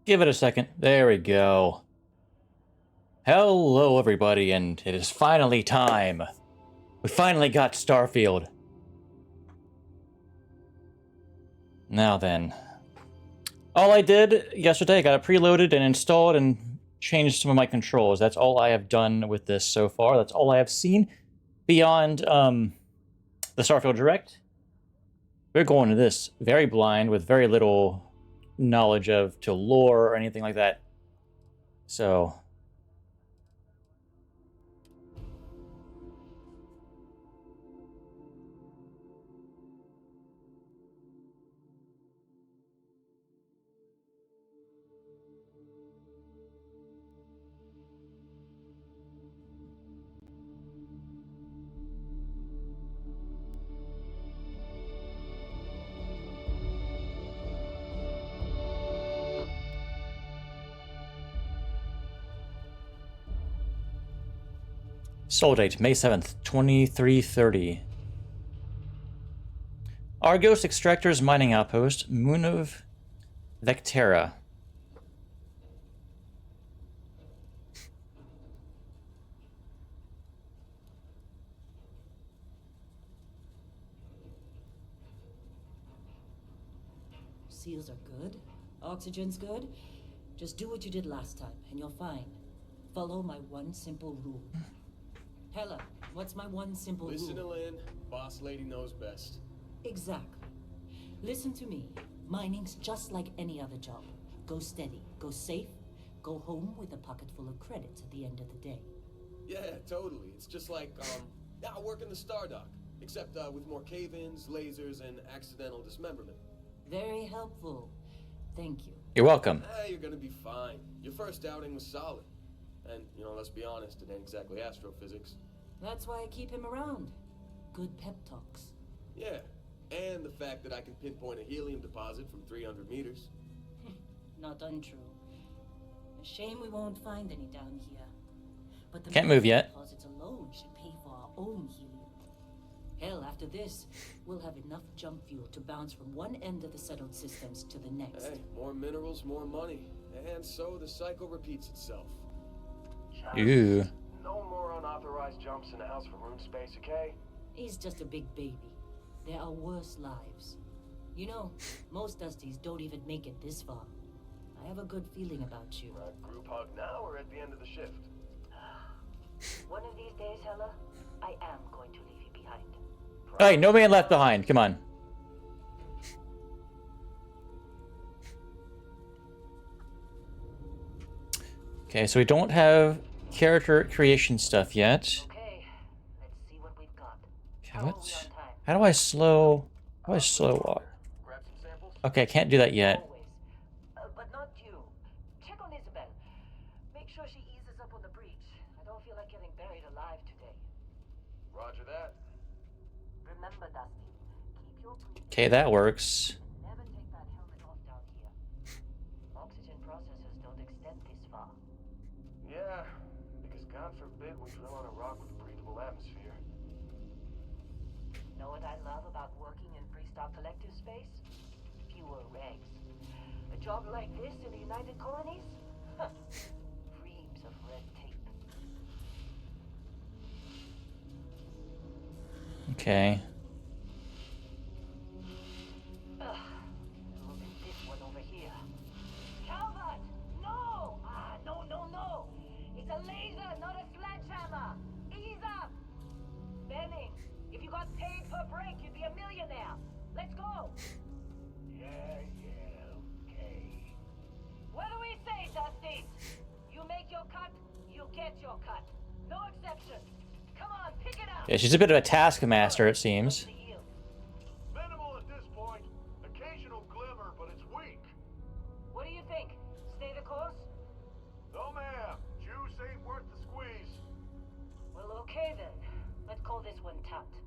Give it a second. There we go. Hello, everybody, and it is finally time. We finally got Starfield. Now then. All I did yesterday, I got it preloaded and installed and changed some of my controls. That's all I have done with this so far. That's all I have seen beyond the Starfield Direct. We're going to this very blind with very little knowledge to lore or anything like that. So... Soul date, May 7th, 2330. Argos Extractors Mining Outpost, Moon of Vectera. Seals are good. Oxygen's good. Just do what you did last time, and you're fine. Follow my one simple rule. Hella, what's my one simple rule? Listen to Lynn. Boss lady knows best. Exactly. Listen to me. Mining's just like any other job. Go steady, go safe, go home with a pocket full of credits at the end of the day. Yeah, totally. It's just like, I work in the Stardock. Except, with more cave-ins, lasers, and accidental dismemberment. Very helpful. Thank you. You're welcome. You're gonna be fine. Your first outing was solid. And, let's be honest, it ain't exactly astrophysics. That's why I keep him around. Good pep talks. Yeah, and the fact that I can pinpoint a helium deposit from 300 meters. Not untrue. A shame we won't find any down here. But the Can't move yet. Deposits alone should pay for our own helium. Hell, after this, we'll have enough jump fuel to bounce from one end of the settled systems to the next. Hey, more minerals, more money. And so the cycle repeats itself. Ooh. No more unauthorized jumps in the house for room space, okay? He's just a big baby. There are worse lives. You know, most Dusties don't even make it this far. I have a good feeling about you. Group hug now or at the end of the shift? One of these days, Hella, I am going to leave you behind. Hey, no man left behind. Come on. Okay, so we don't have character creation stuff yet. Okay, let's see what we've got. Okay, what? How do I slow walk? Grab some samples? Okay, I can't do that yet. Always. But not you. Check on Isabel. Make sure she eases up on the breach. I don't feel like getting buried alive today. Roger that. Remember, Dusty, keep your breathing. Okay, that works. Never take that helmet off down here. Oxygen processors don't extend this far. Yeah, because God forbid we drill on a rock with a breathable atmosphere. Know what I love about working in Freestar Collective space? Fewer regs. A job like this in the United Colonies? Huh. Reams of red tape. Okay. Look at this one over here. Calvert! No! No. It's a laser, not a sledgehammer. Ease up! Benning, if you got paid per break, you'd be a millionaire. Let's go! Yeah, okay. What do we say, Dusty? You make your cut, you get your cut. No exception. Come on, pick it up! Yeah, she's a bit of a taskmaster, it seems. Minimal at this point. Occasional glimmer, but it's weak. What do you think? Stay the course? No, ma'am. Juice ain't worth the squeeze. Well, okay then. Let's call this one tapped.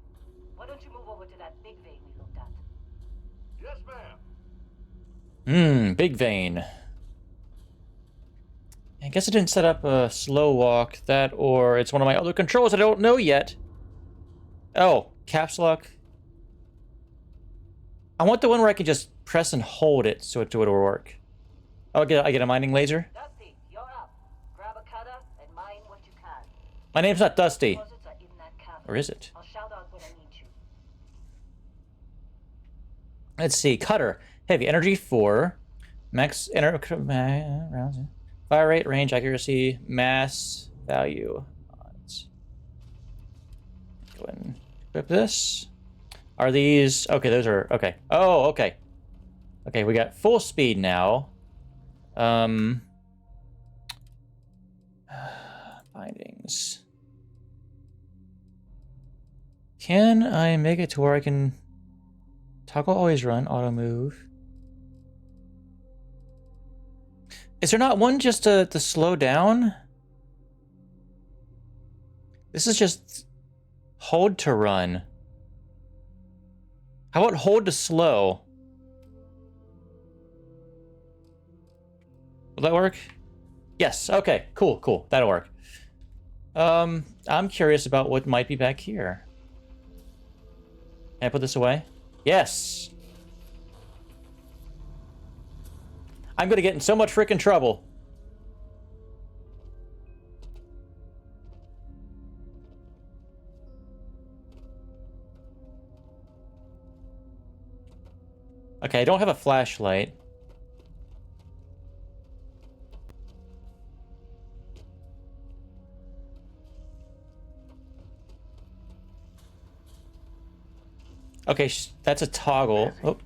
Why don't you move over to that big vein we looked at? Yes, ma'am. Big vein. I guess I didn't set up a slow walk. That, or it's one of my other controls I don't know yet. Oh, caps lock. I want the one where I can just press and hold it so it would work. Oh, I get a mining laser? Dusty, you're up. Grab a cutter and mine what you can. My name's not Dusty. Deposits are in that cavern. Or is it? I'll shout out when I need you. Let's see. Cutter. Heavy. Energy 4. Max rounds. Fire rate, range, accuracy, mass, value. Let's go ahead and equip this. Are these... Okay, those are... Okay. Oh, okay. Okay, we got full speed now. Bindings. Can I make it to where I can toggle always run, auto move? Is there not one just to slow down? This is just hold to run. How about hold to slow? Will that work? Yes. Okay. Cool. Cool. That'll work. I'm curious about what might be back here. Can I put this away? Yes. I'm gonna get in so much freaking trouble. Okay, I don't have a flashlight. Okay, that's a toggle. Oh.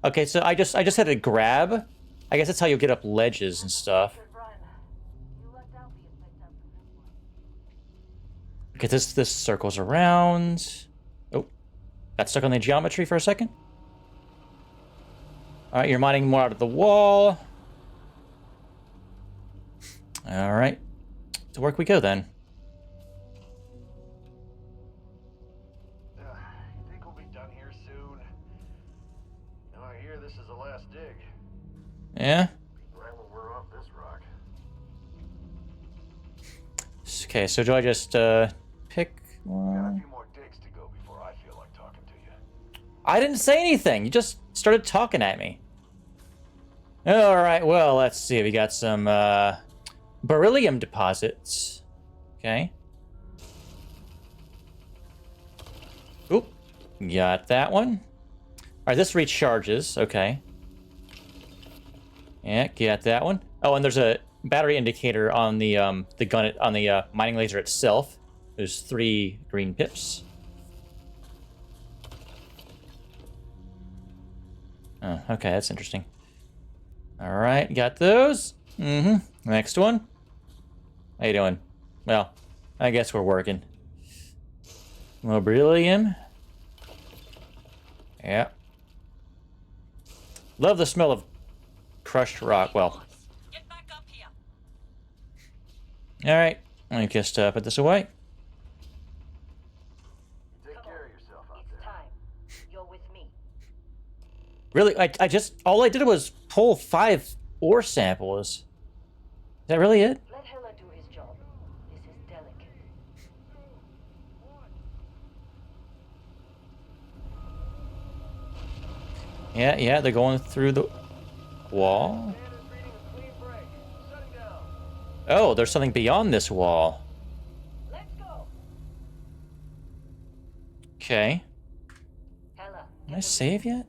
Okay, so I just had to grab. I guess that's how you get up ledges and stuff. Okay, this circles around. Oh, got stuck on the geometry for a second. All right, you're mining more out of the wall. All right, to work we go then. You think we'll be done here soon? Now I hear this is the last dig. Yeah. Right when we're off this rock. Okay, so do I just pick Got a one? few more digs to go before I feel like talking to you. I didn't say anything. You just started talking at me. All right, well, let's see. We got some beryllium deposits. Okay. Oop. Got that one. All right, this recharges. Okay. Yeah, got that one. Oh, and there's a battery indicator on the gun on the mining laser itself. There's 3 green pips. Oh, okay, that's interesting. All right, got those. Next one. How you doing? Well, I guess we're working. More beryllium. Yeah. Love the smell of crushed rock. Well. Get back up here. All right. Let me just put this away. Take care of yourself out It's there. time. You're with me. Really, I just all I did was pull 5 ore samples. Is that really it? Let Hela do his job. This is delicate. Yeah, they're going through the wall. Man is reading a clean break. Shutting down. Oh, there's something beyond this wall. Let's go. Okay. Hela. Can I save yet?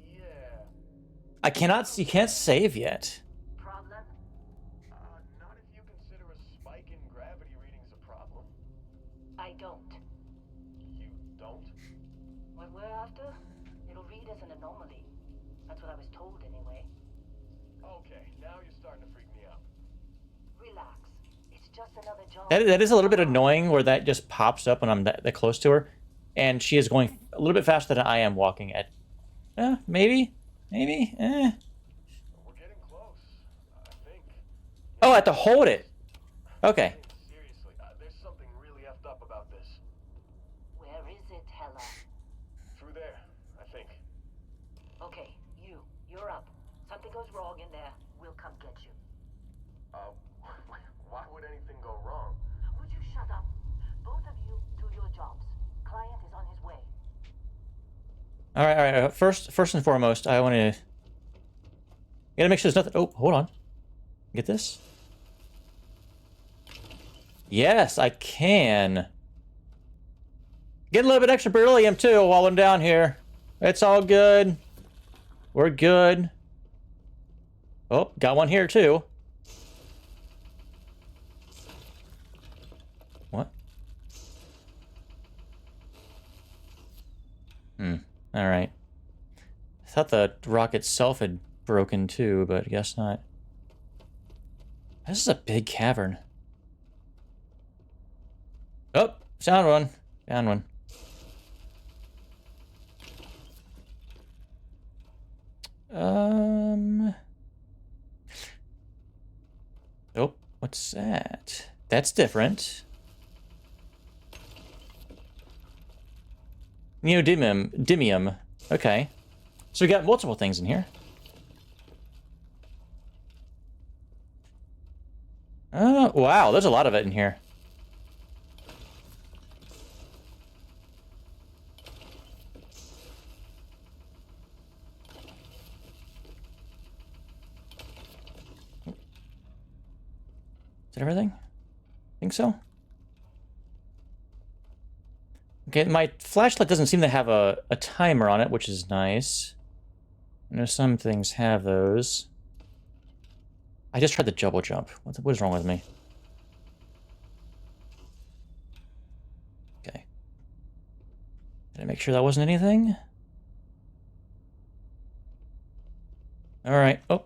Yeah. I cannot. You can't save yet. Problem? Not if you consider a spike in gravity readings a problem. I don't. You don't? What we're after, it'll read as an anomaly. That's what I was told anyway. Okay, now you're starting to freak me out. Relax. It's just another job. That is a little bit annoying where that just pops up when I'm that close to her, and she is going a little bit faster than I am walking at. Maybe. We're getting close, I think. Oh, I have to hold it. Okay. Seriously, there's something really effed up about this. Where is it, Hela? Through there, I think. Okay, you're up. Something goes wrong in there, we'll come get you. Why would anything go wrong? Would you shut up? Both of you do your jobs. Client is on his way. All right. First and foremost, I want to Gotta make sure there's nothing. Oh, hold on. Get this? Yes, I can. Get a little bit extra beryllium too while I'm down here. It's all good. We're good. Oh, got one here too. What? Alright. I thought the rock itself had broken too, but I guess not. This is a big cavern. Oh, found one. Found one. Oh, what's that? That's different. Neodymium. Okay. So we got multiple things in here. Wow, there's a lot of it in here. Is that everything? Think so? Okay, my flashlight doesn't seem to have a timer on it, which is nice. I know some things have those. I just tried the double jump. What is wrong with me? Okay. Did I make sure that wasn't anything? Alright. Oh.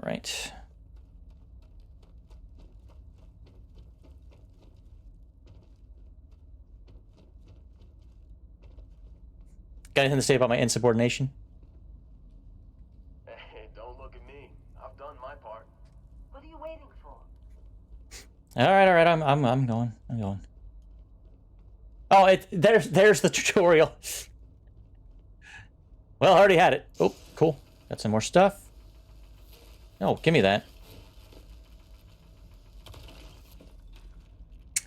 Alright. Got anything to say about my insubordination? Hey, don't look at me. I've done my part. What are you waiting for? All right. I'm going. I'm going. Oh, there's the tutorial. Well, I already had it. Oh, cool. Got some more stuff. Oh, give me that.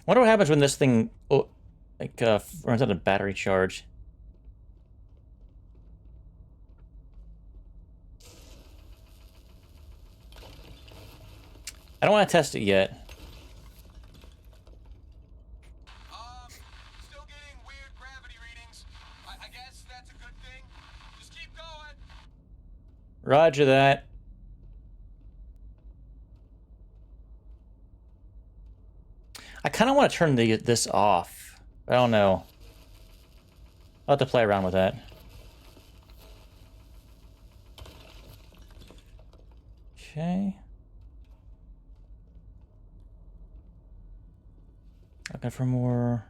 Wonder what happens when this thing runs out of battery charge. I don't want to test it yet. Still getting weird gravity readings. I guess that's a good thing. Just keep going. Roger that. I kind of want to turn this off. I don't know. I'll have to play around with that. Okay. Looking for more.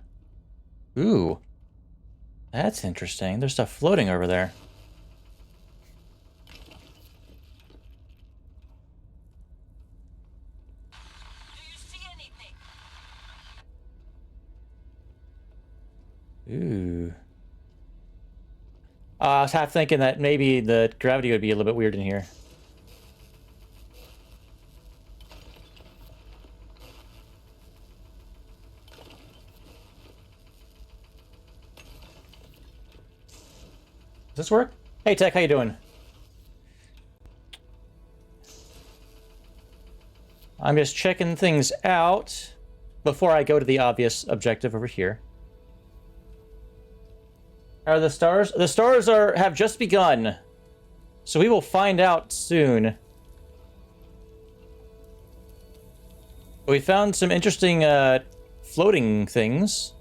Ooh. That's interesting. There's stuff floating over there. Do you see anything? Ooh. I was half thinking that maybe the gravity would be a little bit weird in here. Does this work? Hey, Tech, how you doing? I'm just checking things out before I go to the obvious objective over here. Are the stars? The stars have just begun. So we will find out soon. We found some interesting floating things.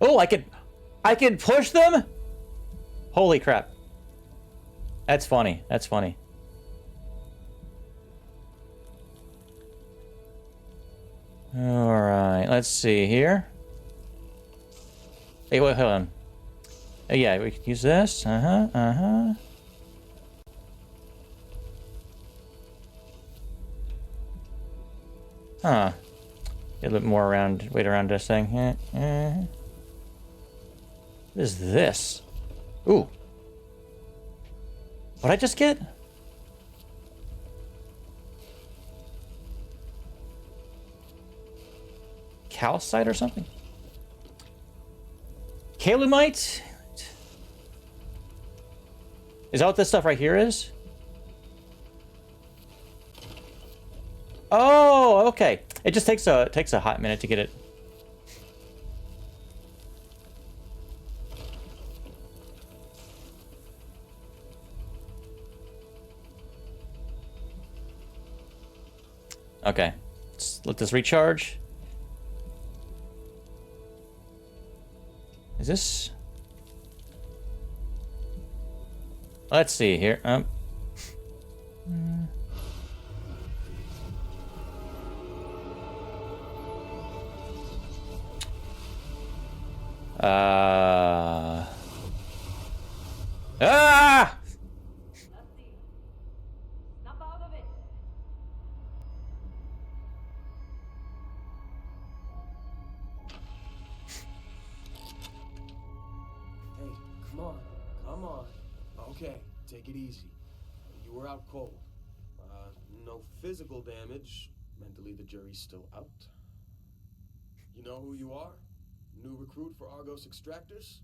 Oh, I could push them? Holy crap. That's funny. That's funny. All right, let's see here. Hey, wait, hold on. Oh, yeah, we could use this. Huh. Get a little bit more weight around this thing. What is this? Ooh. What'd I just get? Calcite or something? Calumite? Is that what this stuff right here is? Oh, okay. It just takes a hot minute to get it. Okay. Let's let this recharge. Is this? Let's see here. Ah! Dusty, snap out of it. Hey, come on. Come on. Okay, take it easy. You were out cold. No physical damage. Mentally, the jury's still out. You know who you are? New recruit for Argos Extractors?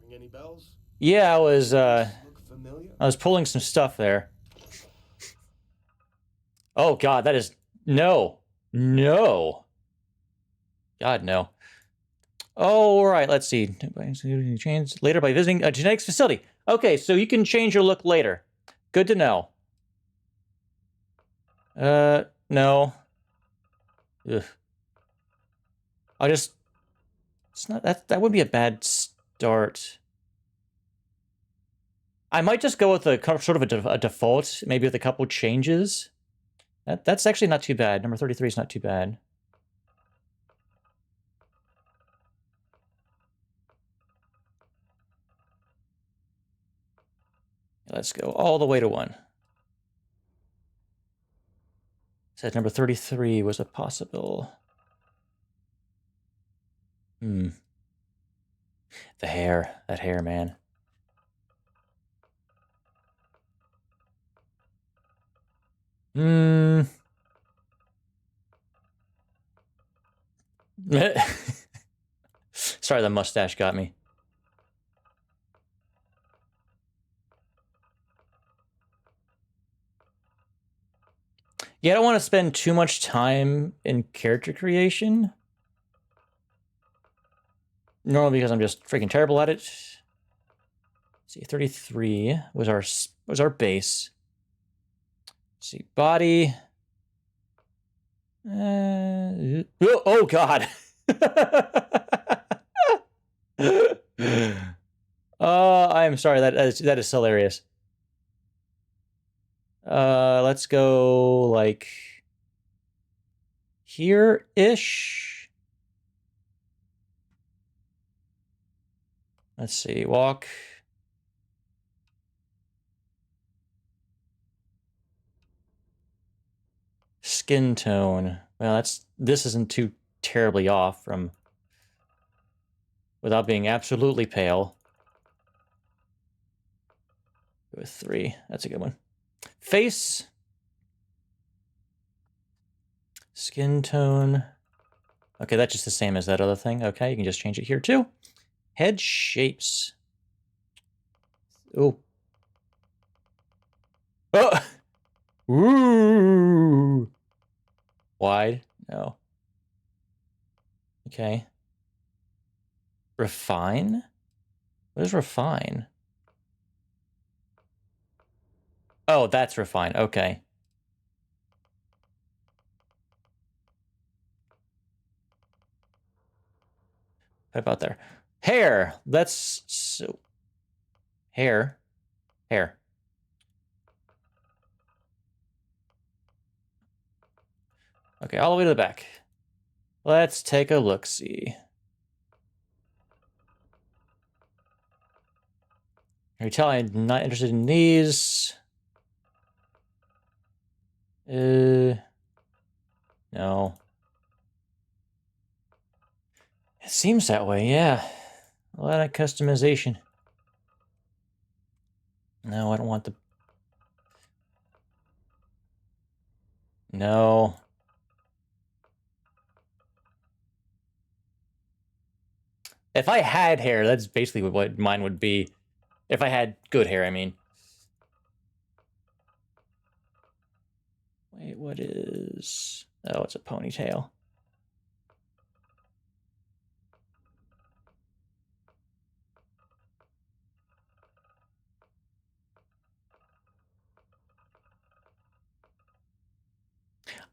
Ring any bells? Yeah, I was Look familiar? pulling some stuff there. Oh God, that is no. No. God, no. Oh, all right, let's see. Change later by visiting a genetics facility. Okay, so you can change your look later. Good to know. No. Ugh. I just... It's not... That would be a bad start. I might just go with a sort of a default, maybe with a couple changes. That's actually not too bad. Number 33 is not too bad. Let's go all the way to 1. Said number 33 was a possible. The hair. That hair, man. Sorry, the mustache got me. Yeah, I don't want to spend too much time in character creation. Normally because I'm just freaking terrible at it. Let's see, 33 was our base. Let's see, body. Oh God. I'm sorry. That is hilarious. Let's go like here-ish. Let's see, walk. Skin tone. Well, this isn't too terribly off from without being absolutely pale. With 3, that's a good one. Face. Skin tone. Okay, that's just the same as that other thing. Okay, you can just change it here too. Head shapes. Oh. Oh! Ooh! Wide? No. Okay. Refine? What is refine? Oh, that's refine. Okay. What about there? Hair. That's so. Hair. Hair. Okay, all the way to the back. Let's take a look-see. Can you tell I'm not interested in these? No. It seems that way, yeah. A lot of customization. No, I don't want the... No. If I had hair, that's basically what mine would be. If I had good hair, I mean. Wait, what is... Oh, it's a ponytail.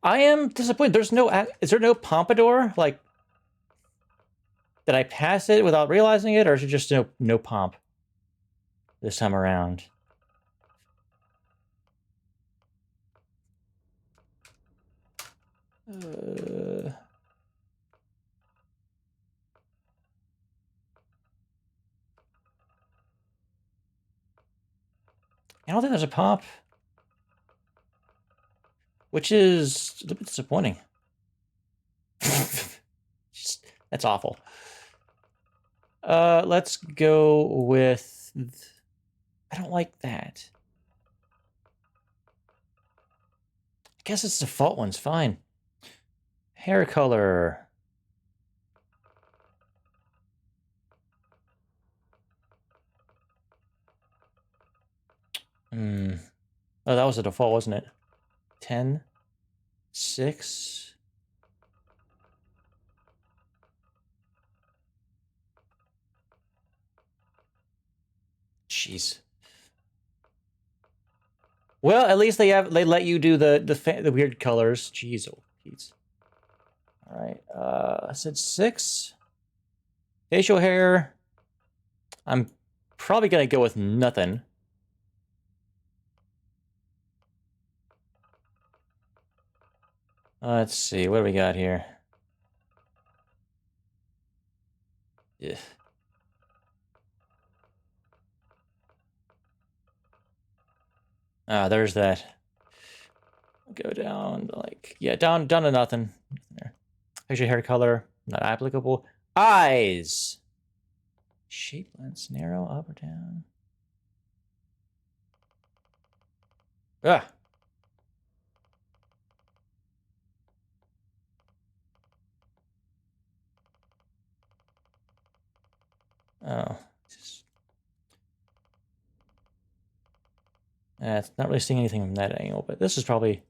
I am disappointed. There's no... Is there no pompadour? Like, did I pass it without realizing it, or is it just no pomp this time around? I don't think there's a pomp. Which is a little bit disappointing. Just, that's awful. Let's go with... I don't like that. I guess it's the default one's fine. Hair color. Oh, that was the default, wasn't it? 10, 6. Jeez. Well, at least they let you do the weird colors. Jeez, oh, jeez. All right. I said 6. Facial hair. I'm probably gonna go with nothing. Let's see. What do we got here? Yeah. Ah, there's that. Go down to like, yeah, down to nothing. There. Facial hair color, not applicable. Eyes. Shape lens, narrow, up or down. Ah. Oh. It's not really seeing anything from that angle, but this is probably,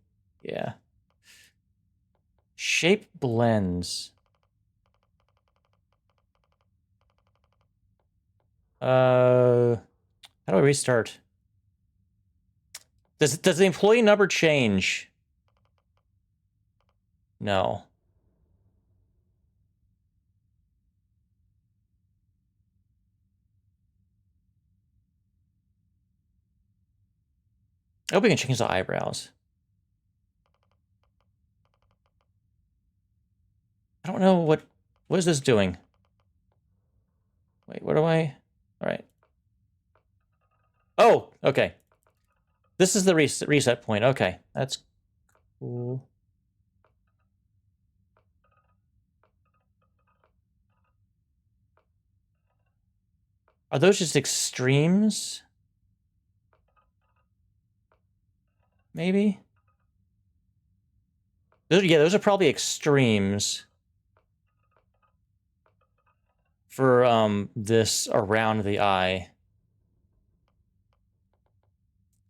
yeah. Shape blends. How do I restart? Does the employee number change? No. I hope we can change the eyebrows. I don't know what is this doing? Wait, what do I? All right. Oh, okay. This is the reset point. Okay, that's cool. Are those just extremes? Maybe? Yeah, those are probably extremes for this around the eye.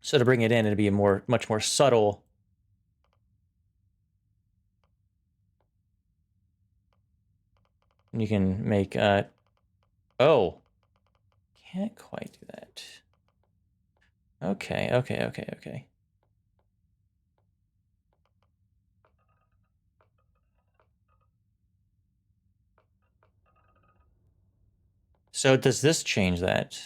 So to bring it in, it'd be much more subtle. And you can make oh. Can't quite do that. Okay. So does this change that?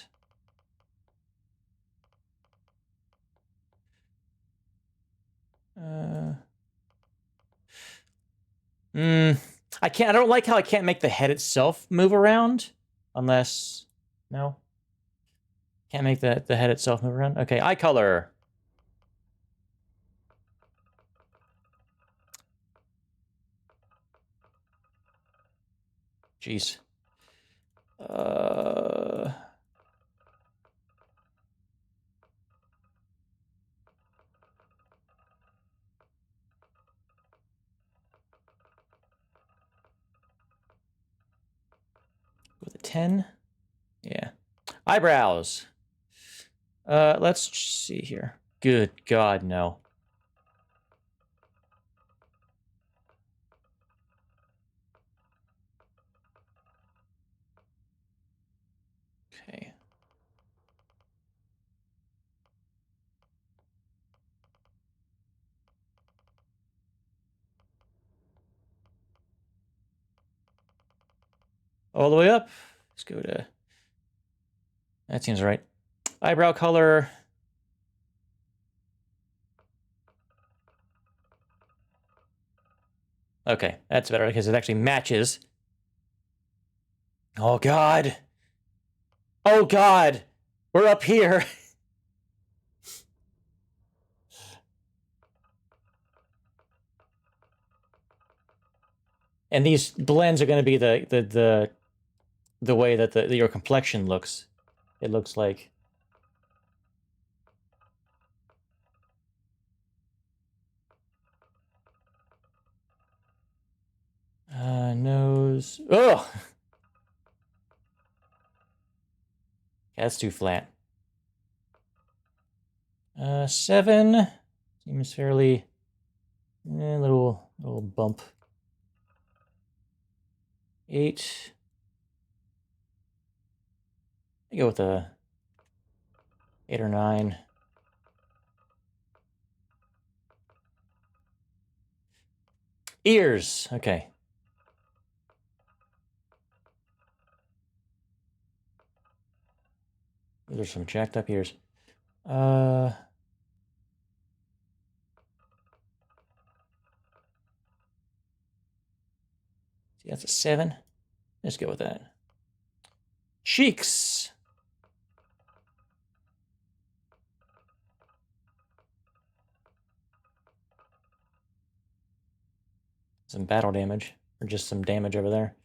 I don't like how I can't make the head itself move around. Unless, no? Can't make the head itself move around? Okay, eye color. Jeez. With a 10? Yeah. Eyebrows. Let's see here. Good God, no. Okay. All the way up. Let's go to... That seems right. Eyebrow color. Okay, that's better because it actually matches. Oh, God. Oh, God. We're up here. And these blends are going to be the way that your complexion looks. It looks like. Nose. Oh! That's too flat. 7. Seems fairly... little bump. 8. I go with a 8 or 9. Ears. Okay. Those are some jacked up ears. See, that's a 7. Let's go with that. Cheeks. Some battle damage, or just some damage over there.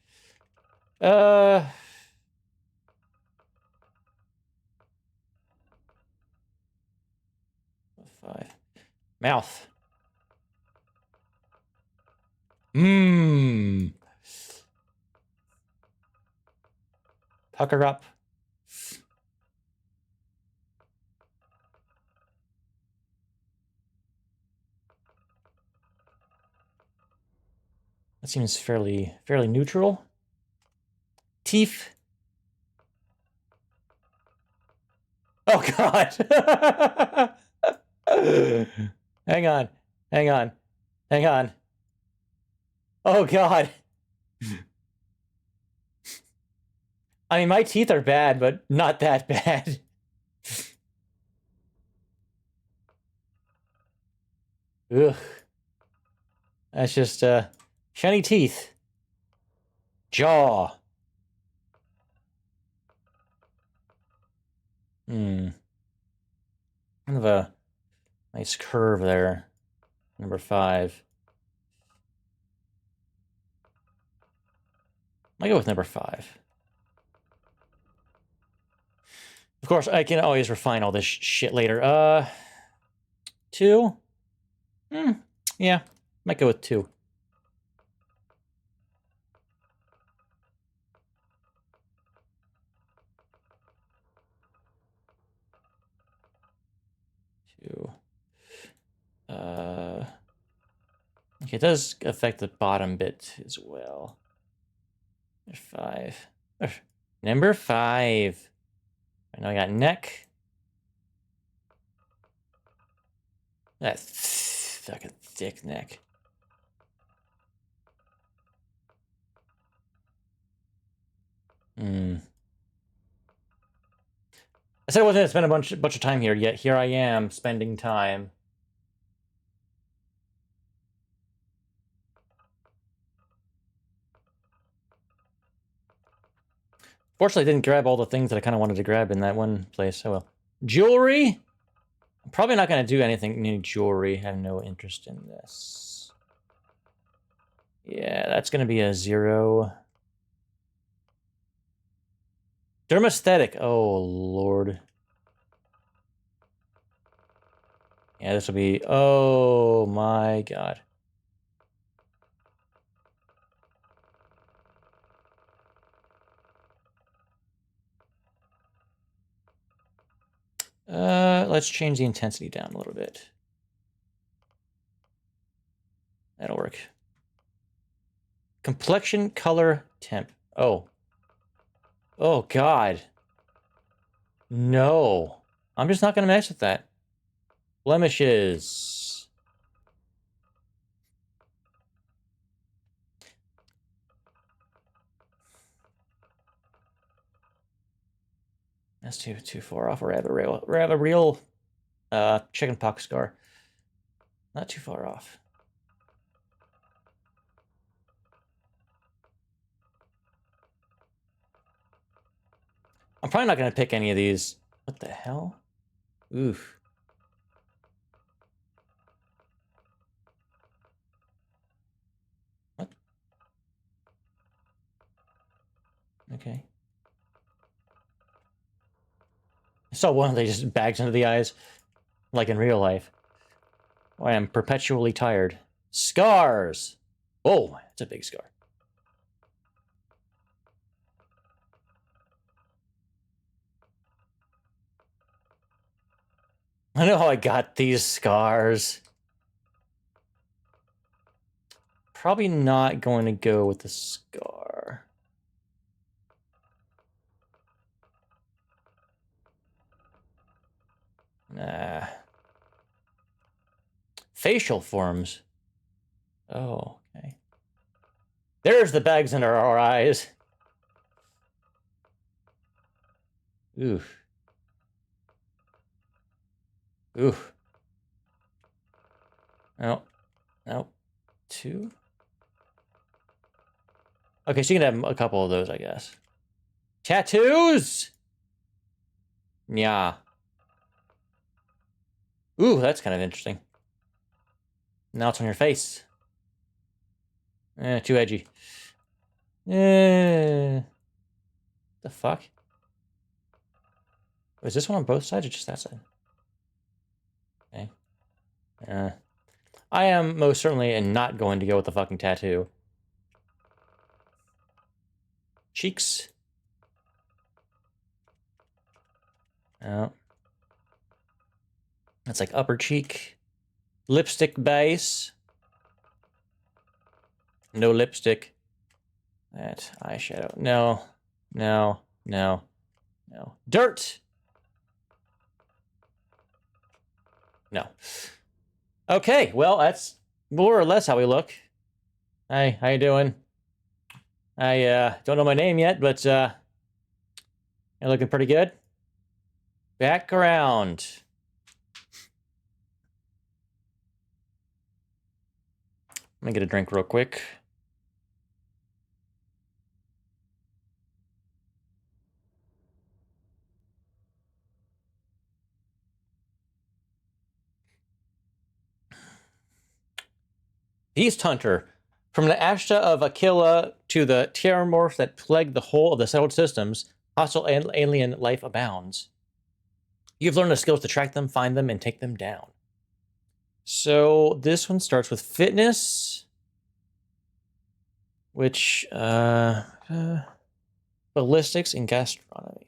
5. Mouth. Mmm. Pucker up. That seems fairly neutral. Teeth. Oh, God. Hang on. Hang on. Hang on. Oh, God. I mean, my teeth are bad, but not that bad. Ugh. That's just, shiny teeth. Jaw. Kind of a nice curve there. Number 5. I go with number 5. Of course, I can always refine all this shit later. 2? Yeah, might go with 2. 2. Okay, it does affect the bottom bit as well. 5. Number 5. I know I got neck. That fucking thick neck. I said I wasn't gonna spend a bunch of time here, yet here I am spending time. Fortunately, I didn't grab all the things that I kind of wanted to grab in that one place. Oh well. Jewelry? I'm probably not going to do anything new jewelry. I have no interest in this. Yeah, that's going to be a 0. Dermesthetic. Oh, Lord. Yeah, this will be... Oh, my God. Let's change the intensity down a little bit. That'll work. Complexion, color, temp. Oh. Oh, God. No. I'm just not going to mess with that. Blemishes. That's too far off. We have a real chicken pox scar. Not too far off. I'm probably not going to pick any of these. What the hell? Oof. What? Okay. I saw one that just bags into the eyes, like in real life. I am perpetually tired. Scars! Oh, it's a big scar. I know how I got these scars. Probably not going to go with the scar. Nah. Facial forms. Oh, okay. There's the bags under our eyes. Oof. Oof. No. No. 2. Okay, so you can have a couple of those, I guess. Tattoos! Yeah. Ooh, that's kind of interesting. Now it's on your face. Too edgy. The fuck? Is this one on both sides or just that side? Okay. I am most certainly not going to go with the fucking tattoo. Cheeks. Oh. That's like upper cheek. Lipstick base. No lipstick. That eyeshadow. No. No. No. No. Dirt! No. Okay, well, that's more or less how we look. Hey, how you doing? I don't know my name yet, but you're looking pretty good. Background. Let me get a drink real quick. Beast Hunter. From the Ashta of Aquila to the terramorphs that plague the whole of the settled systems, hostile alien life abounds. You've learned the skills to track them, find them, and take them down. So this one starts with fitness, which ballistics and gastronomy.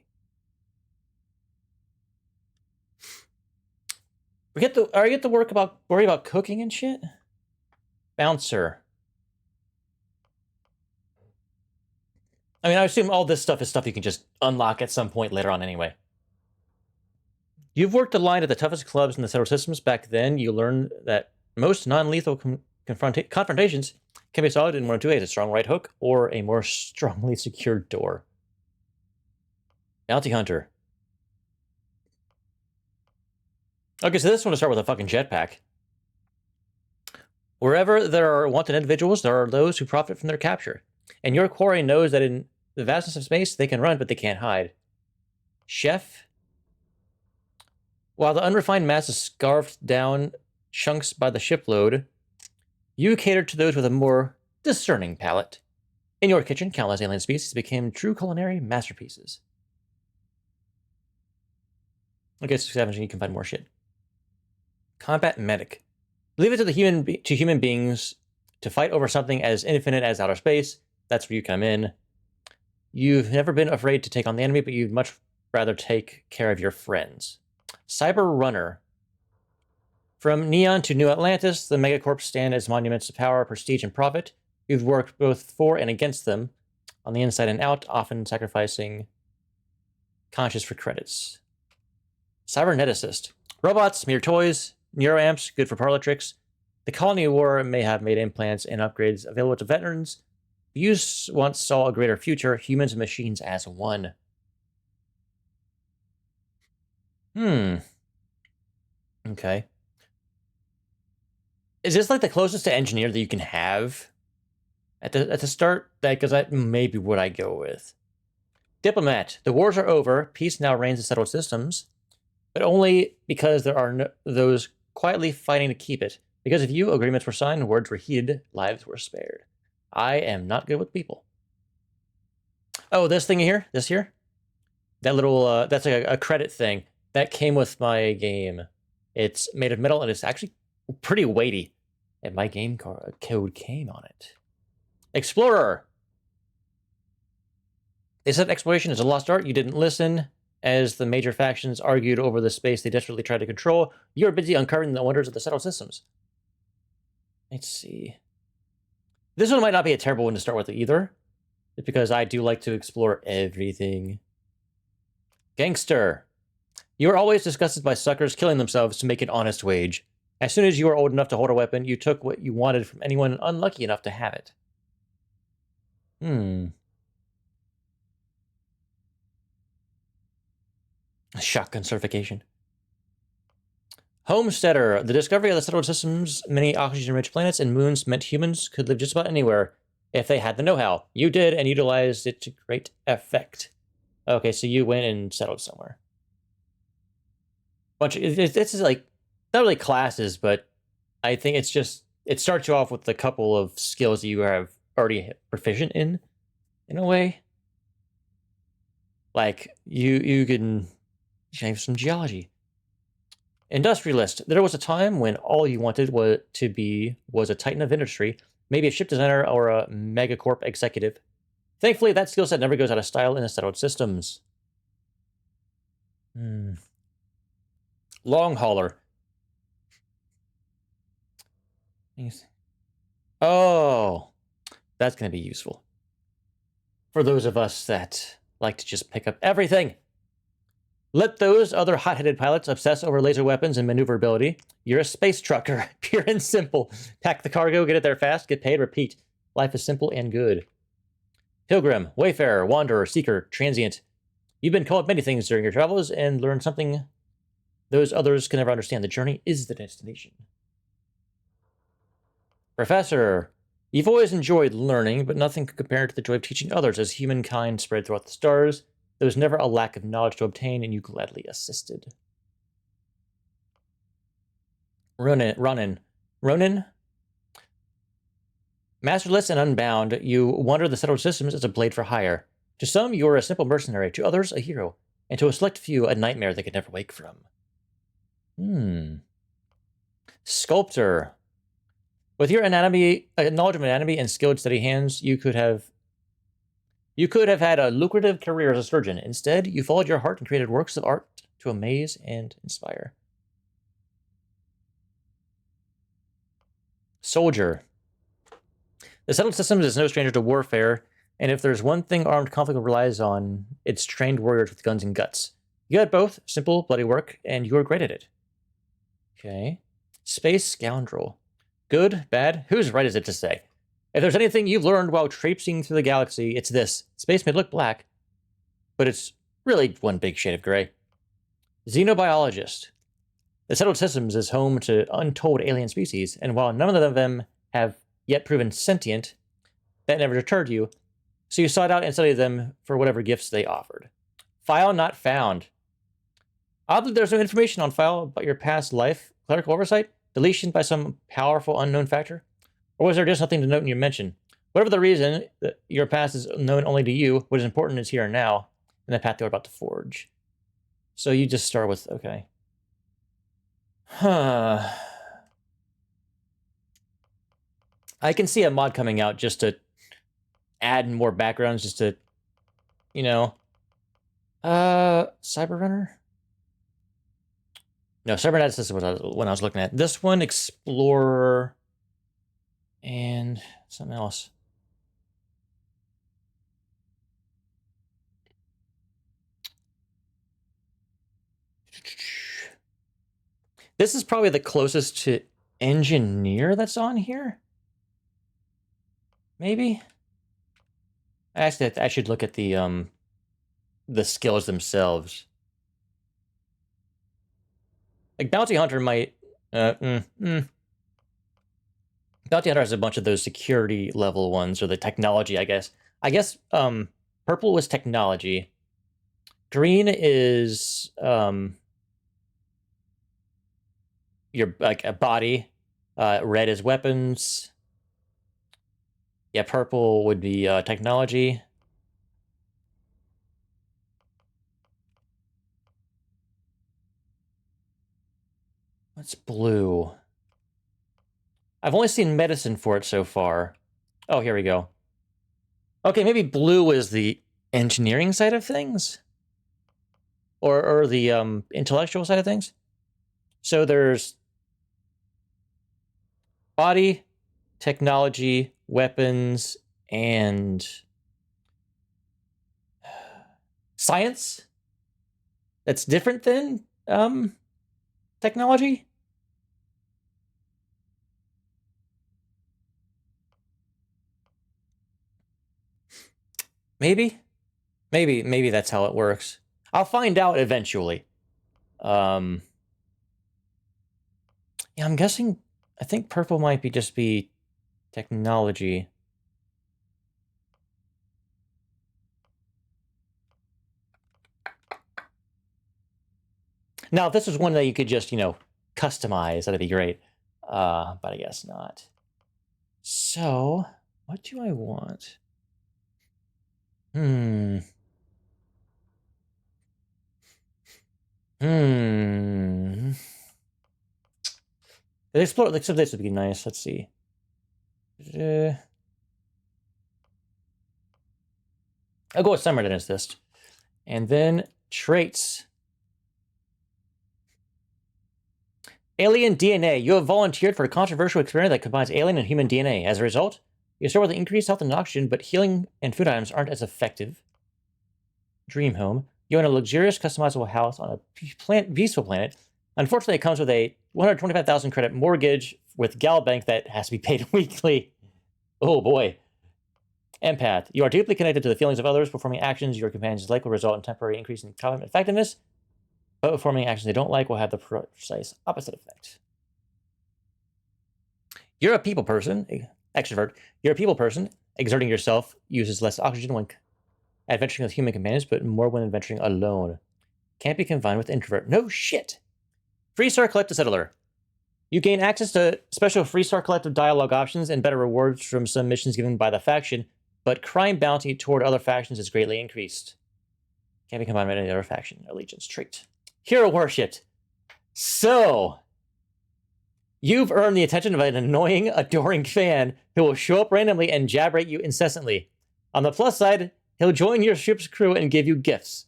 I get to worry about cooking and shit. Bouncer. I mean, I assume all this stuff is stuff you can just unlock at some point later on anyway. You've worked aligned at the toughest clubs in the settled systems. Back then, you learned that most non-lethal confrontations can be solved in one of two ways: a strong right hook or a more strongly secured door. Bounty Hunter. Okay, so this one will start with a fucking jetpack. Wherever there are wanted individuals, there are those who profit from their capture. And your quarry knows that in the vastness of space, they can run, but they can't hide. Chef. While the unrefined mass is scarfed down chunks by the shipload, you cater to those with a more discerning palate. In your kitchen, countless alien species became true culinary masterpieces. I guess scavenging, you can find more shit. Combat medic. Leave it to the human beings to fight over something as infinite as outer space. That's where you come in. You've never been afraid to take on the enemy, but you'd much rather take care of your friends. Cyber Runner. From Neon to New Atlantis, the megacorps stand as monuments to power, prestige, and profit. You've worked both for and against them, on the inside and out, often sacrificing conscience for credits. Cyberneticist. Robots, mere toys, neuroamps, good for parlor tricks. The colony war may have made implants and upgrades available to veterans. Use once saw a greater future, humans and machines as one. Okay. Is this like the closest to engineer that you can have at the start? Because that may be what I go with. Diplomat. The wars are over. Peace now reigns in settled systems, but only because there are those quietly fighting to keep it. Because of you, agreements were signed, words were heeded, lives were spared. I am not good with people. Oh, this thing here? This here? That little, that's like a credit thing. That came with my game. It's made of metal and it's actually pretty weighty. And my game code came on it. Explorer! They said exploration is a lost art. You didn't listen. As the major factions argued over the space they desperately tried to control, you are busy uncovering the wonders of the settled systems. Let's see. This one might not be a terrible one to start with either. It's because I do like to explore everything. Gangster. You are always disgusted by suckers killing themselves to make an honest wage. As soon as you were old enough to hold a weapon, you took what you wanted from anyone unlucky enough to have it. Shotgun certification. Homesteader. The discovery of the settled systems, many oxygen-rich planets and moons meant humans could live just about anywhere if they had the know-how. You did and utilized it to great effect. Okay, so you went and settled somewhere. This is like, not really classes, but I think it's just, it starts you off with a couple of skills that you have already proficient in a way. Like, you can have some geology. Industrialist. There was a time when all you wanted was a titan of industry, maybe a ship designer or a megacorp executive. Thankfully, that skill set never goes out of style in the settled systems. Long hauler. Oh, that's going to be useful. For those of us that like to just pick up everything. Let those other hot-headed pilots obsess over laser weapons and maneuverability. You're a space trucker, pure and simple. Pack the cargo, get it there fast, get paid, repeat. Life is simple and good. Pilgrim, wayfarer, wanderer, seeker, transient. You've been called many things during your travels and learned something those others can never understand. The journey is the destination. Professor, you've always enjoyed learning, but nothing could compare to the joy of teaching others. As humankind spread throughout the stars, there was never a lack of knowledge to obtain, and you gladly assisted. Ronin. Masterless and unbound, you wander the settled systems as a blade for hire. To some, you are a simple mercenary. To others, a hero. And to a select few, a nightmare they could never wake from. Sculptor. With your knowledge of anatomy and skilled steady hands, you could have had a lucrative career as a surgeon. Instead, you followed your heart and created works of art to amaze and inspire. Soldier. The settled systems is no stranger to warfare, and if there's one thing armed conflict relies on, it's trained warriors with guns and guts. You had both, simple, bloody work, and you were great at it. Okay. Space scoundrel. Good, bad, whose right is it to say? If there's anything you've learned while traipsing through the galaxy, it's this. Space may look black, but it's really one big shade of gray. Xenobiologist. The settled systems is home to untold alien species, and while none of them have yet proven sentient, that never deterred you, so you sought out and studied them for whatever gifts they offered. File not found. Oddly, there's no information on file about your past life. Clerical oversight? Deletion by some powerful unknown factor? Or was there just nothing to note in your mention? Whatever the reason, your past is known only to you. What is important is here and now, and the path you're about to forge. So you just start with, okay. I can see a mod coming out just to add more backgrounds, just to, Cyberrunner? No, Cyberneticist is what I was looking at. This one, Explorer, and something else. This is probably the closest to engineer that's on here. Maybe. Actually, I should look at the skills themselves. Like Bounty Hunter might. Bounty Hunter has a bunch of those security level ones, or the technology, I guess. Purple was technology. Green is your like a body. Red is weapons. Yeah, purple would be technology. What's blue? I've only seen medicine for it so far. Oh, here we go. Okay, maybe blue is the engineering side of things? Or the intellectual side of things? So there's body, technology, weapons, and science? That's different than technology? Maybe that's how it works. I'll find out eventually. Yeah, I'm guessing. I think purple might just be technology. Now, if this was one that you could just, customize, that'd be great. But I guess not. So, what do I want? Explore, like, some of this would be nice. Let's see. I'll go with Summer then as this. And then traits. Alien DNA. You have volunteered for a controversial experiment that combines alien and human DNA. As a result, you start with increased health and oxygen, but healing and food items aren't as effective. Dream home. You own a luxurious, customizable house on a peaceful planet. Unfortunately, it comes with a 125,000 credit mortgage with Galbank that has to be paid weekly. Oh boy. Empath. You are deeply connected to the feelings of others. Performing actions your companions like will result in temporary increase in cognitive effectiveness, but performing actions they don't like will have the precise opposite effect. You're a people person, extrovert. You're a people person. Exerting yourself uses less oxygen when adventuring with human companions, but more when adventuring alone. Can't be combined with introvert. No shit. Freestar Collective Settler. You gain access to special Freestar Collective dialogue options and better rewards from some missions given by the faction, but crime bounty toward other factions is greatly increased. Can't be combined with any other faction. Allegiance trait. Hero worshipped. So, you've earned the attention of an annoying, adoring fan who will show up randomly and jabber at you incessantly. On the plus side, he'll join your ship's crew and give you gifts.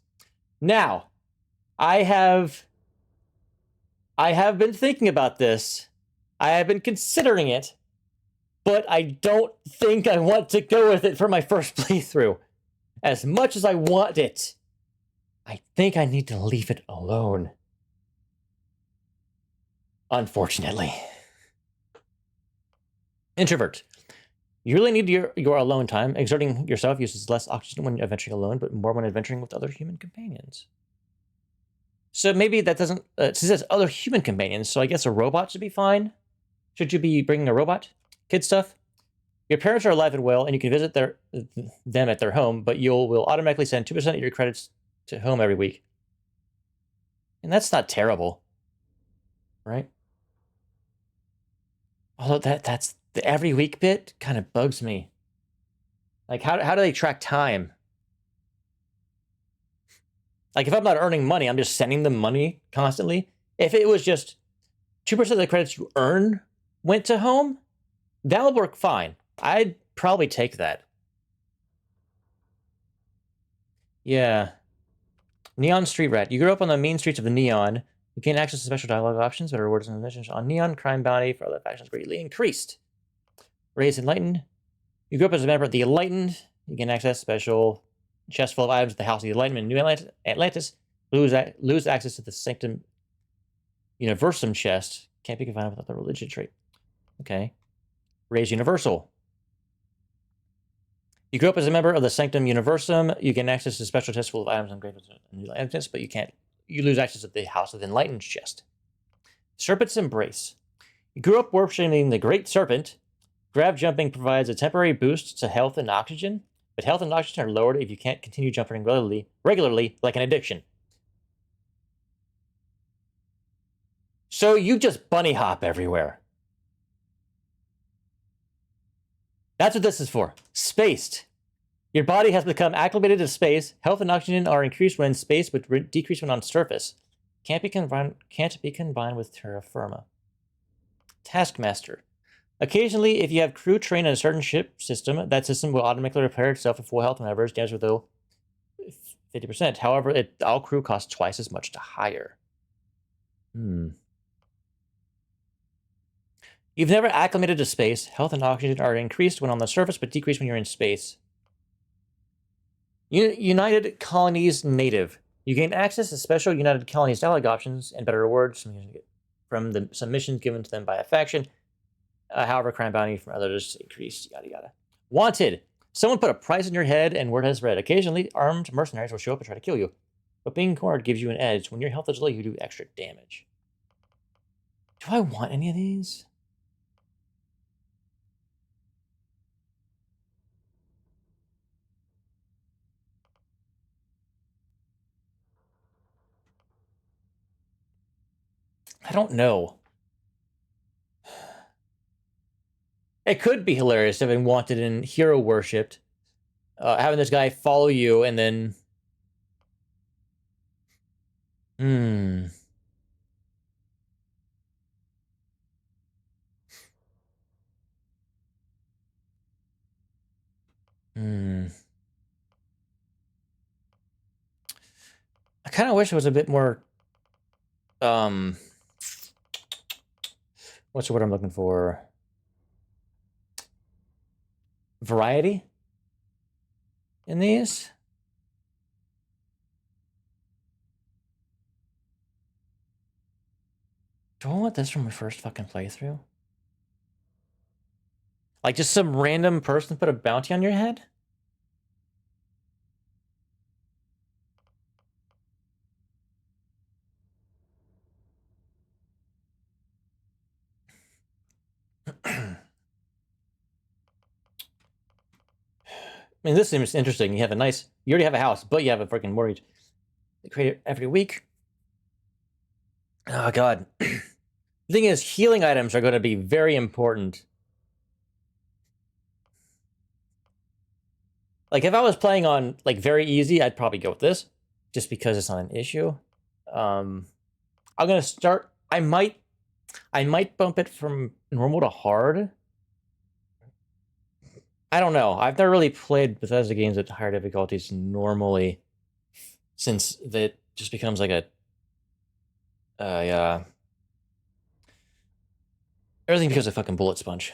Now, I have been thinking about this. I have been considering it, but I don't think I want to go with it for my first playthrough. As much as I want it, I think I need to leave it alone. Unfortunately. Introvert. You really need your alone time. Exerting yourself uses less oxygen when adventuring alone, but more when adventuring with other human companions. So maybe that doesn't... since it's other human companions, so I guess a robot should be fine. Should you be bringing a robot? Kid stuff? Your parents are alive and well, and you can visit them at their home, but will automatically send 2% of your credits to home every week. And that's not terrible. Right? Although that's the every week bit kind of bugs me. Like, how do they track time? Like, if I'm not earning money, I'm just sending them money constantly. If it was just 2% of the credits you earn went to home, that would work fine. I'd probably take that. Yeah. Neon Street Rat. You grew up on the main streets of the Neon. You gain access to special dialogue options, better rewards and missions on Neon. Crime bounty for other factions greatly increased. Raised Enlightened. You grew up as a member of the Enlightened. You gain access to special chest full of items at the House of the Enlightenment in New Atlantis. Lose access to the Sanctum Universum chest. Can't be confined without the religion trait. Okay. Raise universal. You grew up as a member of the Sanctum Universum. You gain access to special chests full of items and great items, but you lose access to the House of the Enlightened chest. Serpent's Embrace. You grew up worshipping the Great Serpent. Grab jumping provides a temporary boost to health and oxygen, but health and oxygen are lowered if you can't continue jumping regularly like an addiction. So you just bunny hop everywhere. That's what this is for. Spaced. Your body has become acclimated to space. Health and oxygen are increased when in space, but decrease when on surface. Can't be combined with terra firma. Taskmaster. Occasionally, if you have crew trained in a certain ship system, that system will automatically repair itself at full health whenever it's damaged with 50%. However, all crew costs twice as much to hire. You've never acclimated to space. Health and oxygen are increased when on the surface, but decrease when you're in space. United Colonies Native. You gain access to special United Colonies dialogue options and better rewards from the submissions given to them by a faction. However, crime bounty from others increased, yada yada. Wanted. Someone put a price in your head and word has read. Occasionally, armed mercenaries will show up and try to kill you. But being cornered gives you an edge. When your health is low, you do extra damage. Do I want any of these? I don't know. It could be hilarious having wanted and hero worshipped. Having this guy follow you and then... I kind of wish it was a bit more... What's the word I'm looking for? Variety in these. Do I want this from my first fucking playthrough? Like just some random person put a bounty on your head? I mean, this seems interesting. You already have a house, but you have a freaking mortgage. They create it every week. Oh, God. The thing is, healing items are going to be very important. Like, if I was playing on, like, very easy, I'd probably go with this. Just because it's not an issue. I'm going to start... I might bump it from normal to hard. I don't know. I've never really played Bethesda games at higher difficulties normally, since that just becomes like a... Everything becomes a fucking bullet sponge.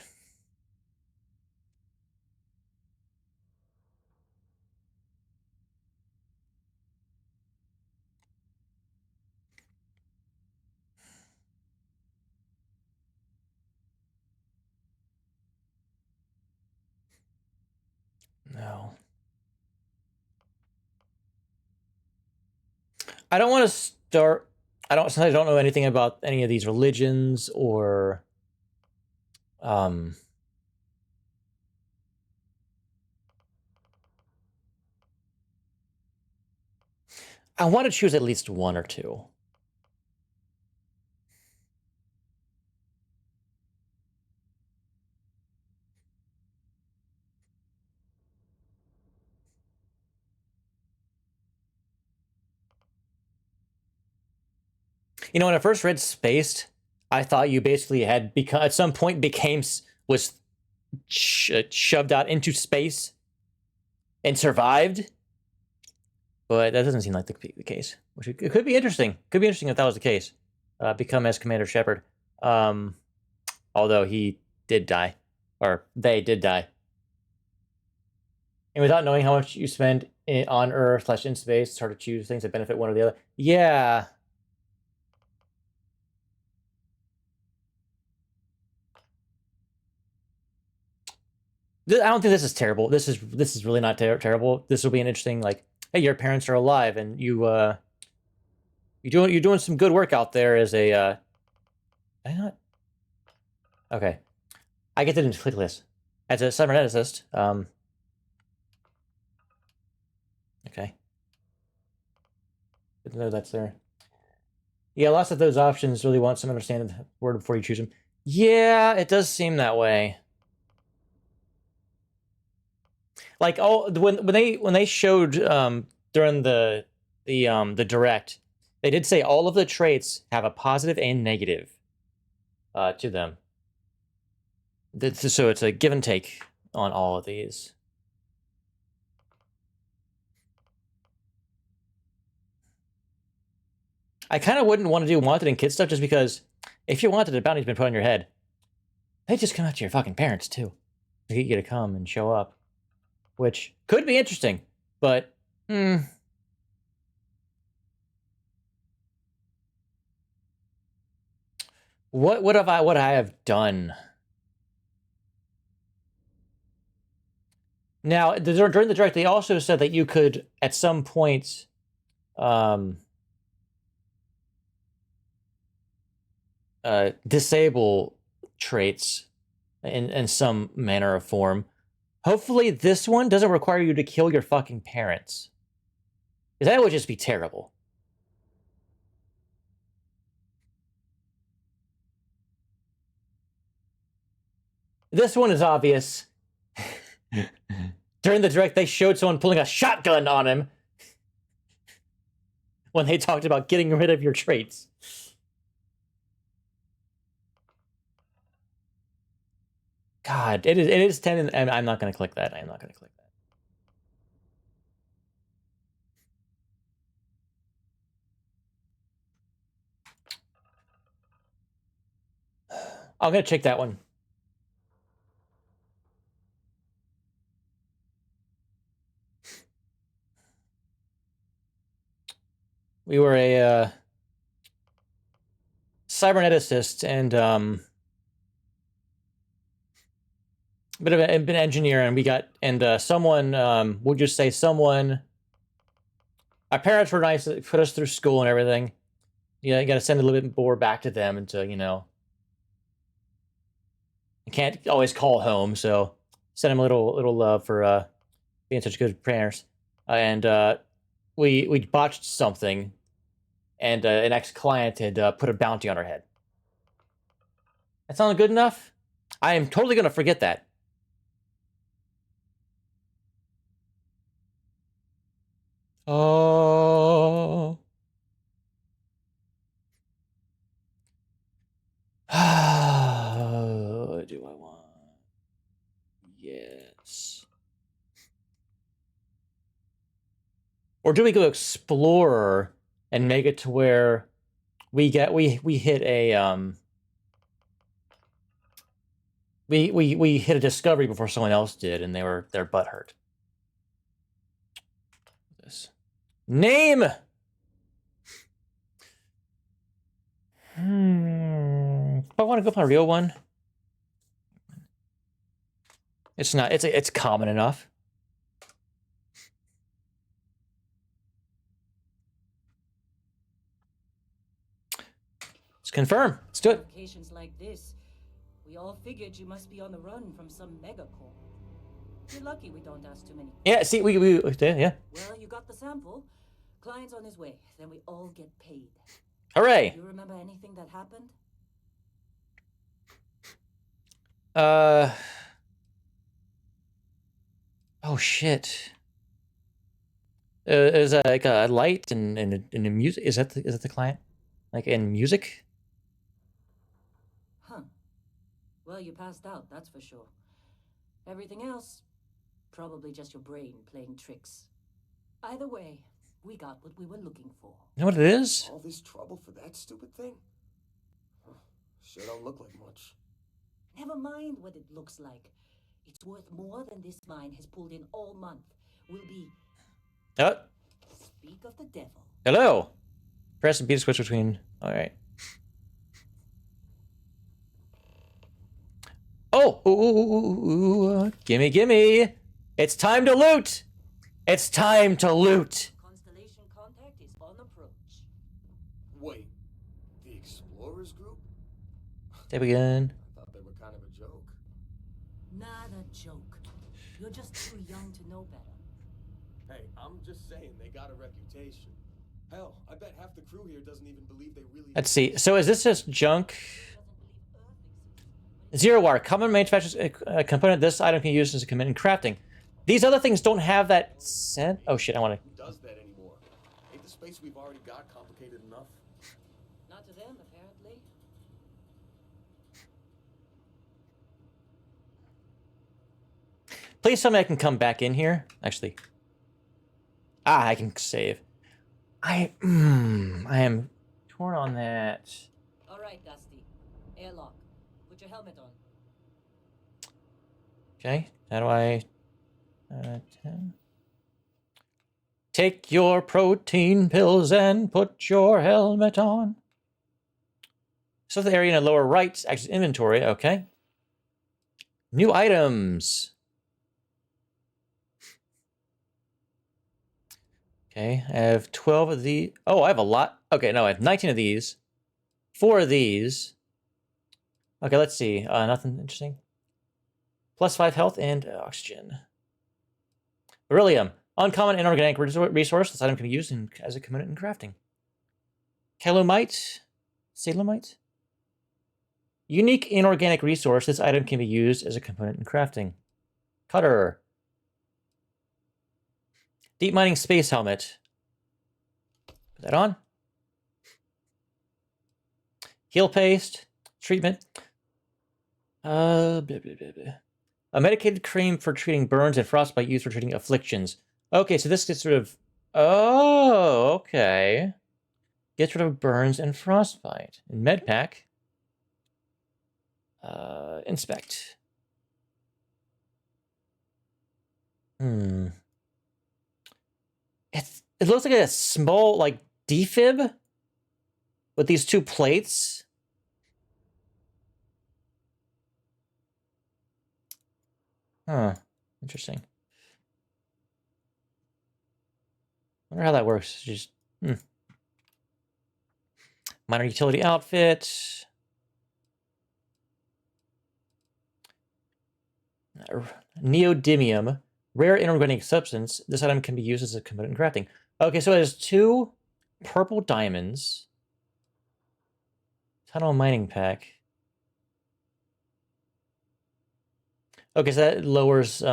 No. I don't want to start... I don't know anything about any of these religions or... I want to choose at least one or two. You know, when I first read Spaced, I thought you basically had become, at some point was shoved out into space and survived. But that doesn't seem like the case. Which it could be interesting. Could be interesting if that was the case. Become as Commander Shepard. Although he did die. Or they did die. And without knowing how much you spend on Earth / in space, it's hard to choose things that benefit one or the other. Yeah. I don't think this is terrible. This is really not terrible. This will be an interesting, like, hey, your parents are alive and you're doing some good work out there as a I not okay. I get to click this as a cyberneticist. Okay. Good to know that's there. Yeah, lots of those options really want some understanding of the word before you choose them. Yeah, it does seem that way. Like, oh, when they showed during the direct, they did say all of the traits have a positive and negative to them. So it's a give and take on all of these. I kind of wouldn't want to do wanted and kid stuff just because if you wanted, a bounty's been put on your head. They just come out to your fucking parents too to get you to come and show up, which could be interesting, but what would I have done? Now during the direct, they also said that you could at some point, disable traits in some manner or form. Hopefully this one doesn't require you to kill your fucking parents. Because that would just be terrible. This one is obvious. During the direct, they showed someone pulling a shotgun on him when they talked about getting rid of your traits. God, it is 10, and I'm not going to click that. I'm not going to click that. I'm going to check that one. We were a cyberneticist and bit of an engineer, and we got someone we'll just say someone. Our parents were nice, put us through school and everything. Yeah, you got to send a little bit more back to them, and to you can't always call home, so send them a little love for being such good parents. And we botched something, and an ex-client had put a bounty on our head. That sound good enough? I am totally gonna forget that. Oh. What do I want? Yes. Or do we go explorer and make it to where we hit a we hit a discovery before someone else did, and their butt hurt. This name. If I want to go for a real one, it's not. It's common enough. Let's confirm. Let's do it. Locations like this, we all figured you must be on the run from some megacorp. You're lucky we don't ask too many. Yeah. See, we yeah. Well, you got the sample. Client's on his way. Then we all get paid. Hooray! Do you remember anything that happened? Oh shit. Is that like a light and the music? Is that the client? Like in music? Huh. Well, you passed out, that's for sure. Everything else, probably just your brain playing tricks. Either way, we got what we were looking for. You know what it is? All this trouble for that stupid thing? Huh. Sure don't look like much. Never mind what it looks like. It's worth more than this mine has pulled in all month. We'll be... Speak of the devil. Hello. Press and B to switch between. All right. Oh, ooh, gimme, gimme. It's time to loot. It's time to loot. Constellation contact is on approach. Wait, the Explorers group? There we go. I thought they were kind of a joke. Not a joke. You're just too young to know better. Hey, I'm just saying they got a reputation. Hell, I bet half the crew here doesn't even believe they really. Let's see. So is this just junk? Doesn't believe Earth exists. Zero wire. Common manufacturers component. This item can be used as a component in crafting. These other things don't have that set. Oh shit! I want to. Who does that anymore? Ain't the space we've already got complicated enough? Not to them, apparently. Please tell me I can come back in here. Actually, I can save. I am torn on that. All right, Dusty. Airlock. Put your helmet on. Okay. How do I? 10. Take your protein pills and put your helmet on. So the area in the lower right, actually inventory. Okay. New items. Okay, I have 12 of the. Oh, I have a lot. Okay, no, I have 19 of these. 4 of these. Okay, let's see. Nothing interesting. +5 health and oxygen. Beryllium. Uncommon inorganic resource. This item can be used as a component in crafting. Calomite. Salamite. Unique inorganic resource. This item can be used as a component in crafting. Cutter. Deep mining space helmet. Put that on. Heal paste. Treatment. Blah, blah, blah, blah. A medicated cream for treating burns and frostbite used for treating afflictions. Okay, so this gets rid of... Oh, okay. Gets rid of burns and frostbite. And med pack. Inspect. It looks like a small, like, defib with these 2 plates. Huh. Interesting. Wonder how that works. Just minor utility outfit. Neodymium. Rare inorganic substance. This item can be used as a component in crafting. Okay, so it has 2 purple diamonds. Tunnel mining pack. Okay, so that lowers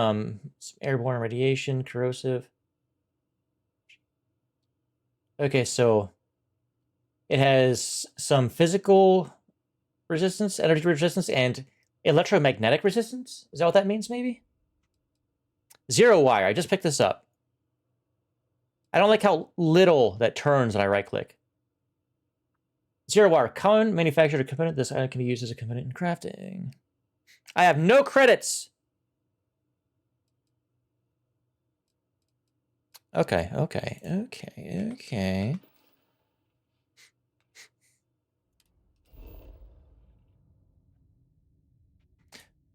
airborne radiation, corrosive. Okay, so it has some physical resistance, energy resistance, and electromagnetic resistance. Is that what that means, maybe? Zero wire. I just picked this up. I don't like how little that turns when I right-click. Zero wire. Common manufactured component. This item can be used as a component in crafting. I have no credits. Okay.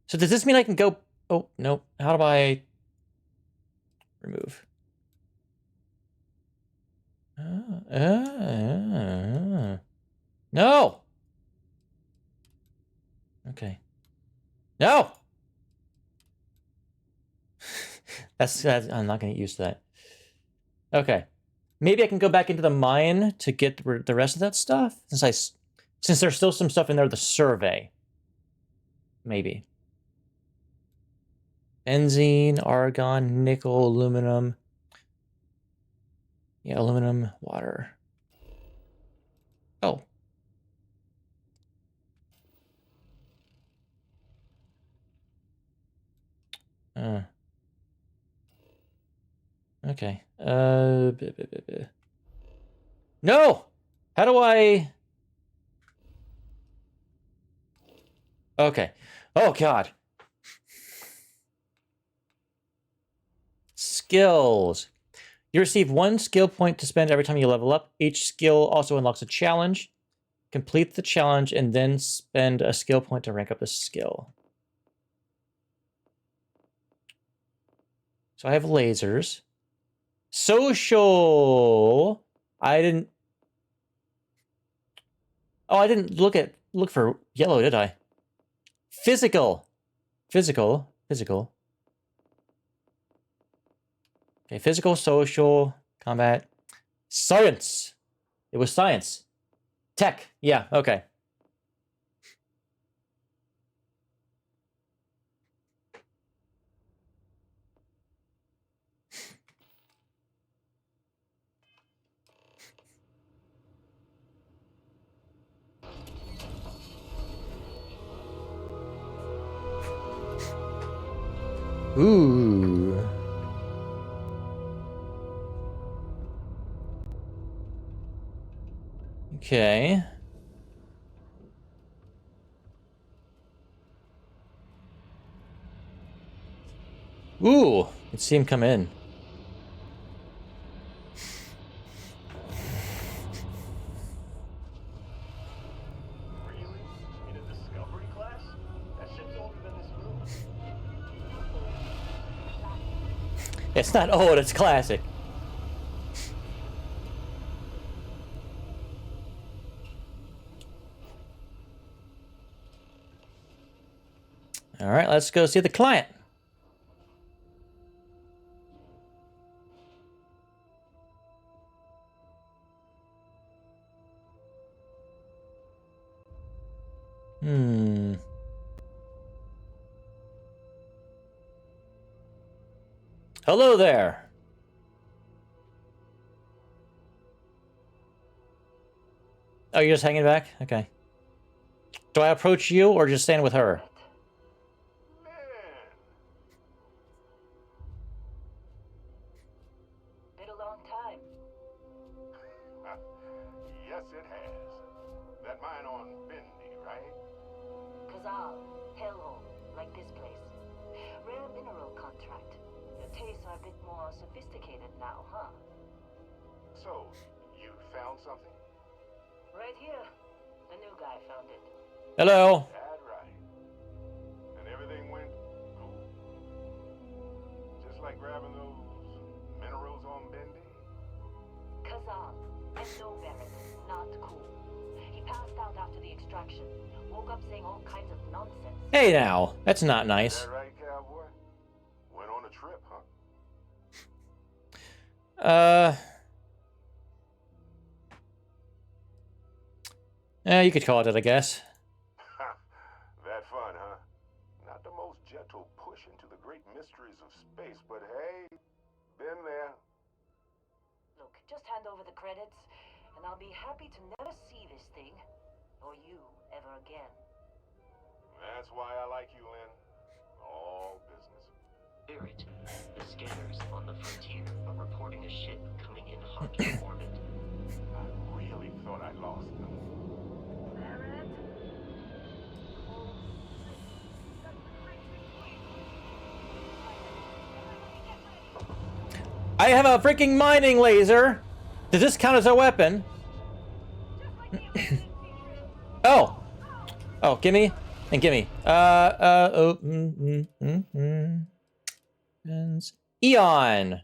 So does this mean I can go... Oh, no. How do I... remove? No! Okay. No! that's I'm not going to get used to that. Okay. Maybe I can go back into the mine to get the rest of that stuff? Since there's still some stuff in there to survey. Maybe. Benzene, argon, nickel, aluminum. Yeah, aluminum, water. Oh. Okay. No! How do I... Okay. Oh, God. Skills. You receive 1 skill point to spend every time you level up. Each skill also unlocks a challenge. Complete the challenge and then spend a skill point to rank up the skill. So I have lasers. Social. I didn't. Oh, I didn't look for yellow, did I? Physical. Physical. Physical. Okay, physical, social, combat. Science. It was science. Tech. Yeah, okay. Ooh. Okay. Ooh, let's see him come in. Really? In a discovery class? That ship's older than this room. It's not old, it's classic. All right, let's go see the client. Hello there. Oh, you're just hanging back? Okay. Do I approach you or just stand with her? Man, Been a long time. yes it has. That mine on Bendy, right? Kazal, hellhole, like this place. Rare mineral contract. The tastes are a bit more sophisticated now, huh? So, you found something? Right here. The new guy found it. Hello. That right. And everything went cool? Just like grabbing those minerals on Bendy? Kazal, and no Barrett, not cool. He passed out after the extraction. Woke up saying all kinds of nonsense. Hey now. That's not Is nice. that right, cowboy? Went on a trip, huh? You could call it, I guess. That fun, huh? Not the most gentle push into the great mysteries of space, but hey, been there. Look, just hand over the credits, and I'll be happy to never see this thing, or you, ever again. That's why I like you, Lynn. All business. Barrett, the scanners on the frontier are reporting a ship coming in hot to orbit. I really thought I lost them. Barrett? I have a freaking mining laser. Does this count as a weapon? Oh. Oh, gimme and gimme. Eon.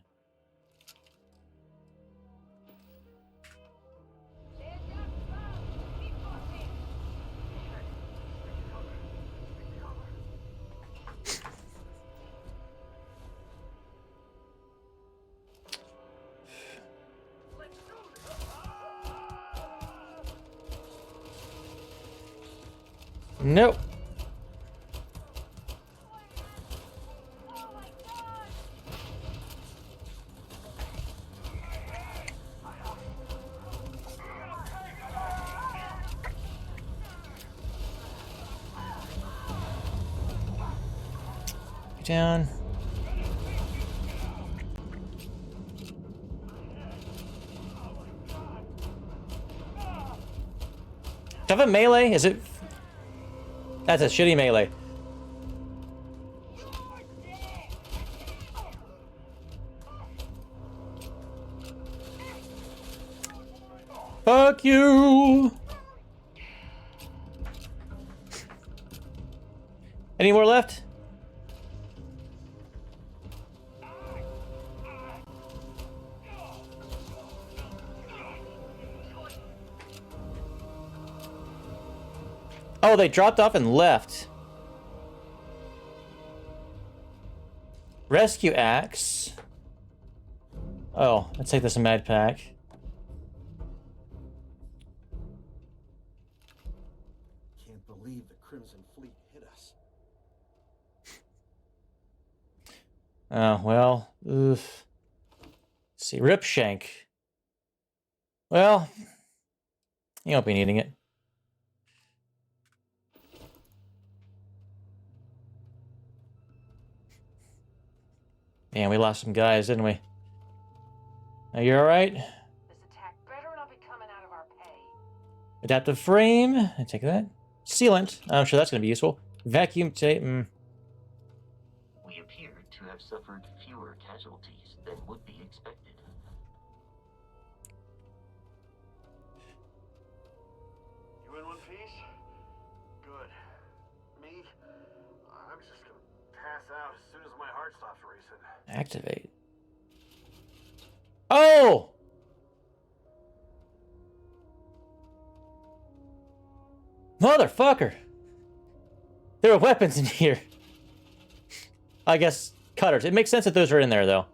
Nope. Down. Do I have a melee? Is it? That's a shitty melee. Fuck you! Any more left? Oh, they dropped off and left. Rescue axe. Oh, let's take this in med pack. Can't believe the Crimson Fleet hit us. Oh, well. Oof. Let's see, Ripshank. Well, you won't be needing it. Man, we lost some guys, didn't we? Are you alright? This attack better not be coming out of our pay. Adaptive frame. I take that. Sealant. I'm sure that's going to be useful. Vacuum tape. We appear to have suffered fewer casualties than would be expected. You in one piece? Good. Me? I'm just gonna pass out as soon as my heart stops racing. Activate. Oh! Motherfucker! There are weapons in here. I guess cutters. It makes sense that those are in there, though.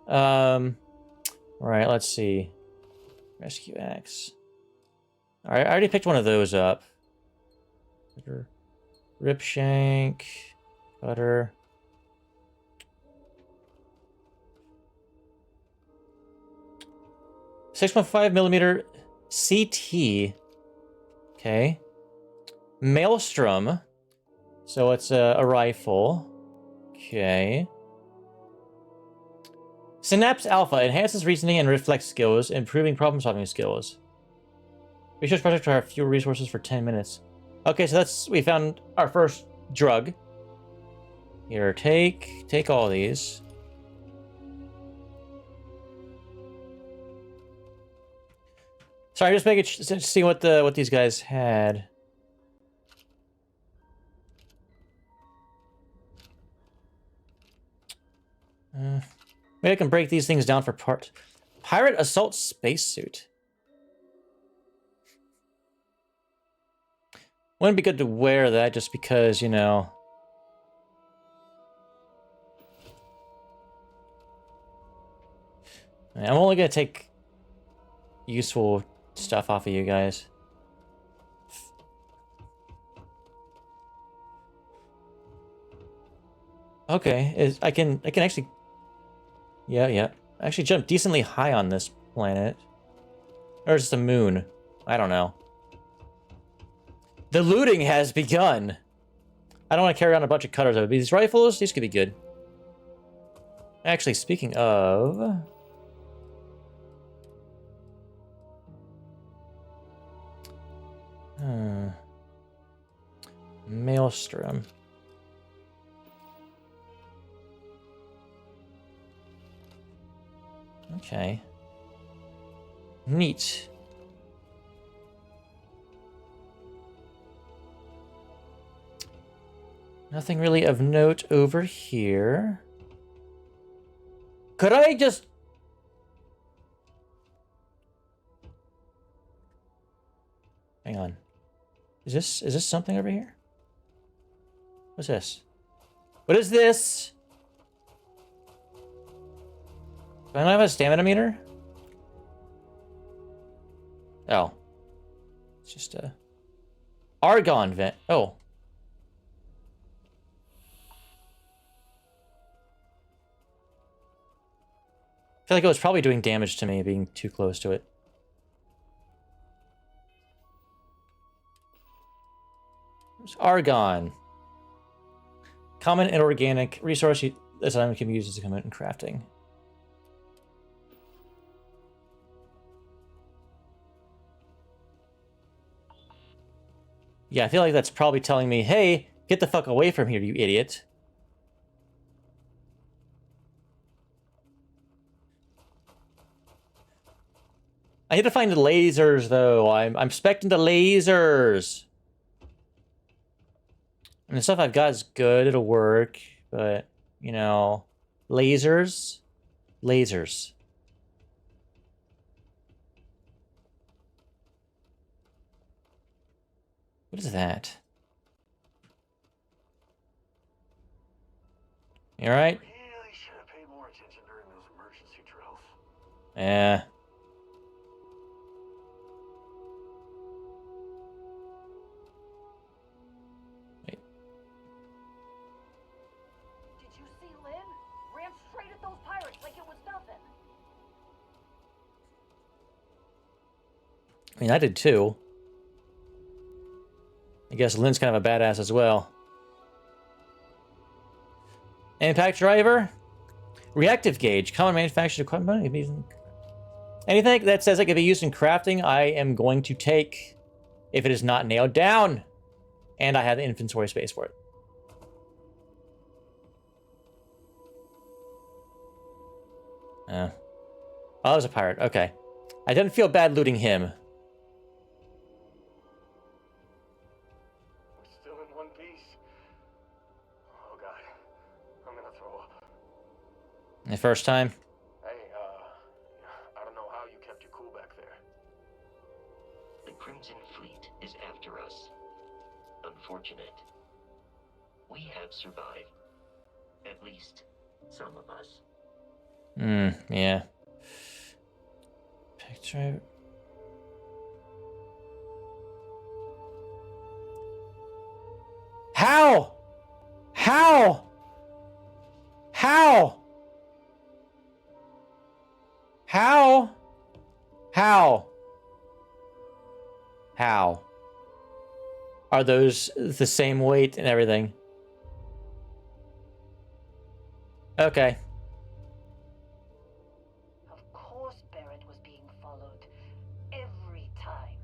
Alright, let's see. Rescue axe. Alright, I already picked one of those up. Ripshank. Cutter. .5mm CT. Okay. Maelstrom. So it's a rifle. Okay. Synapse Alpha enhances reasoning and reflex skills, improving problem-solving skills. Research project to have fewer resources for 10 minutes. Okay, so we found our first drug. Here, take all these. Sorry, just making see what these guys had. Maybe I can break these things down for parts. Pirate assault spacesuit. Wouldn't be good to wear that just because, you know. I'm only gonna take useful stuff off of you guys. Okay, I can actually. Yeah. I actually jumped decently high on this planet. Or is it the moon? I don't know. The looting has begun. I don't want to carry on a bunch of cutters, though. These rifles, these could be good. Actually, speaking of... Maelstrom. Okay. Neat. Nothing really of note over here. Could I just... Hang on. Is this something over here? What's this? What is this? Do I not have a stamina meter? Oh. It's just a... Argon vent. Oh. I feel like it was probably doing damage to me being too close to it. There's argon. Common inorganic resource this item can be used as a component in crafting. Yeah, I feel like that's probably telling me, hey, get the fuck away from here, you idiot. I need to find the lasers, though. I'm specting the lasers. And the stuff I've got is good. It'll work. But, you know, lasers. Lasers. What is that? You alright? Really should have paid more attention during those emergency drills. Yeah. Wait. Did you see Lynn? Ran straight at those pirates like it was nothing. I mean, I did too. I guess Lynn's kind of a badass as well. Impact driver? Reactive gauge. Common manufactured equipment. Anything that says it can be used in crafting, I am going to take if it is not nailed down. And I have the inventory space for it. Oh, I was a pirate. Okay. I didn't feel bad looting him. We're still in one piece. Oh god, I'm gonna throw up. The first time. Hey, I don't know how you kept your cool back there. The Crimson Fleet is after us. Unfortunate. We have survived. At least, some of us. Yeah. Picture. How? How? How? How? How? How? Are those the same weight and everything? Okay. Of course Barrett was being followed. Every time.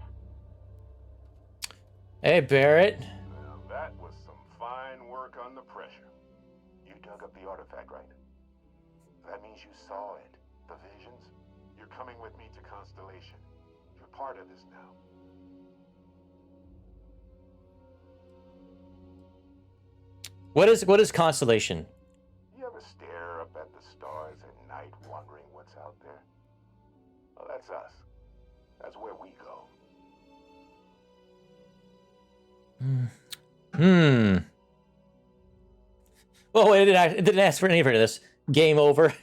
Hey, Barrett. Well, that was some fine work under pressure. You dug up the artifact, right? That means you saw it. The visions. You're coming with me to Constellation. You're part of this now. What is Constellation? You ever stare up at the stars at night wondering what's out there? Well, that's us. That's where we go. Oh, wait, it didn't ask for any of this. Game over.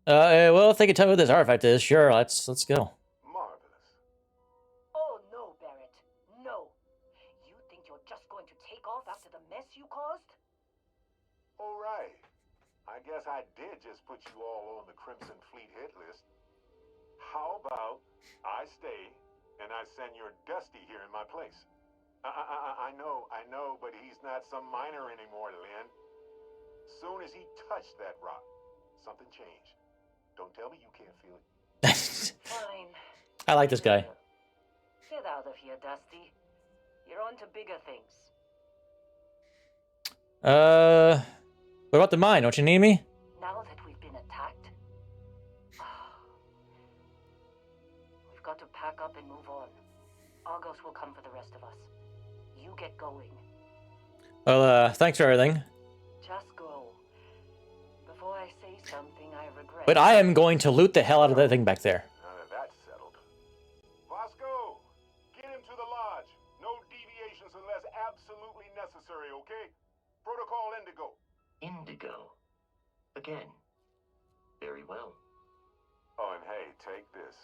Well, if they can tell me what this artifact is, sure, let's go. Marvelous. Oh no, Barrett. No. You think you're just going to take off after the mess you caused? All right. I guess I did just put you all on the Crimson Fleet hit list. How about I stay and I send your Dusty here in my place? I know, but he's not some miner anymore, Lynn. Soon as he touched that rock, something changed. Don't tell me you can't feel it. Fine. I like this guy. Get out of here, Dusty. You're on to bigger things. What about the mine? Don't you need me? Now that we've been attacked, we've got to pack up and move on. Argos will come for the rest of us. You get going. Well, thanks for everything. Just go. Before I say something I regret. But I am going to loot the hell out of that thing back there. Now that that's settled. Vasco, get him to the lodge. No deviations unless absolutely necessary, okay? Protocol Indigo. Indigo. Again. Very well. Oh, and hey, take this.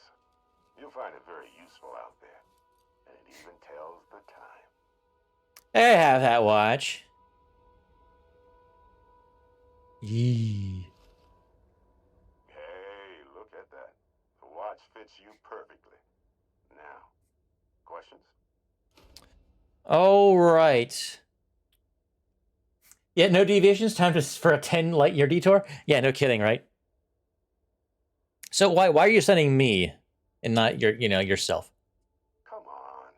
You'll find it very useful out there. And it even tells the time. Hey, have that watch. Yee. Hey, look at that. The watch fits you perfectly. Now, questions? All right. Yeah, no deviations. Time for a 10 light year detour. Yeah, no kidding, right? So why are you sending me and not yourself? Come on.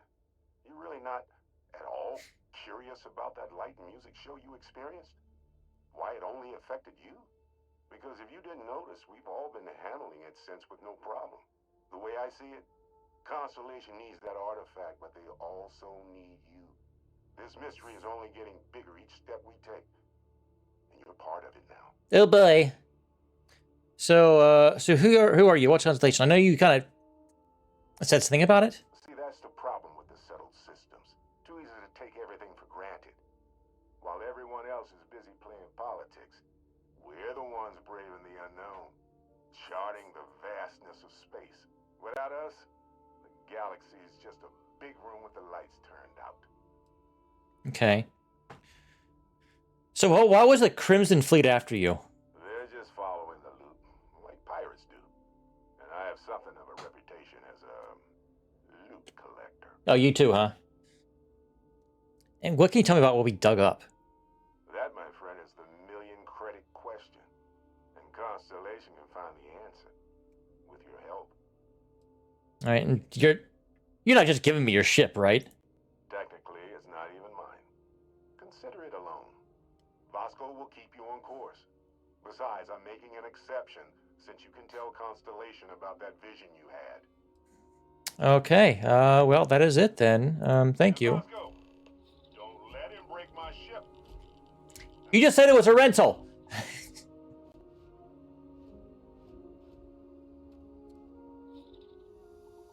You really not at all curious about that light and music show you experienced? Why it only affected you? Because if you didn't notice, we've all been handling it since with no problem. The way I see it, Constellation needs that artifact, but they also need you. This mystery is only getting bigger each step we take. And you're part of it now. Oh boy. So who are you? What's Constellation? I know you kind of said something about it. See, that's the ones braving the unknown, charting the vastness of space. Without us, the galaxy is just a big room with the lights turned out. Okay. So why was the Crimson Fleet after you? They're just following the loot, like pirates do. And I have something of a reputation as a loot collector. Oh, you too, huh? And what can you tell me about what we dug up? That, my friend, is the million-credit question. And Constellation can find the answer. With your help. All right, and you're not just giving me your ship, right? Technically, it's not even mine. Consider it a loan. Vasco will keep you on course. Besides, I'm making an exception, since you can tell Constellation about that vision you had. Okay, well, that is it then. Thank you. Vasco, don't let him break my ship. You just said it was a rental!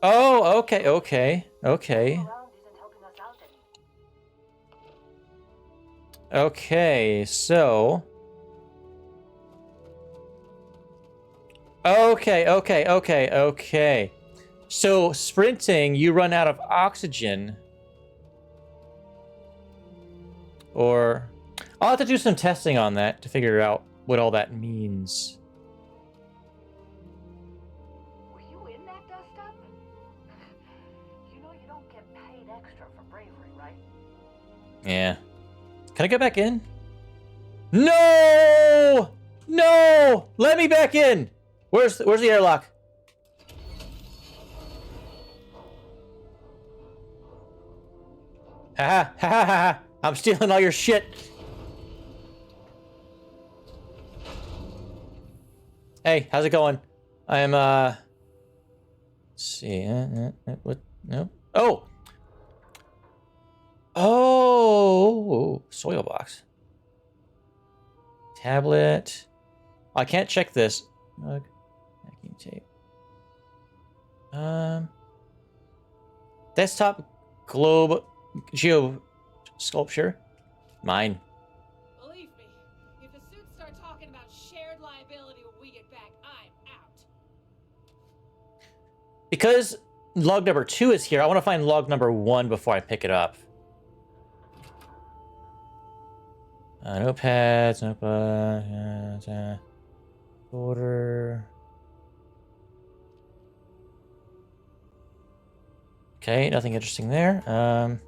Oh, okay. Around isn't helping us out any. Okay, so... Okay. So, sprinting, you run out of oxygen. Or... I'll have to do some testing on that to figure out what all that means. Were you in that dust up? You know you don't get paid extra for bravery, right? Yeah. Can I get back in? No! No! Let me back in! Where's the airlock? Ha. I'm stealing all your shit. Hey, how's it going? I'm let's see. What? No. Oh, soil box. Tablet. I can't check this. Mug. Packing tape. Desktop globe geo sculpture. Mine. Believe me, if the suits start talking about shared liability when we get back, I'm out. Because log number 2 is here, I want to find log number 1 before I pick it up. Notepads, notebook, order. Okay, nothing interesting there.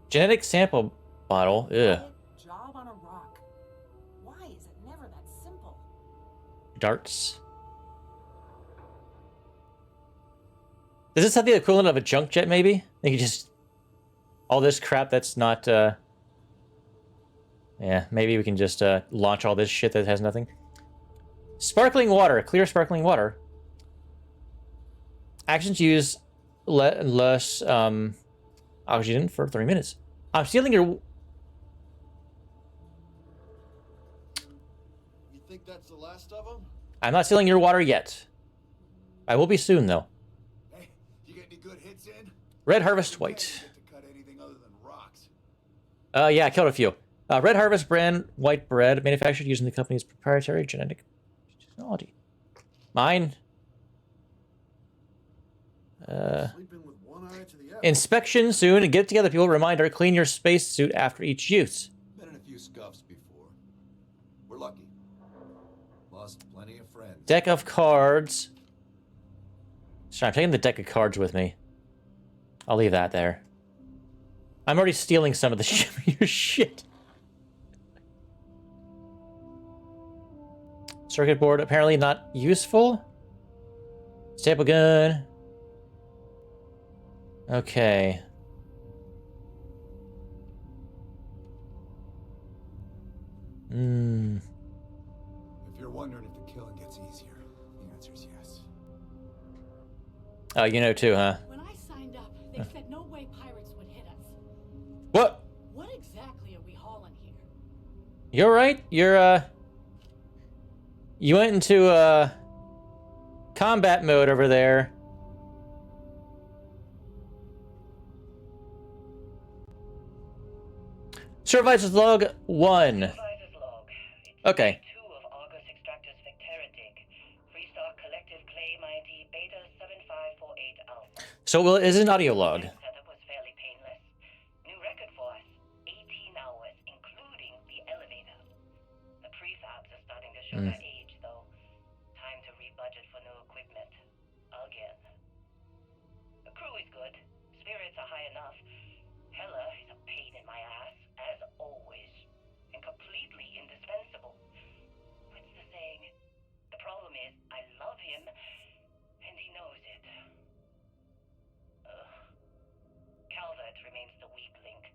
Genetic sample bottle. Ugh. Job on a rock. Why is it never that simple? Darts. Does this have the equivalent of a junk jet, maybe? They could just... All this crap that's not, Yeah, maybe we can just, launch all this shit that has nothing. Sparkling water. Clear sparkling water. Actions use less, oxygen for 3 minutes. I'm stealing your... You think that's the last of them? I'm not stealing your water yet. I will be soon, though. Hey, you get any good hits in? Red Harvest White. To cut anything other than rocks. Yeah, I killed a few. Red Harvest brand white bread, manufactured using the company's proprietary genetic technology. Mine. Sleeping with one eye to the apple. Inspection soon, and get together, people. Reminder, clean your spacesuit after each use. Been in a few scuffs before. We're lucky. Lost plenty of friends. Deck of cards. Sorry, I'm taking the deck of cards with me. I'll leave that there. I'm already stealing some of the your shit. Circuit board, apparently not useful. Staple gun. Okay. If you're wondering if the killing gets easier, the answer is yes. Oh, you know too, huh? When I signed up, they said no way pirates would hit us. What? What exactly are we hauling here? You're right. You're, you went into, combat mode over there. Supervisor's log 1. Supervisor's Okay. 2 of Argus Extractors Vecteritic. Freestar Collective Claim ID Beta 7548 Alpha. So well, it is an audio log. Setup was fairly painless. New record for us. 18 hours, including the elevator. The prefabs are starting to show their age, though. Time to rebudget for new equipment. Again. The crew is good. Spirits are high enough. Hella is a pain in my ass, as always. And completely indispensable. What's the saying? The problem is, I love him, and he knows it. Calvert remains the weak link.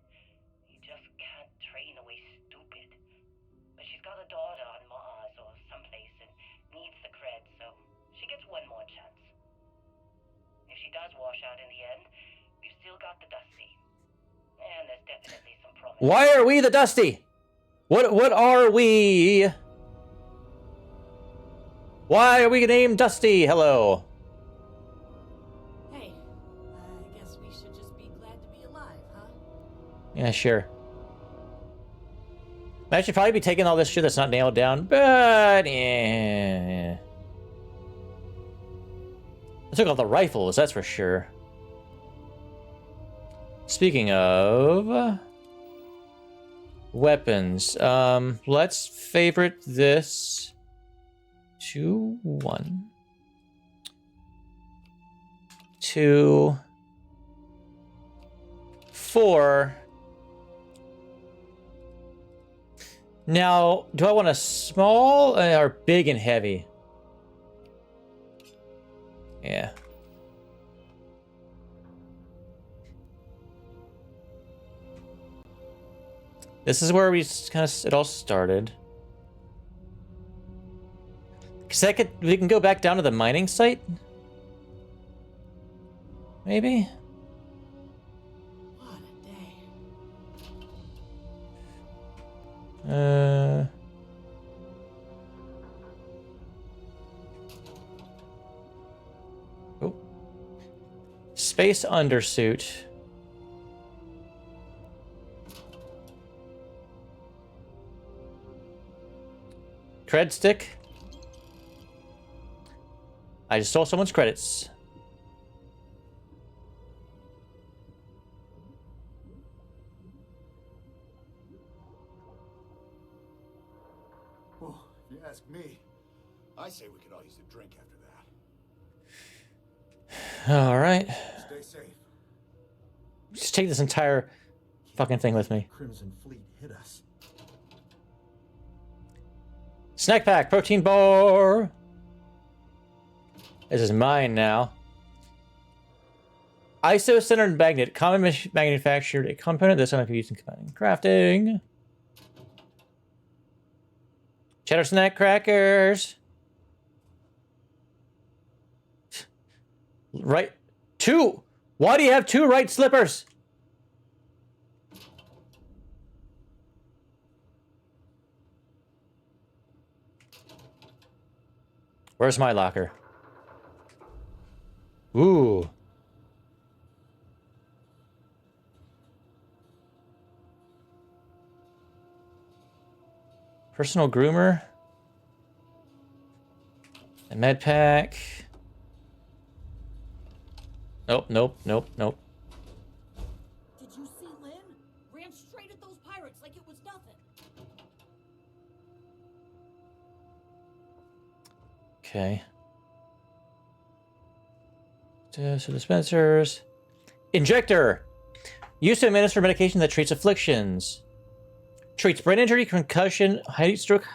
He just can't train away stupid. But she's got a daughter on Mars or someplace and needs the cred, so she gets one more chance. If she does wash out in the end, we've still got the Dusty. And there's definitely some promise. Why are we the Dusty? What are we? Why are we named Dusty? Hello. Hey, I guess we should just be glad to be alive, huh? Yeah, sure. I should probably be taking all this shit that's not nailed down, but yeah. I took all the rifles, that's for sure. Speaking of weapons, let's favorite this to 1, 2, 4. Now, do I want a small or big and heavy? Yeah. This is where it all started. Cause we can go back down to the mining site? Maybe? What a day. Oh. Space undersuit. Cred stick. I just stole someone's credits. Well, if you ask me, I say we could all use a drink after that. All right. Stay safe. Just take this entire fucking thing with me. Crimson Fleet hit us. Snack pack, protein bar. This is mine now. ISO-centered magnet, common manufactured a component that's not used in crafting. Cheddar snack crackers. Right, 2. Why do you have 2 right slippers? Where's my locker? Ooh. Personal groomer. A med pack. Nope, nope, nope, nope. Did you see Lynn? Ran straight at those pirates like it was nothing. Okay. So dispensers. Injector. Used to administer medication that treats afflictions. Treats brain injury, concussion, heat stroke,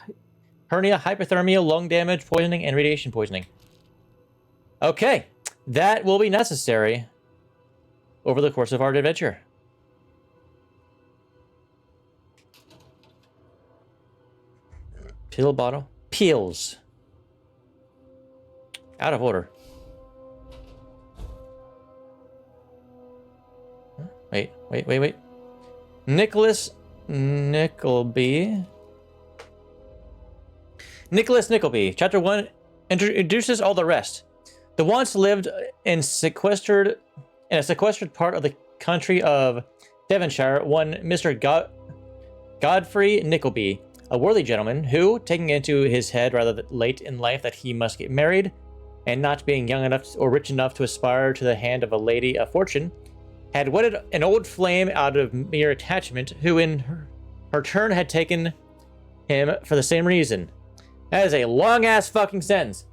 hernia, hypothermia, lung damage, poisoning, and radiation poisoning. Okay. That will be necessary over the course of our adventure. Pill bottle. Pills. Out of order. Wait. Nicholas Nickleby. Chapter 1 introduces all the rest. The once lived in a sequestered part of the country of Devonshire, one Mr. Godfrey Nickleby, a worthy gentleman who, taking into his head rather late in life that he must get married, and not being young enough or rich enough to aspire to the hand of a lady of fortune, had wedded an old flame out of mere attachment, who in her turn had taken him for the same reason. That is a long-ass fucking sentence.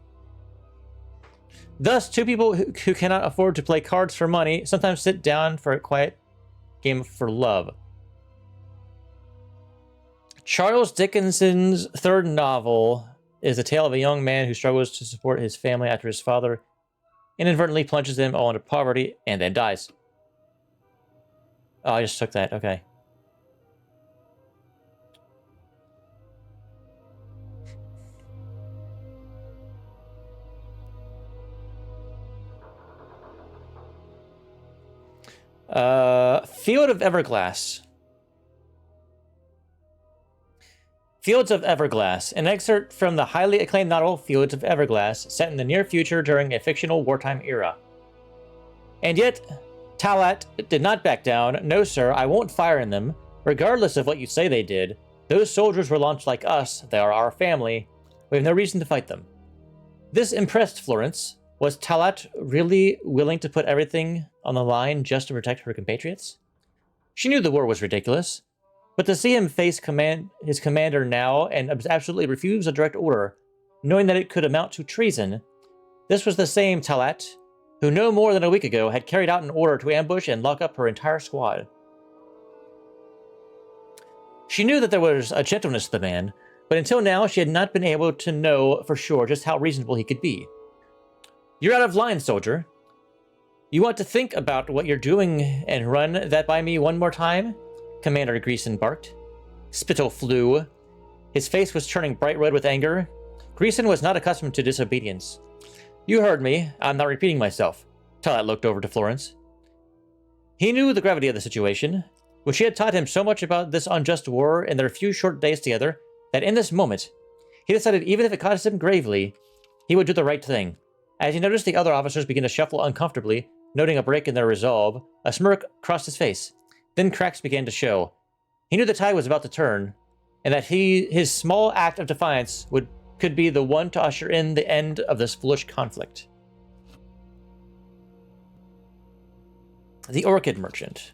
Thus, two people who cannot afford to play cards for money sometimes sit down for a quiet game for love. Charles Dickinson's third novel is the tale of a young man who struggles to support his family after his father inadvertently plunges them all into poverty and then dies. Oh, I just took that. Okay. Field of Everglass. Fields of Everglass, an excerpt from the highly acclaimed novel Fields of Everglass, set in the near future during a fictional wartime era. And yet, Talat did not back down. No, sir, I won't fire in them. Regardless of what you say they did, those soldiers were launched like us. They are our family. We have no reason to fight them. This impressed Florence. Was Talat really willing to put everything on the line just to protect her compatriots? She knew the war was ridiculous, but to see him face his commander now and absolutely refuse a direct order, knowing that it could amount to treason, this was the same Talat who no more than a week ago had carried out an order to ambush and lock up her entire squad. She knew that there was a gentleness to the man, but until now she had not been able to know for sure just how reasonable he could be. You're out of line, soldier. You want to think about what you're doing and run that by me one more time? Commander Greason barked. Spittle flew. His face was turning bright red with anger. Greason was not accustomed to disobedience. You heard me. I'm not repeating myself. Talat looked over to Florence. He knew the gravity of the situation, which she had taught him so much about this unjust war in their few short days together, that in this moment, he decided even if it cost him gravely, he would do the right thing. As he noticed the other officers begin to shuffle uncomfortably, noting a break in their resolve, a smirk crossed his face. Then cracks began to show. He knew the tide was about to turn, and that his small act of defiance could be the one to usher in the end of this foolish conflict. The Orchid Merchant.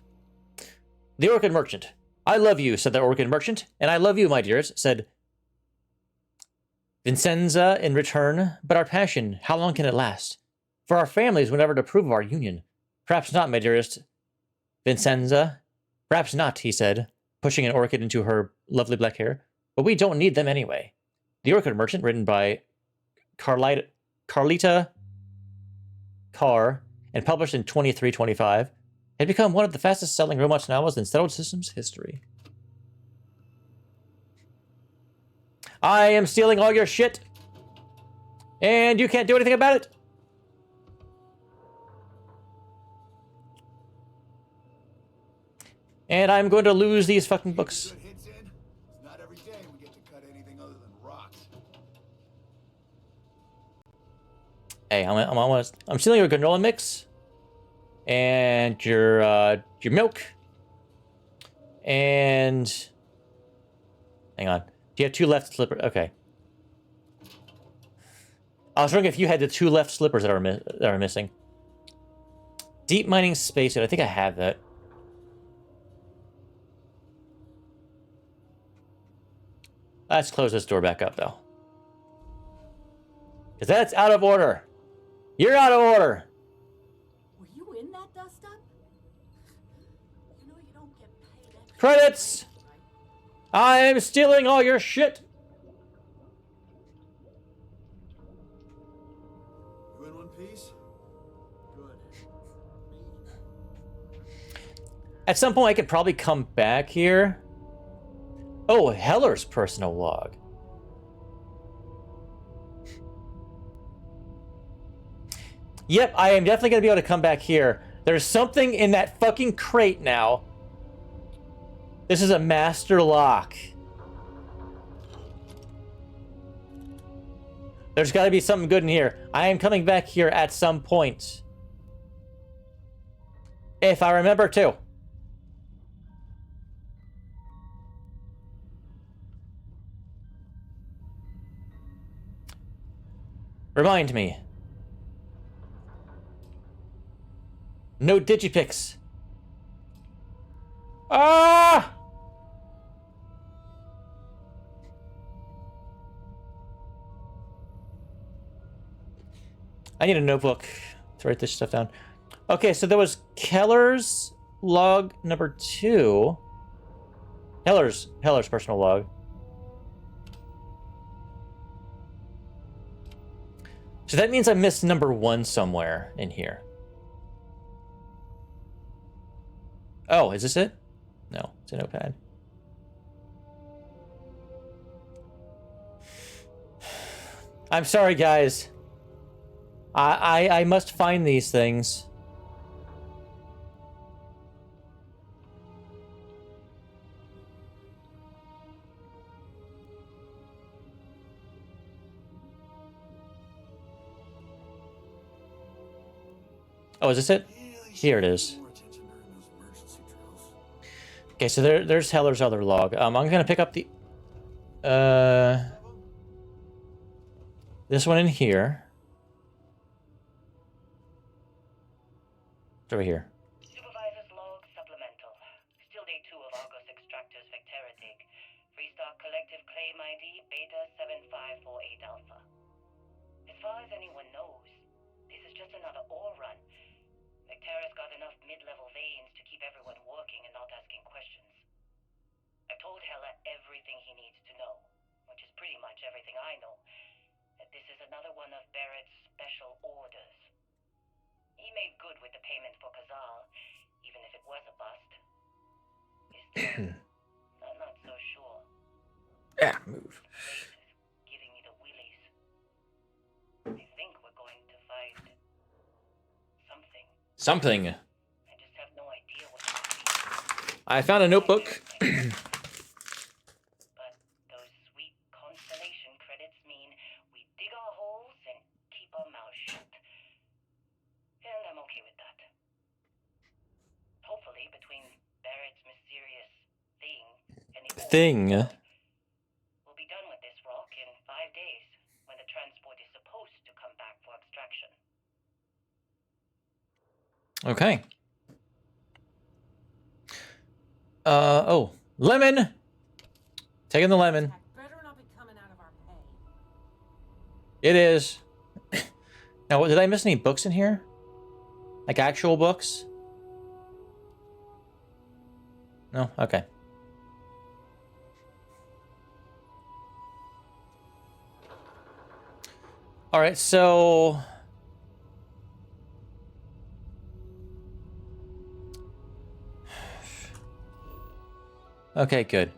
The Orchid Merchant. I love you, said the Orchid Merchant, and I love you, my dears, said Vincenza in return, but our passion, how long can it last? For our families would never approve of our union. Perhaps not, my dearest Vincenza. Perhaps not, he said, pushing an orchid into her lovely black hair. But we don't need them anyway. The Orchid Merchant, written by Carlita Carr and published in 2325, had become one of the fastest-selling romance novels in Settled Systems history. I am stealing all your shit, and you can't do anything about it. And I'm going to lose these fucking books. Not every day we get to cut anything other than rocks. Hey, I'm stealing your granola mix, and your milk, and hang on. Do you have 2 left slippers? Okay. I was wondering if you had the 2 left slippers that are missing. Deep mining spacesuit. I think I have that. Let's close this door back up, though. Because that's out of order. You're out of order. Were you in that dust up? You know you don't get paid extra. Credits! I'm stealing all your shit. You in one piece? Good. At some point, I could probably come back here. Oh, Heller's personal log. Yep, I am definitely going to be able to come back here. There's something in that fucking crate now. This is a master lock. There's got to be something good in here. I am coming back here at some point. If I remember to. Remind me. No digipicks. Ah! I need a notebook to write this stuff down. Okay, so there was Keller's log number 2. Heller's personal log. So that means I missed number 1 somewhere in here. Oh, is this it? No, it's a notepad. I'm sorry, guys. I must find these things. Oh, is this it? Here it is. Okay, so there's Heller's other log. I'm gonna pick up the this one in here. It's over here. Supervisor's log supplemental. Still day 2 of Argos Extractors Vectera dig. Freestock collective claim ID Beta 7548 Alpha. As far as anyone knows, this is just another ore run. Vectera's got enough mid-level veins to keep everyone working and not asking questions. I've told Heller everything he needs to know, which is pretty much everything I know. That this is another one of Barrett's special orders. He made good with the payment for Kazal, even if it was a bust. I'm not so sure. Yeah, move. Place is giving me the willies. I think we're going to find something. Something. I just have no idea what it will be. I found a notebook. But those sweet Constellation credits mean we dig our holes and keep our mouths shut. And I'm okay with that. Hopefully, between Barrett's mysterious thing and the Thing. we'll be done with this rock in 5 days, when the transport is supposed to come back for extraction. Okay. Oh, lemon. Taking the lemon. Better not be coming out of our pay. It is. Now, did I miss any books in here? Like actual books? No? Okay. Alright, so... Okay, good.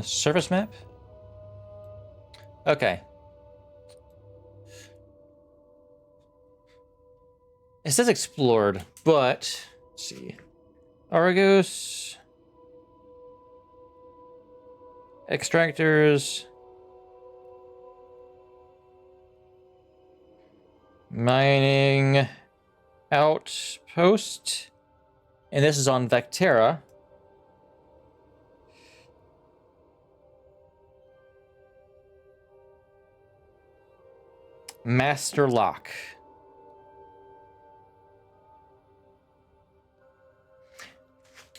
Surface map? Okay. It says explored, but let's see. Argos. Extractors. Mining outpost. And this is on Vectera. Master lock.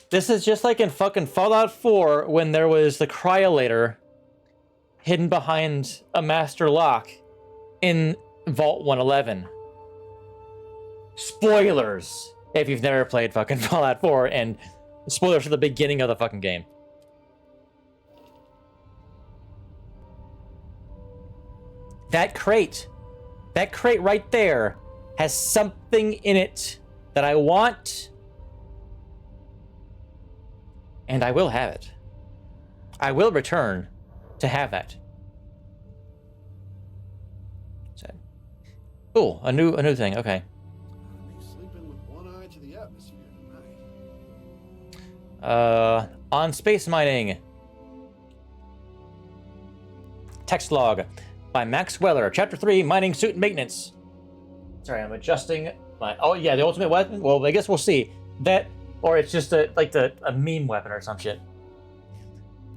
This is just like in fucking Fallout 4 when there was the cryolator hidden behind a master lock in Vault 111. Spoilers if you've never played fucking Fallout 4, and spoilers for the beginning of the fucking game. That crate right there has something in it that I want. And I will have it. I will return to have that. Oh, a new thing. Okay. I'll be sleeping with one eye to the atmosphere tonight. On space mining. Text log by Max Weller, Chapter 3, Mining Suit Maintenance. Sorry, I'm adjusting my... Oh, yeah, the ultimate weapon? Well, I guess we'll see. That, or it's just a meme weapon or some shit.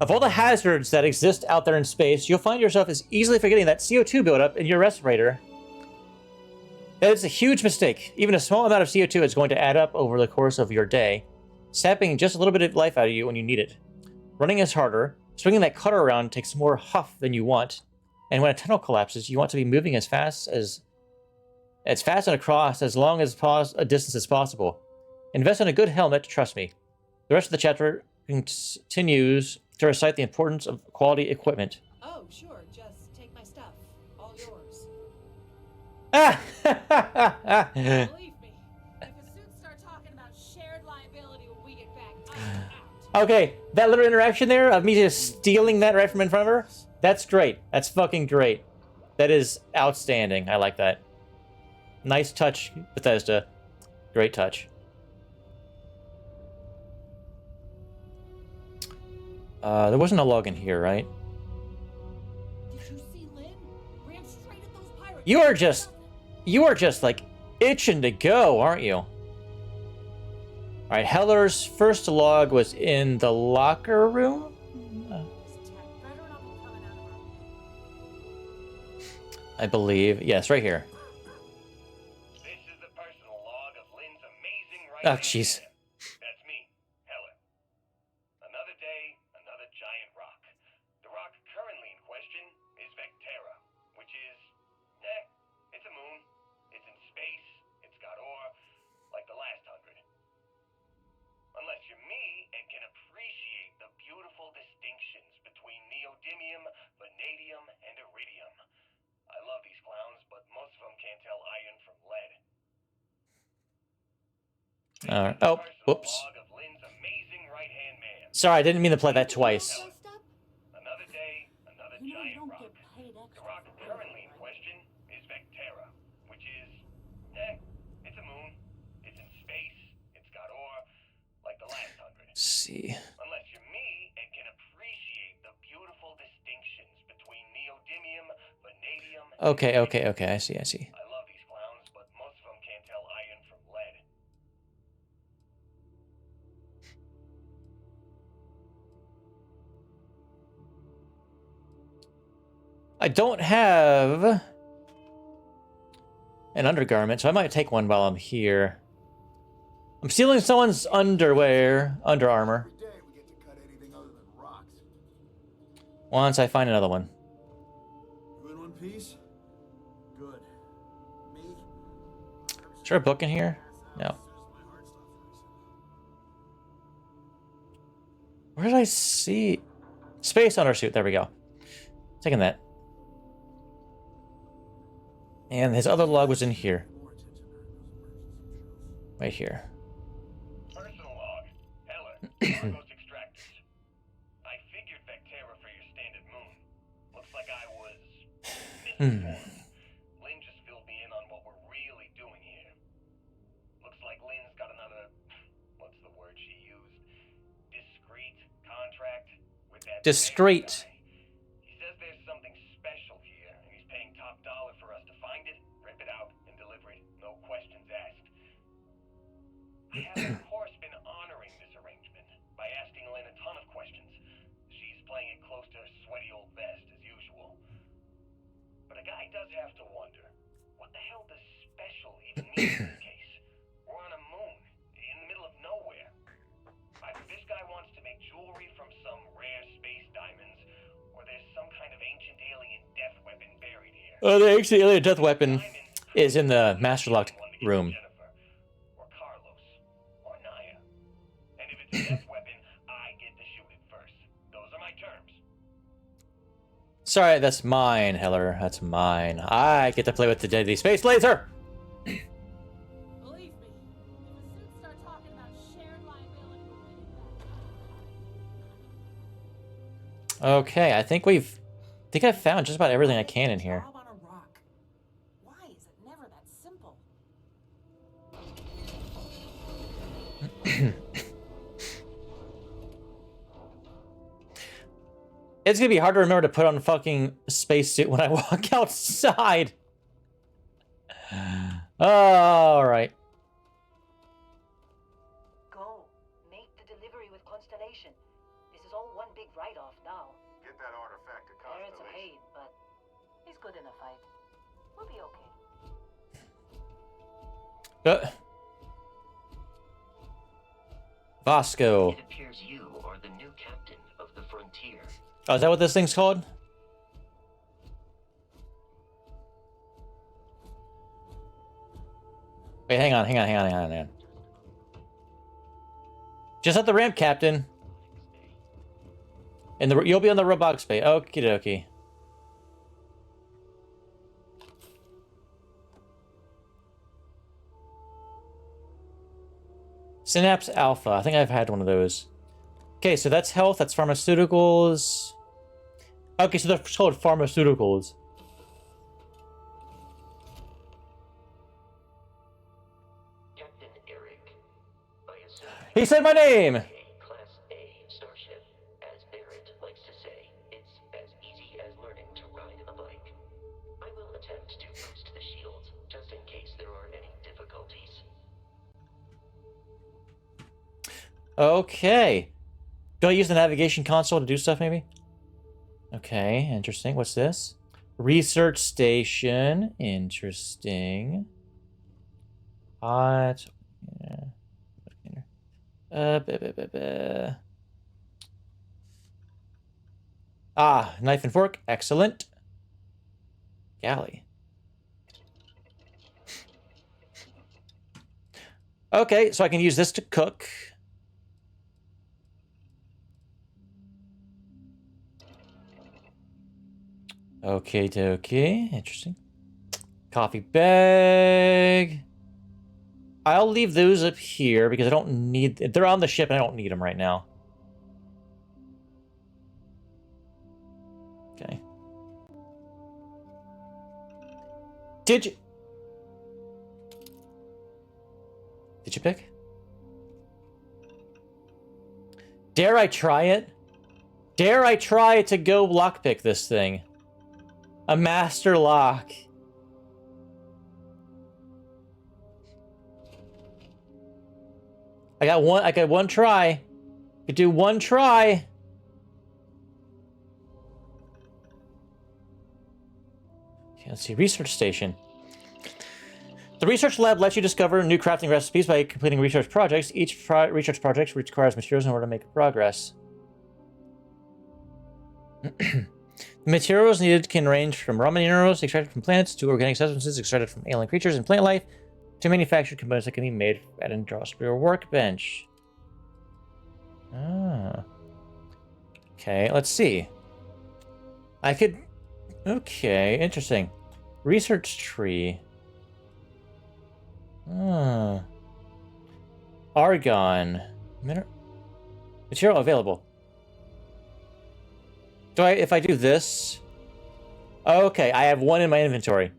Of all the hazards that exist out there in space, you'll find yourself as easily forgetting that CO2 buildup in your respirator. That is a huge mistake. Even a small amount of CO2 is going to add up over the course of your day, sapping just a little bit of life out of you when you need it. Running is harder. Swinging that cutter around takes more huff than you want. And when a tunnel collapses, you want to be moving as fast and across as long as a distance as possible. Invest in a good helmet, trust me. The rest of the chapter continues to recite the importance of quality equipment. Oh, sure. Just take my stuff. All yours. Ah! Believe me, if the suits start talking about shared liability when we get back, I'm out. Okay, that little interaction there of me just stealing that right from in front of her, that's great. That's fucking great. That is outstanding. I like that. Nice touch, Bethesda. Great touch. There wasn't a log in here, right? Did you see Lynn? Ran straight at those pirates. You are just like itching to go, aren't you? All right, Heller's first log was in the locker room. I believe. Yes, right here. This is the personal log of Lynn's amazing Oh, writing. jeez. That's me, Heller. Another day, another giant rock. The rock currently in question is Vectera, which is, it's a moon. It's in space. It's got ore, like the last 100. Unless you're me and can appreciate the beautiful distinctions between neodymium, vanadium, and iridium. I love these clowns, but most of them can't tell iron from lead. Oh, whoops. Log of Lynn's amazing right-hand man. Sorry, I didn't mean to play that twice. Another day, another You know you giant don't rock. get paid The extra. rock currently in question is Vectera, which is, it's a moon. It's in space. It's got ore, like the last 100. Let's see. Unless you're me and can appreciate the beautiful distinctions between neodymium, vanadium. Okay. I see. I love these clowns, but most of them can't tell iron from lead. I don't have an undergarment, so I might take one while I'm here. I'm stealing someone's under armor. Every day we get to cut anything other than rocks. Once I find another one. You in one piece? Good. Me? Is there a book in here? No. Where did I see? Space undersuit. There we go. Taking that. And his other log was in here. Right here. Personal log. Heller, Argos extractors. I figured Vectera for your standard moon. Looks like I was misinformed. Lynn just filled me in on what we're really doing here. Looks like Lynn's got another, what's the word she used? Discreet contract with that Discreet. guy. He says there's something special here, and he's paying top dollar for us to find it, rip it out, and deliver it, no questions asked. I have, of course, been honoring this arrangement by asking Lynn a ton of questions. She's playing it close to her sweaty old vest, as usual. But a guy does have to wonder, what the hell does special even mean in this case? We're on a moon, in the middle of nowhere. Either this guy wants to make jewelry from some rare space diamonds, or there's some kind of ancient alien death weapon buried here. The ancient alien death weapon is in the master locked room. Or Carlos, or Naya. And if it's a death weapon, I get to shoot it first. Those are my terms. Sorry, that's mine, Heller. That's mine. I get to play with the deadly space laser. Believe me, if the suits start talking about shared liability when we get back, Okay, I think I've found just about everything I can in here. Job on a rock. Why is it never that simple? It's gonna be hard to remember to put on a fucking spacesuit when I walk outside. All right. Go. Make the delivery with Constellation. This is all one big write-off. He's good in a fight. We'll be okay. Vasco. It appears you are the new captain of the Frontier. Oh, is that what this thing's called? Wait, hang on. Just at the ramp, Captain. And you'll be on the robotics bay. Okie dokie. Synapse Alpha. I think I've had one of those. Okay, so that's health, that's pharmaceuticals. Okay, so they're called pharmaceuticals. Captain Eric, I assume He said my name! Class A starship. As Barrett likes to say, it's as easy as learning to ride a bike. I will attempt to boost the shields, just in case there are any difficulties. Okay. Do I use the navigation console to do stuff, maybe? Okay, interesting. What's this? Research station. Interesting. Hot. Yeah. Ah, knife and fork. Excellent. Galley. Okay, so I can use this to cook. Okay, dokie. Interesting. Coffee bag. I'll leave those up here because I don't need... They're on the ship and I don't need them right now. Okay. Did you pick? Dare I try it? Dare I try to go lockpick this thing? A master lock. I got one try. Could do one try. Okay, let's see. Research station. The research lab lets you discover new crafting recipes by completing research projects. Each research project requires materials in order to make progress. The materials needed can range from raw minerals extracted from planets to organic substances extracted from alien creatures and plant life to manufactured components that can be made at an industrial workbench. Ah. Okay, let's see. I could... Okay, interesting. Research tree. Ah. Argon. Material available. If I do this... Okay, I have one in my inventory.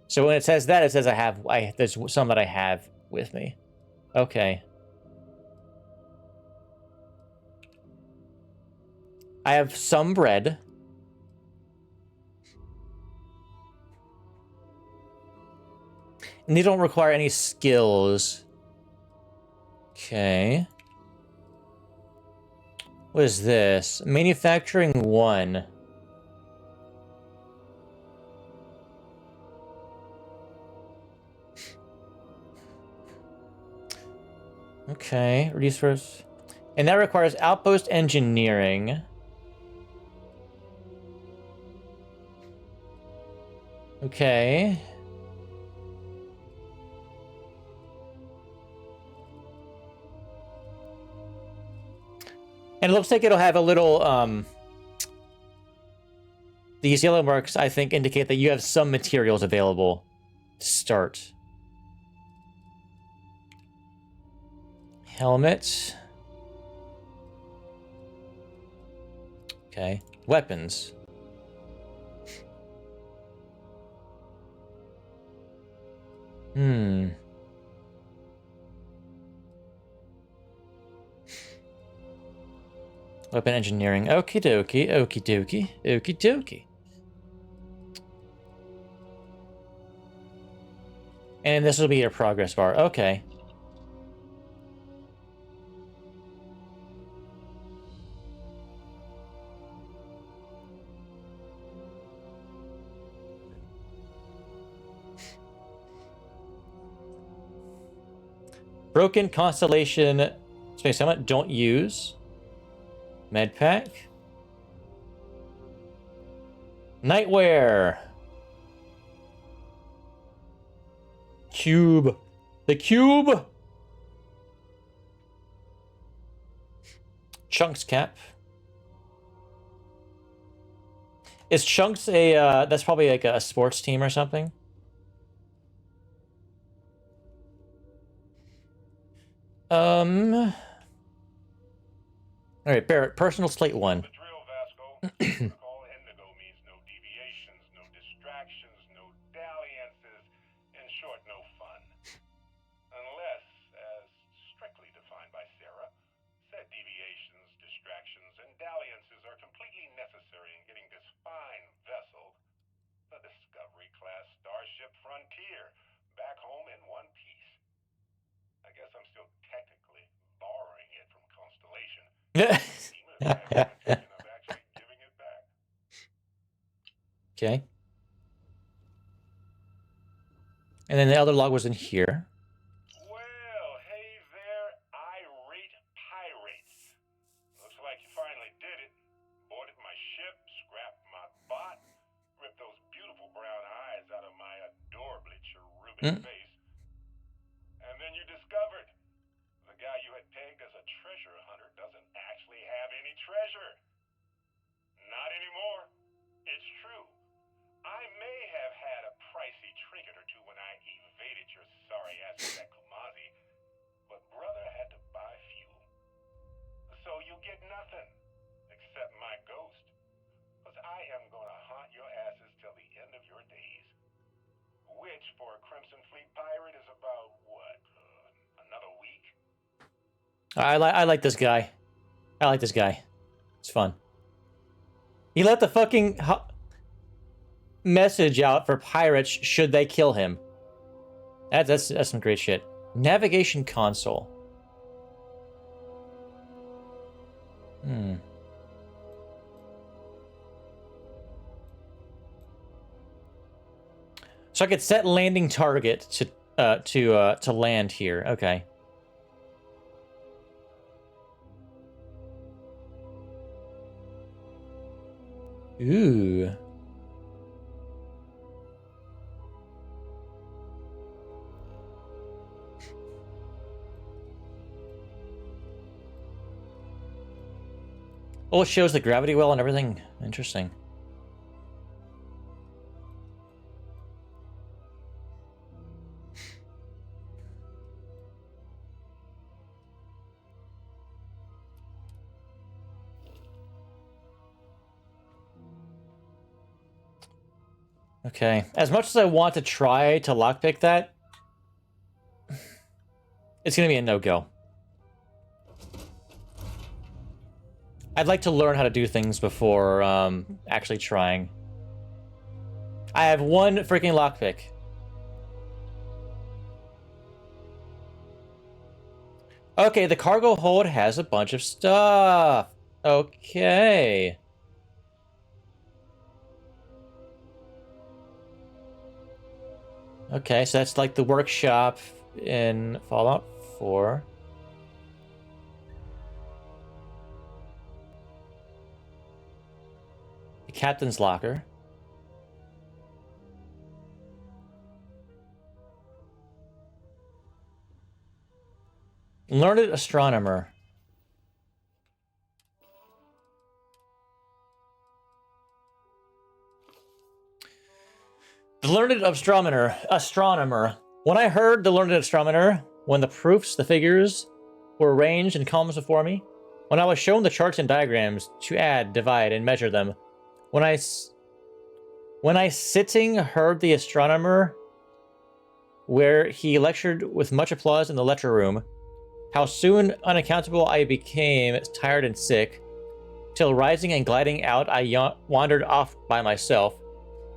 So when it says that, it says there's some that I have with me. Okay. I have some bread. And these don't require any skills. Okay. What is this? Manufacturing 1. Okay, resource. And that requires outpost engineering. Okay. And it looks like it'll have a little, these yellow marks, I think, indicate that you have some materials available to start. Helmet. Okay. Weapons. Weapon engineering. Okie dokie, okie dokie, okie dokie. And this will be your progress bar. Okay. Broken Constellation space helmet. Don't use. Med pack. Nightwear. Cube. The cube. Chunks cap. Is Chunks a, that's probably like a sports team or something? Alright, Barrett, personal slate 1. The drill, Vasco. Recall indigo means no deviations, no distractions, no dalliances. In short, no fun. Unless, as strictly defined by Sarah, said deviations, distractions, and dalliances are completely necessary in getting this fine vessel, the Discovery-class Starship Frontier, back home in one piece. I guess I'm still technically borrowing it from Constellation. Of actually giving it back. Okay. And then the other log was in here. Well, hey there, irate pirates. Looks like you finally did it. Boarded my ship, scrapped my bot, ripped those beautiful brown eyes out of my adorably cherubic face. And then you discovered the guy you had pegged as a treasure hunter doesn't actually have any treasure. Not anymore. It's true. I may have had a pricey trinket or two when I evaded your sorry asses at Kumazi, but brother had to buy fuel. So you get nothing, except my ghost. Because I am gonna haunt your asses till the end of your days. Which, for a Crimson Fleet pirate, is about, what, another week? I like this guy. I like this guy. It's fun. He let the fucking message out for pirates should they kill him. That's some great shit. Navigation console. So I could set landing target to land here. Okay. Ooh. Oh, it shows the gravity well and everything. Interesting. Okay. As much as I want to try to lockpick that, it's going to be a no-go. I'd like to learn how to do things before actually trying. I have one freaking lockpick. Okay, the cargo hold has a bunch of stuff. Okay. Okay, so that's like the workshop in Fallout 4. The captain's locker. Learned astronomer. The learned astronomer. When I heard the learned astronomer, when the proofs, the figures, were arranged in columns before me, when I was shown the charts and diagrams to add, divide, and measure them, when I sitting heard the astronomer, where he lectured with much applause in the lecture room, how soon unaccountable I became tired and sick, till rising and gliding out I wandered off by myself,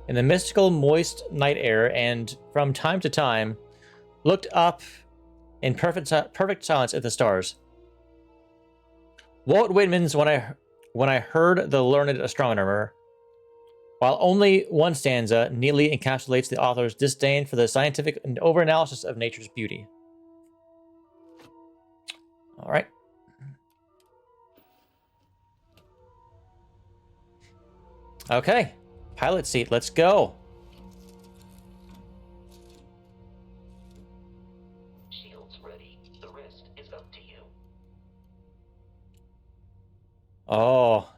in the mystical, moist night air, and from time to time looked up in perfect silence at the stars. Walt Whitman's when I heard the learned astronomer, while only one stanza neatly encapsulates the author's disdain for the scientific and overanalysis of nature's beauty. All right. Okay. Pilot seat. Let's go. Shields ready. The rest is up to you. Oh.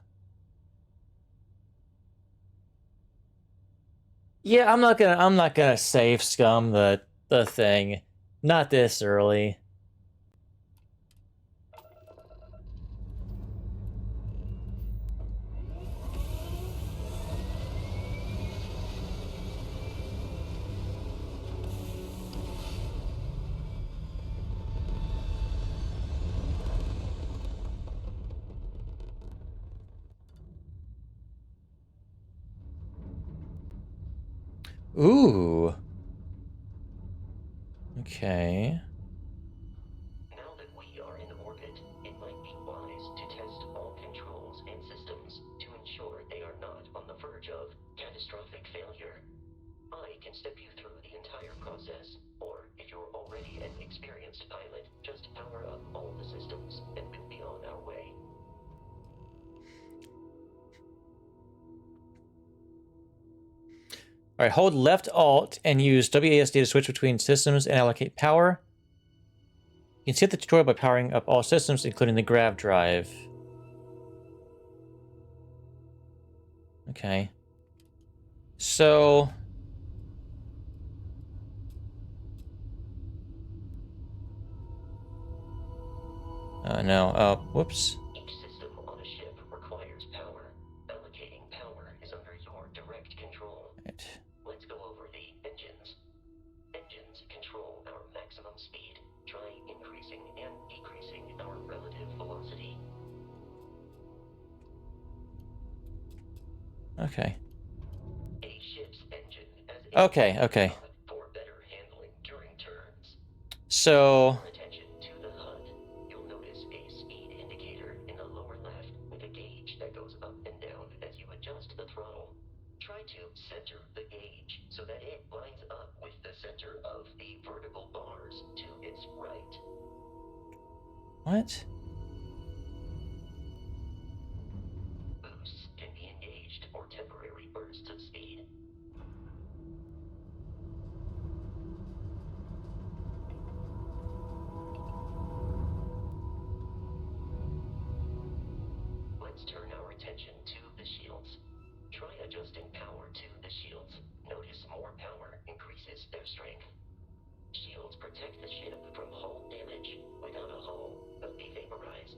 Yeah, I'm not gonna save scum the thing. Not this early. Ooh. Okay. Now that we are in orbit, it might be wise to test all controls and systems to ensure they are not on the verge of catastrophic failure. I can step you through the entire process, or if you're already an experienced pilot, just power up all the systems and we'll be on our way. All right, hold left Alt and use WASD to switch between systems and allocate power. You can see the tutorial by powering up all systems, including the grav drive. Okay. So... no. Oh, whoops. Each system on a ship requires power. Allocating power is under your direct control. Right. Let's go over the engines. Engines control our maximum speed. Try increasing and decreasing our relative velocity. Okay. A ship's engine as Okay, okay. for better handling during turns. So... Pay attention to the HUD. You'll notice a speed indicator in the lower left with a gauge that goes up and down as you adjust the throttle. Try to center the gauge so that it lines up with the center of the vertical bars to its right. What? Boosts can be engaged for temporary bursts of speed. Let's turn our attention to the shields. Try adjusting power to the shields. Notice more power increases their strength. Shields protect the ship from hull damage. Without a hull, they'll be vaporized.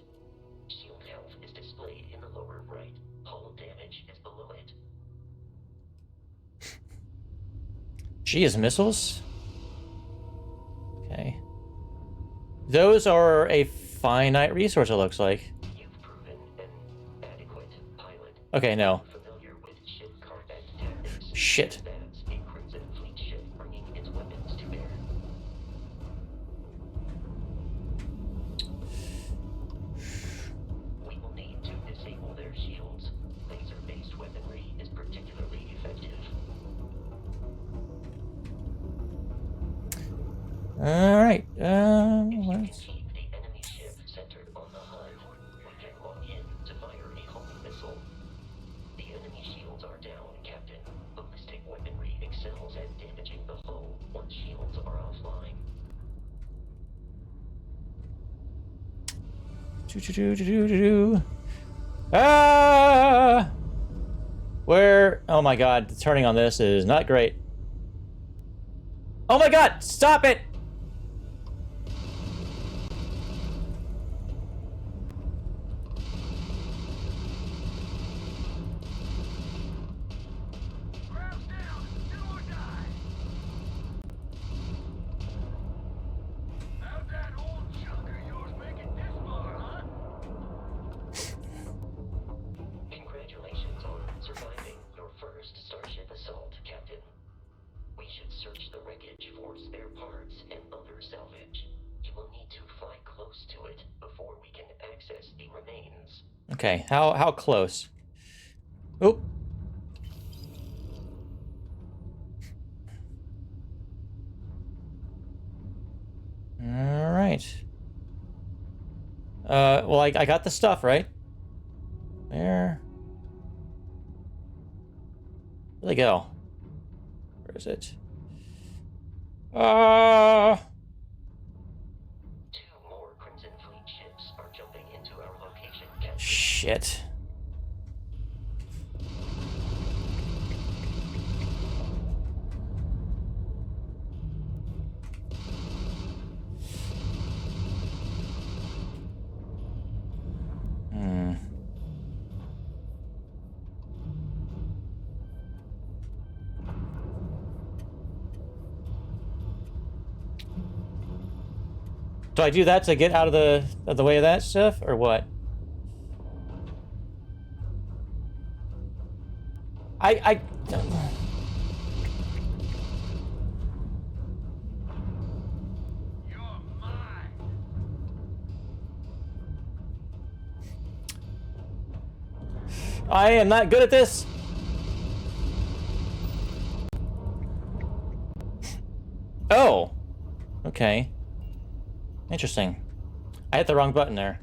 Shield health is displayed in the lower right. Hull damage is below it. Geez, missiles? Okay. Those are a finite resource, it looks like. You've proven an adequate pilot. Okay, no. Familiar with ship combat tactics. Shit. That's a Crimson Fleet ship bringing its weapons to bear. We will need to disable their shields. Laser-based weaponry is particularly effective. Alright, If you can let's... keep the enemy ship centered on the HUD, we can lock in to fire a homing missile. The enemy shields are down, Captain. Ballistic weaponry excels at damaging the hull once shields are offline. Ah! Where? Oh my god, the turning on this is not great. Oh my god, stop it! Congratulations on surviving your first Starship assault, Captain. We should search the wreckage for spare parts and other salvage. You will need to fly close to it before we can access the remains. Okay, how close? Oop. Alright. Well, I got the stuff, right? Where'd they go? Where is it? Two more Crimson Fleet ships are jumping into our location. Shit. Do I do that to get out of the way of that stuff, or what? I am not good at this. Oh. Okay. Interesting. I hit the wrong button there.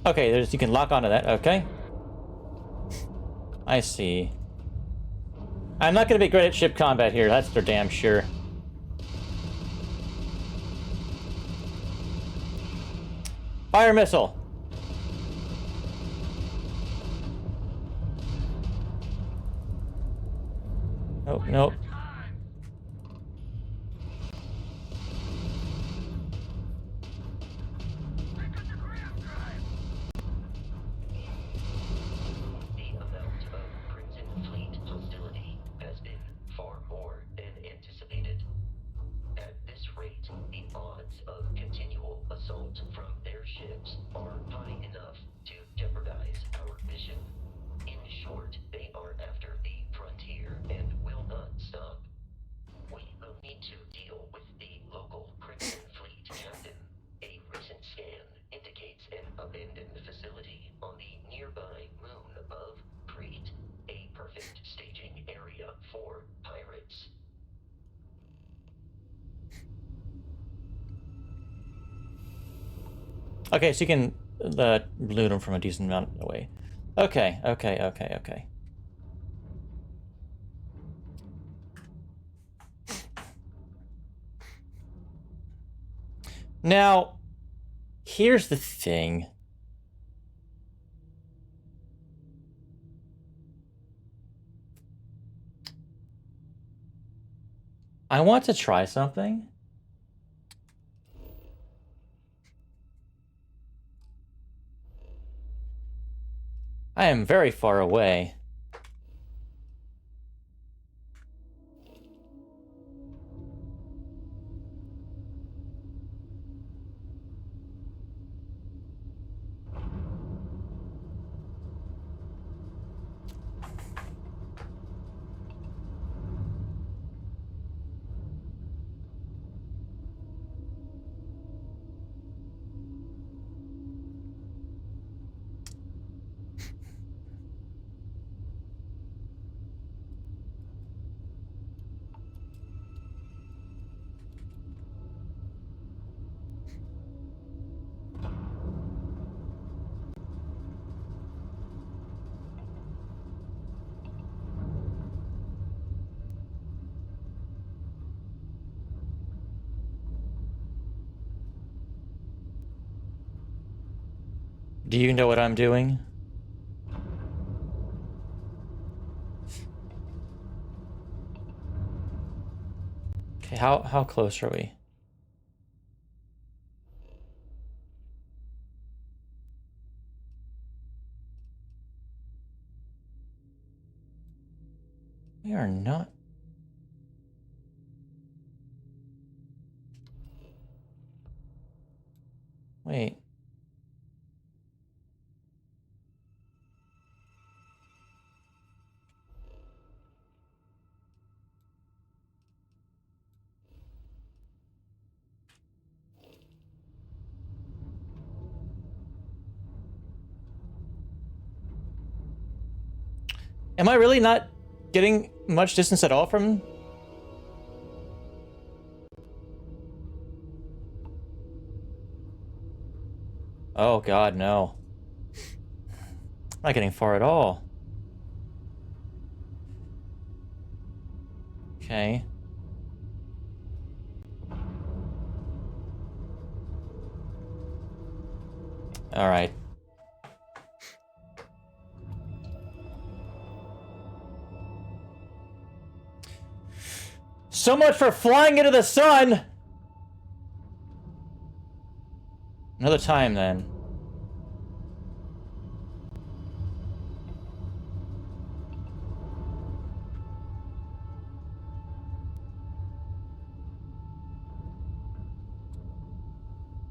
Okay, there's you can lock onto that. Okay. I see. I'm not going to be great at ship combat here. That's for damn sure. Fire missile. Nope, nope. Okay, so you can loot them from a decent amount away. Okay, okay, okay, okay. Now, here's the thing. I want to try something. I am very far away. Do you know what I'm doing? Okay, how close are we? are not... Wait. Am I really not getting much distance at all from... Oh god, no. I'm not getting far at all. Okay. Alright. So much for flying into the sun! Another time, then.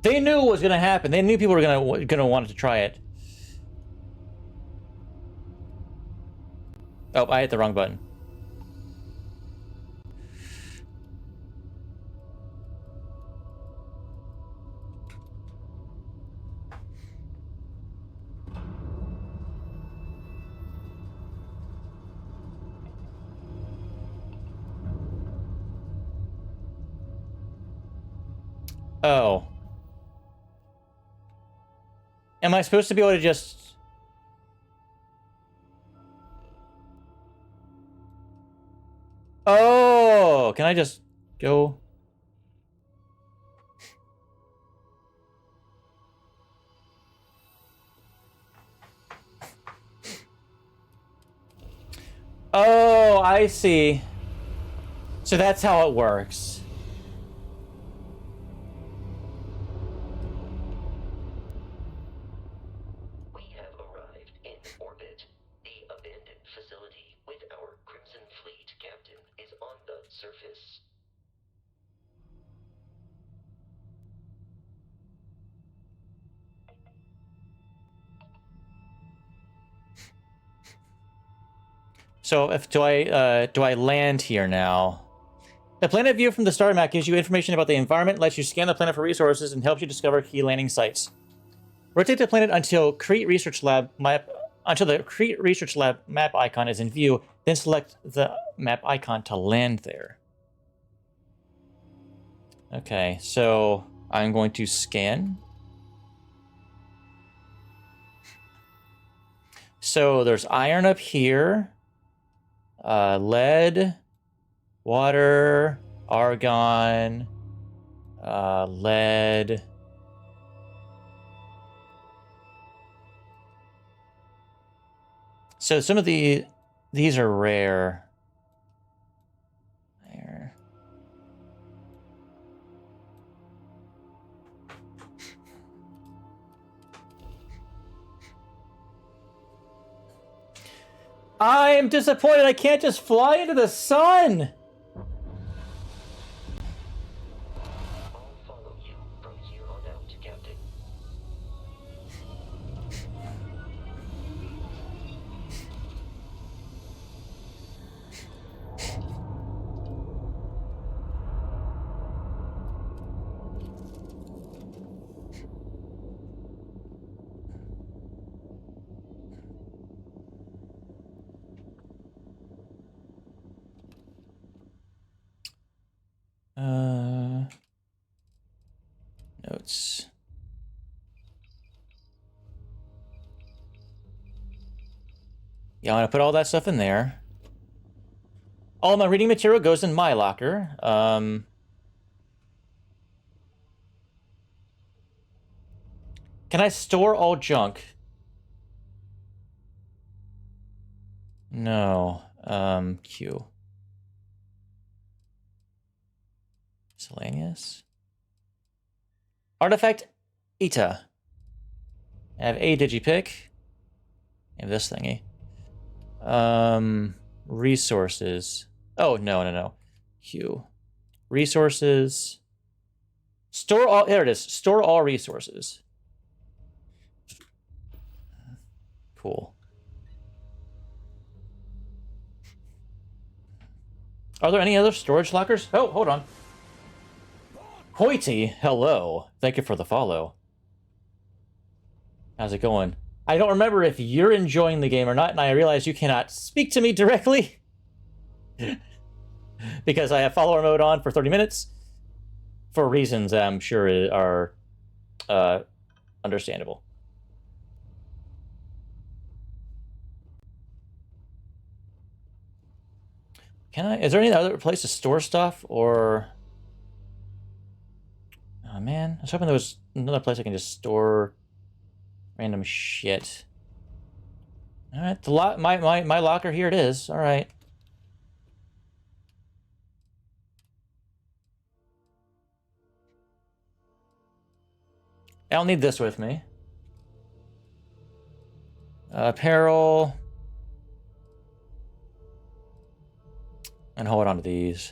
They knew what was gonna happen. They knew people were gonna want to try it. Oh, I hit the wrong button. Oh. Am I supposed to be able to just... Oh! Can I just go... Oh, I see. So that's how it works. We have arrived in orbit. The abandoned facility with our Crimson Fleet captain is on the surface. So if do I land here now? The planet view from the star map gives you information about the environment, lets you scan the planet for resources, and helps you discover key landing sites. Rotate the planet until the Crete Research Lab map icon is in view, then select the map icon to land there. Okay, so I'm going to scan. So there's iron up here, lead, water, argon, lead. So some of these are rare. There. I'm disappointed I can't just fly into the sun! I'll follow you from here on out, Captain. Notes. Yeah, I'm gonna put all that stuff in there. All my reading material goes in my locker. Can I store all junk? No. Q. Miscellaneous. Artifact Eta. I have a digipick. I have this thingy. Resources. Oh, no. Q. Resources. Store all, there it is. Store all resources. Cool. Are there any other storage lockers? Oh, hold on. Hoity, hello. Thank you for the follow. How's it going? I don't remember if you're enjoying the game or not, and I realize you cannot speak to me directly. Because I have follower mode on for 30 minutes. For reasons I'm sure are understandable. Is there any other place to store stuff, or... Oh, man. I was hoping there was another place I can just store random shit. Alright, my locker, here it is. Alright. I'll need this with me. Apparel. And hold on to these.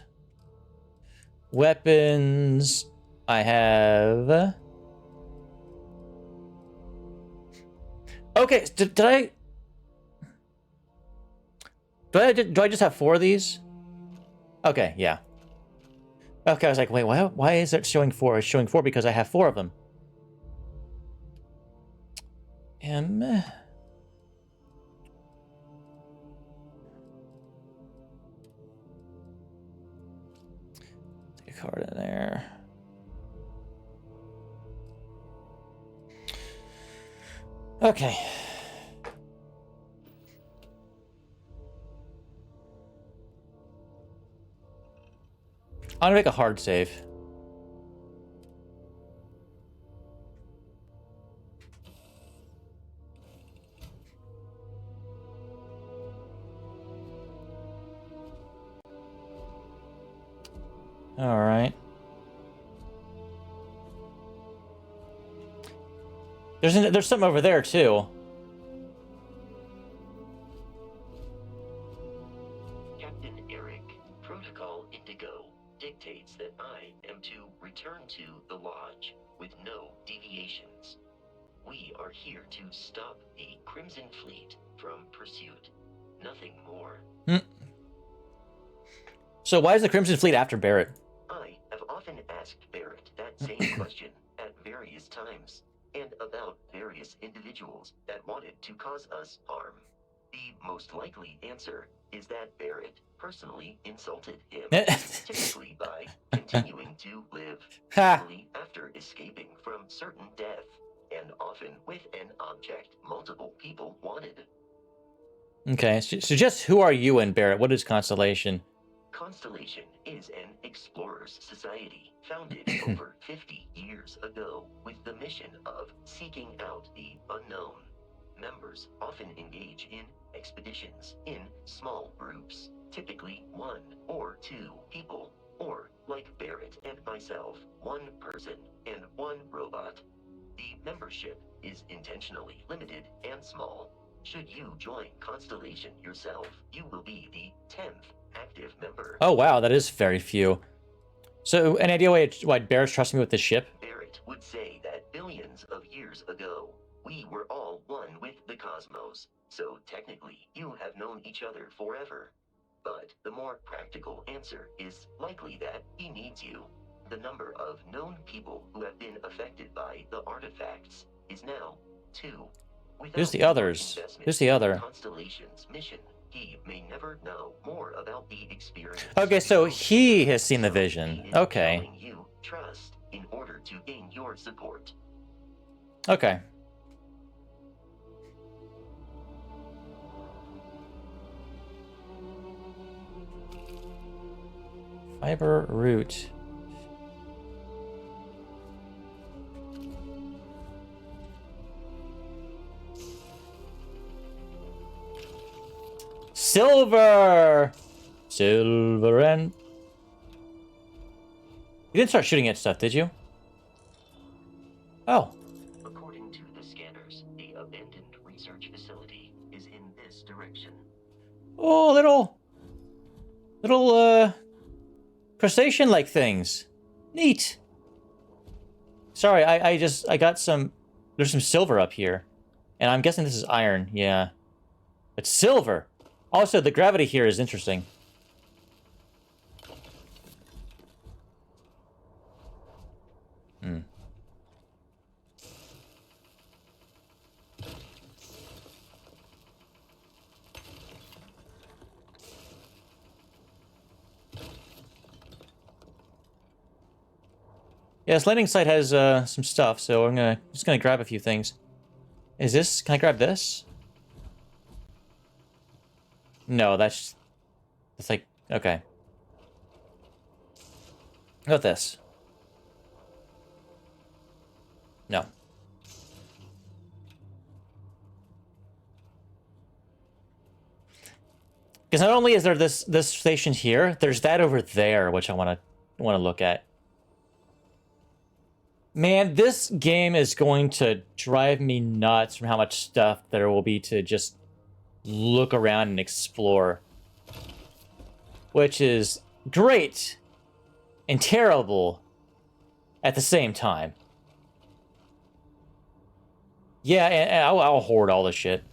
Weapons. I have... Okay, did I... Do I just have 4 of these? Okay, yeah. Okay, I was like, wait, why is it showing 4? It's showing 4 because I have 4 of them. Take a card in there. Okay. I'm gonna make a hard save. All right. There's some over there too. Captain Eric, Protocol Indigo dictates that I am to return to the Lodge with no deviations. We are here to stop the Crimson Fleet from pursuit. Nothing more. So why is the Crimson Fleet after Barrett? I have often asked Barrett that same question at various times, and about various individuals that wanted to cause us harm. The most likely answer is that Barrett personally insulted him, typically by continuing to live, happily after escaping from certain death, and often with an object multiple people wanted. Okay, so just who are you and Barrett? What is Constellation? Constellation is an explorers society founded over 50 years ago with the mission of seeking out the unknown. Members often engage in expeditions in small groups, typically 1 or 2 people, or, like Barrett and myself, 1 person and 1 robot. The membership is intentionally limited and small. Should you join Constellation yourself, you will be the 10th active member. Oh wow, that is very few. So, any idea why Barrett's trusting me with this ship? Barrett would say that billions of years ago, we were all one with the cosmos. So technically, you have known each other forever. But the more practical answer is likely that he needs you. The number of known people who have been affected by the artifacts is now 2. Who's the others? Who's the other? Constellation's mission. He may never know more about the experience. Okay, so he has seen the vision. Okay. You trust in order to gain your support. Okay. Fiber root. Silver! Silver and... You didn't start shooting at stuff, did you? Oh. According to the scanners, the abandoned research facility is in this direction. Oh, little Little, crustacean-like things. Neat. Sorry, I got some... There's some silver up here. And I'm guessing this is iron, yeah. It's silver! Also, the gravity here is interesting. Hmm. Yeah, this landing site has some stuff, so I'm just gonna grab a few things. Is this? Can I grab this? No, that's like okay. How about this? No. Because not only is there this station here, there's that over there, which I wanna look at. Man, this game is going to drive me nuts from how much stuff there will be to just look around and explore. Which is great and terrible at the same time. Yeah, and I'll hoard all the shit.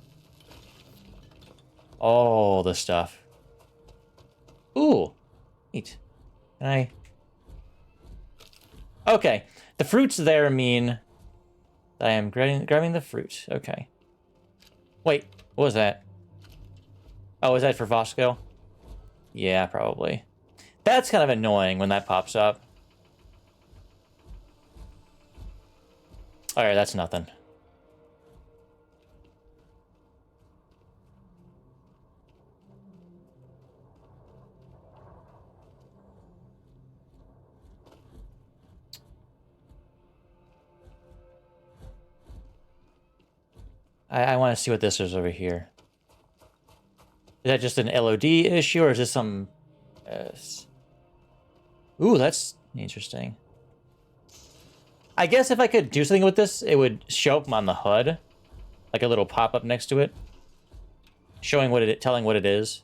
All the stuff. Ooh. Neat. Can I... Okay. The fruits there mean that I am grabbing the fruit. Okay. Wait, what was that? Oh, is that for Vosco? Yeah, probably. That's kind of annoying when that pops up. Alright, that's nothing. I want to see what this is over here. Is that just an LOD issue, or is this some... Ooh, that's interesting. I guess if I could do something with this, it would show up on the HUD. Like a little pop-up next to it. Showing what it... telling what it is.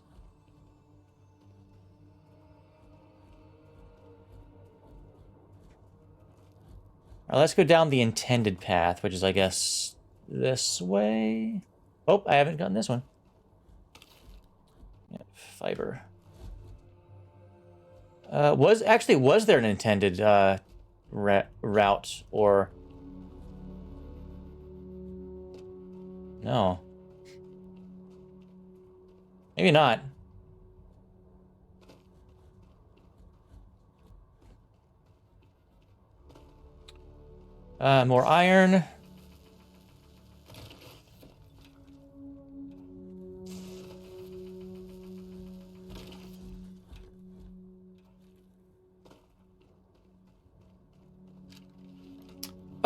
Alright, let's go down the intended path, which is, I guess... this way. Oh, I haven't gotten this one. Yeah, fiber. Was there an intended route or no? Maybe not. More iron.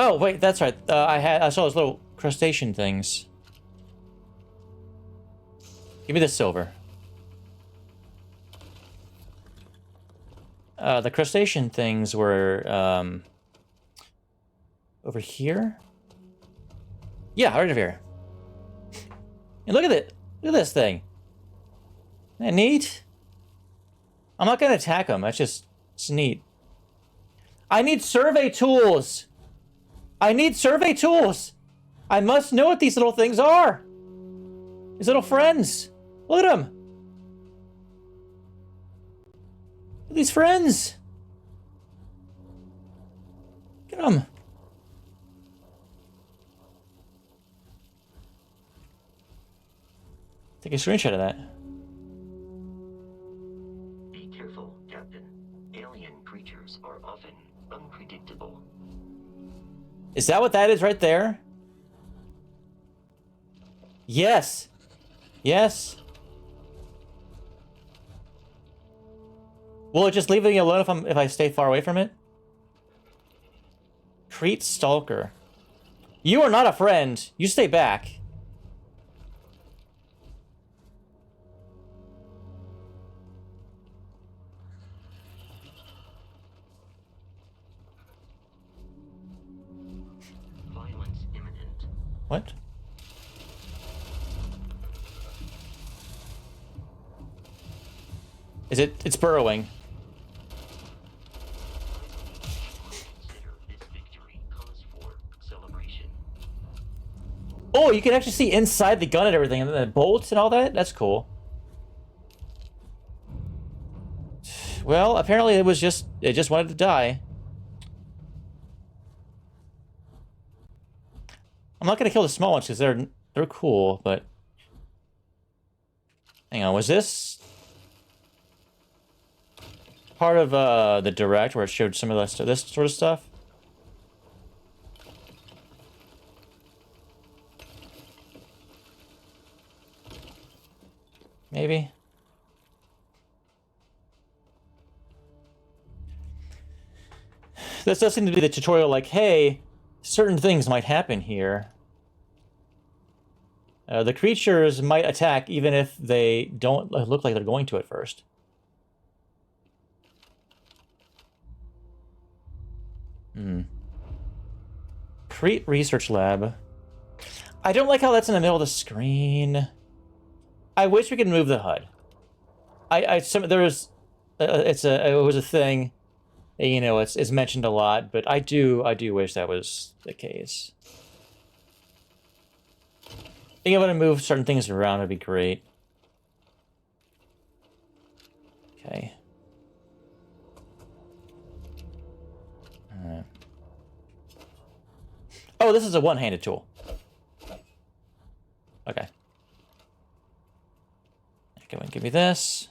Oh, wait, that's right. I saw those little crustacean things. Give me the silver. The crustacean things were, over here? Yeah, right over here. And look at it. Look at this thing. Isn't that neat? I'm not gonna attack them. It's neat. I need survey tools! I need survey tools! I must know what these little things are! These little friends! Look at them! Look at these friends! Look at them! Take a screenshot of that. Be careful, Captain. Alien creatures are often unpredictable. Is that what that is right there? Yes. Yes. Will it just leave me alone if I stay far away from it? Crete Stalker. You are not a friend. You stay back. Violence imminent. What? Is it? It's burrowing. Consider this victory cause for celebration. Oh, you can actually see inside the gun and everything, and the bolts and all that. That's cool. Well, apparently it just wanted to die. I'm not gonna kill the small ones because they're cool, but hang on, was this part of the direct where it showed some of this sort of stuff? Maybe. This does seem to be the tutorial, like, hey, certain things might happen here. The creatures might attack even if they don't look like they're going to at first. Create research lab. I don't like how that's in the middle of the screen. I wish we could move the HUD. It was a thing. You know, it's mentioned a lot, but I do wish that was the case. Being able to move certain things around would be great. Okay. Alright. Oh, this is a one-handed tool. Okay. Go and give me this.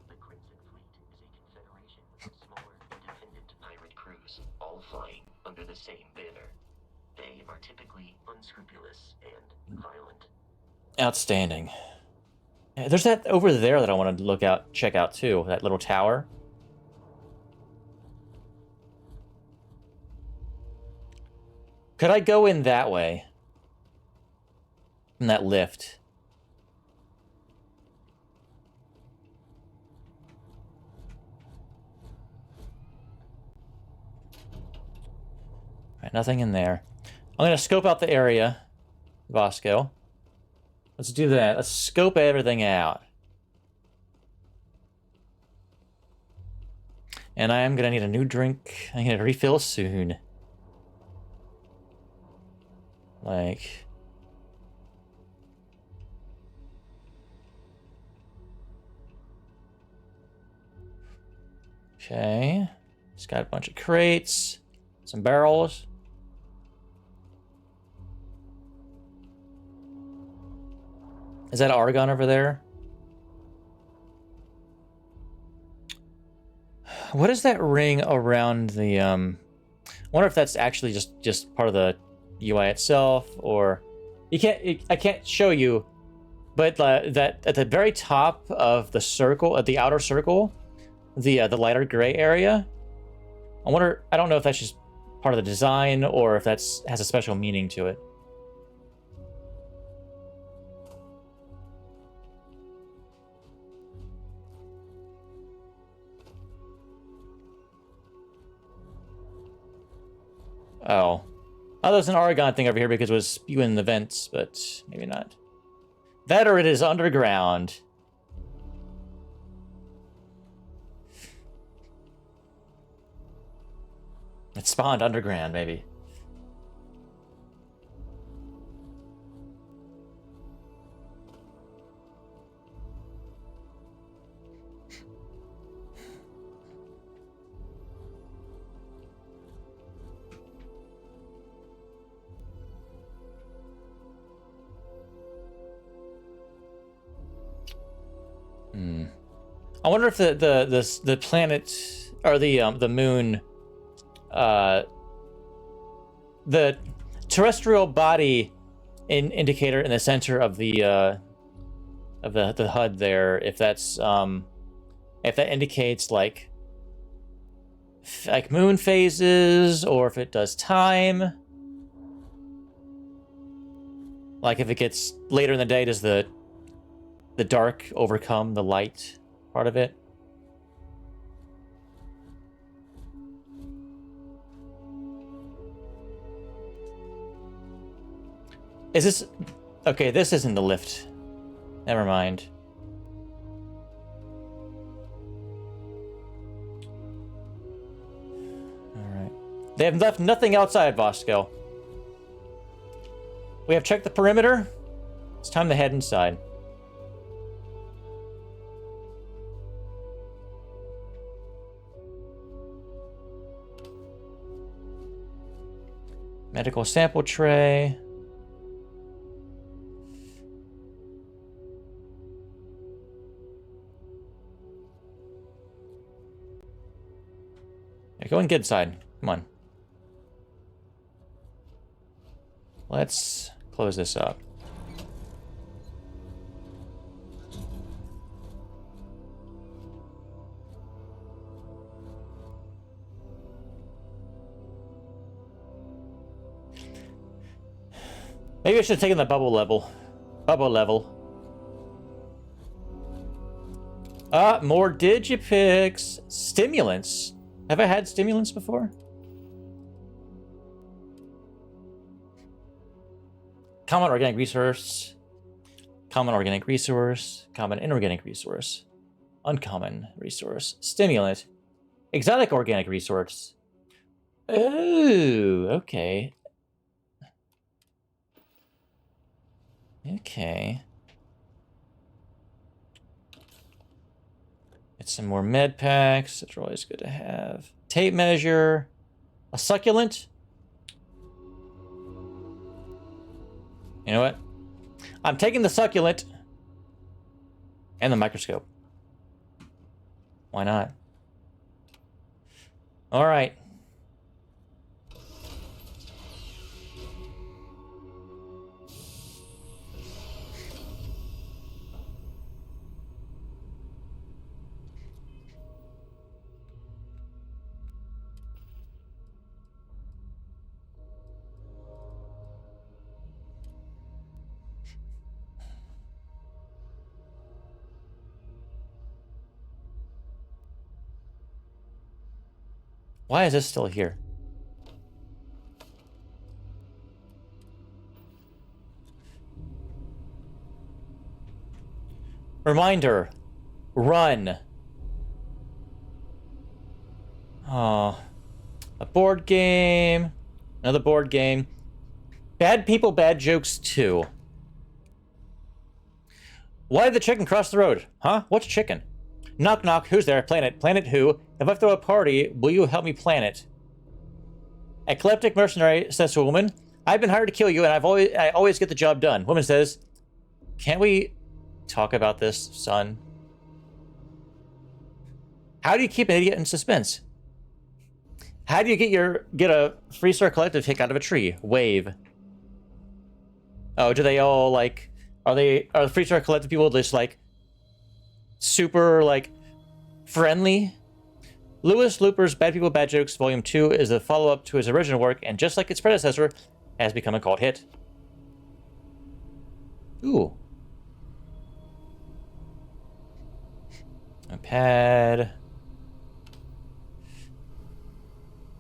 The Crimson Fleet is a confederation of smaller, independent pirate crews, all flying under the same banner. They are typically unscrupulous and violent. Outstanding. There's that over there that I want to check out too. That little tower. Could I go in that way? In that lift? Alright, nothing in there. I'm gonna scope out the area, Vasco. Let's do that. Let's scope everything out. And I am gonna need a new drink. I'm gonna refill soon. Like... Okay. It's got a bunch of crates. Some barrels. Is that argon over there? What is that ring around the, I wonder if that's actually just part of the UI itself, or... I can't show you, but that at the very top of the circle, at the outer circle, the lighter gray area, I wonder, I don't know if that's just part of the design, or if that's has a special meaning to it. Oh. Oh, there's an argon thing over here because it was spewing the vents, but maybe not. That or it is underground. It spawned underground, maybe. I wonder if the planet or the moon, the terrestrial body indicator in the center of the HUD there, if that's if that indicates like moon phases, or if it does time. Like if it gets later in the day, does the dark overcome the light part of it? Is this... Okay, this isn't the lift. Never mind. Alright. They have left nothing outside Voskel. We have checked the perimeter. It's time to head inside. Medical sample tray. Yeah, go and get inside. Come on. Let's close this up. Maybe I should have taken the bubble level. Bubble level. More digipicks. Stimulants. Have I had stimulants before? Common organic resource. Common organic resource. Common inorganic resource. Uncommon resource. Stimulant. Exotic organic resource. Oh, okay. Okay. Get some more med packs. That's always good to have. Tape measure. A succulent. You know what? I'm taking the succulent and the microscope. Why not? All right. Why is this still here? Reminder. Run. Oh. A board game. Another board game. Bad people, bad jokes too. Why did the chicken cross the road? Huh? What's chicken? Knock knock, who's there? Planet. Planet who? If I throw a party, will you help me plan it? Eclectic mercenary, says to a woman. I've been hired to kill you, and I always get the job done. Woman says, can't we talk about this, son? How do you keep an idiot in suspense? How do you get a Freestar Collective kick out of a tree? Wave. Oh, do they all like... Are the Freestar Collective people just like... super like... friendly? Louis Looper's Bad People, Bad Jokes Volume 2 is a follow-up to his original work, and just like its predecessor, has become a cult hit. Ooh. A pad.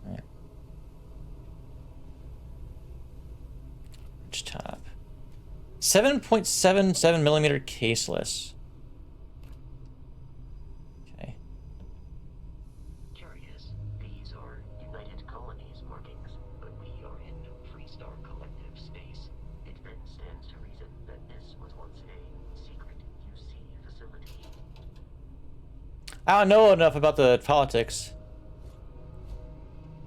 Alright. Which top? 7.77 millimeter caseless. I don't know enough about the politics.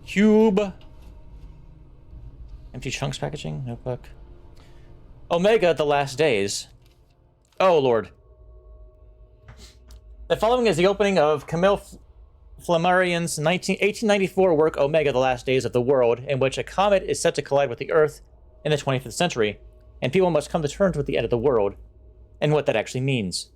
Cube. Empty chunks packaging. Notebook. Omega, The Last Days. Oh, Lord. The following is the opening of Camille Flammarion's 1894 work, Omega, The Last Days of the World, in which a comet is set to collide with the Earth in the 25th century, and people must come to terms with the end of the world, and what that actually means.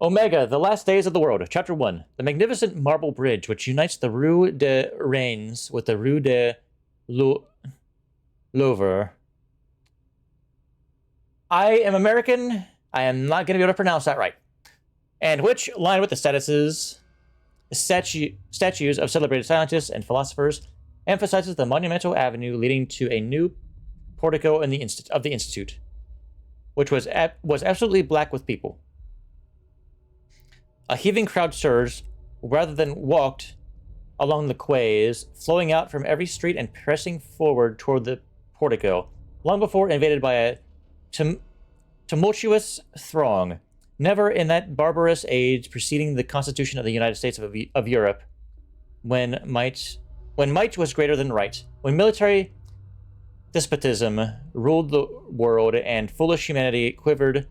Omega, The Last Days of the World, Chapter 1. The magnificent marble bridge which unites the Rue de Reims with the Rue de Louvre. I am American. I am not going to be able to pronounce that right. And which, lined with the statues of celebrated scientists and philosophers, emphasizes the monumental avenue leading to a new portico in the of the Institute, which was absolutely black with people. A heaving crowd surged, rather than walked, along the quays, flowing out from every street and pressing forward toward the portico, long before invaded by a tumultuous throng. Never in that barbarous age preceding the Constitution of the United States of Europe, when might was greater than right, when military despotism ruled the world and foolish humanity quivered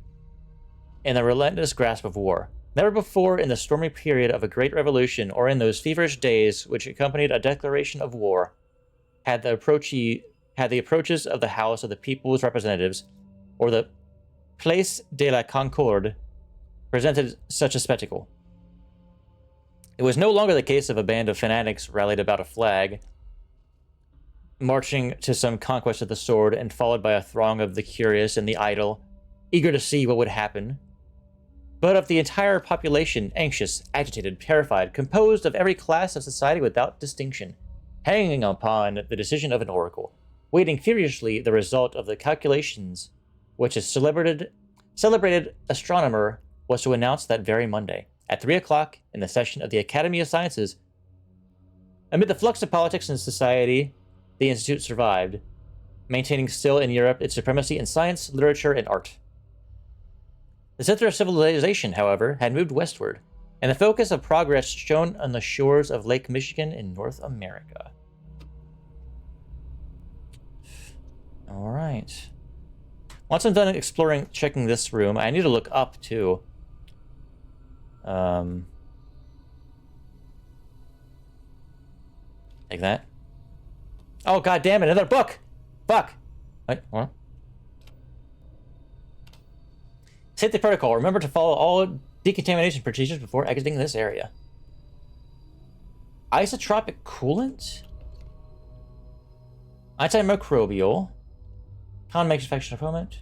in the relentless grasp of war. Never before in the stormy period of a great revolution, or in those feverish days which accompanied a declaration of war, had the approaches of the House of the People's Representatives, or the Place de la Concorde, presented such a spectacle. It was no longer the case of a band of fanatics rallied about a flag, marching to some conquest of the sword, and followed by a throng of the curious and the idle, eager to see what would happen, but of the entire population, anxious, agitated, terrified, composed of every class of society without distinction, hanging upon the decision of an oracle, waiting furiously the result of the calculations which a celebrated astronomer was to announce that very Monday, at 3 o'clock, in the session of the Academy of Sciences. Amid the flux of politics and society, the Institute survived, maintaining still in Europe its supremacy in science, literature, and art. The center of civilization, however, had moved westward, and the focus of progress shone on the shores of Lake Michigan in North America. All right. Once I'm done checking this room, I need to look up, too. Take that. Oh, god damn it, another book! Fuck! Wait, what? Safety protocol. Remember to follow all decontamination procedures before exiting this area. Isotropic coolant? Antimicrobial. Common manufacturing component.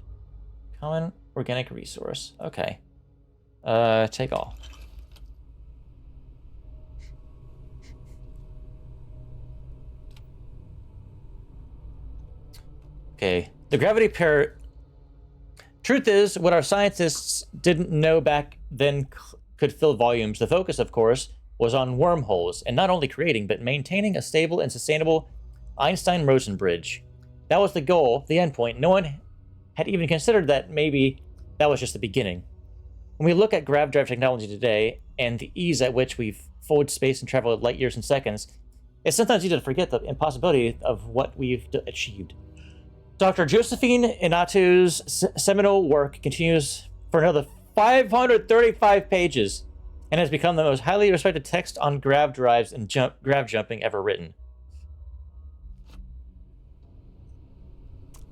Common organic resource. Okay. Take all. Okay. The gravity pair. Truth is, what our scientists didn't know back then could fill volumes. The focus, of course, was on wormholes, and not only creating, but maintaining a stable and sustainable Einstein-Rosen bridge. That was the goal, the endpoint. No one had even considered that maybe that was just the beginning. When we look at grav drive technology today, and the ease at which we fold space and travel at light years and seconds, it's sometimes easy to forget the impossibility of what we've achieved. Dr. Josephine Inatu's seminal work continues for another 535 pages, and has become the most highly respected text on grav drives and grav jumping ever written.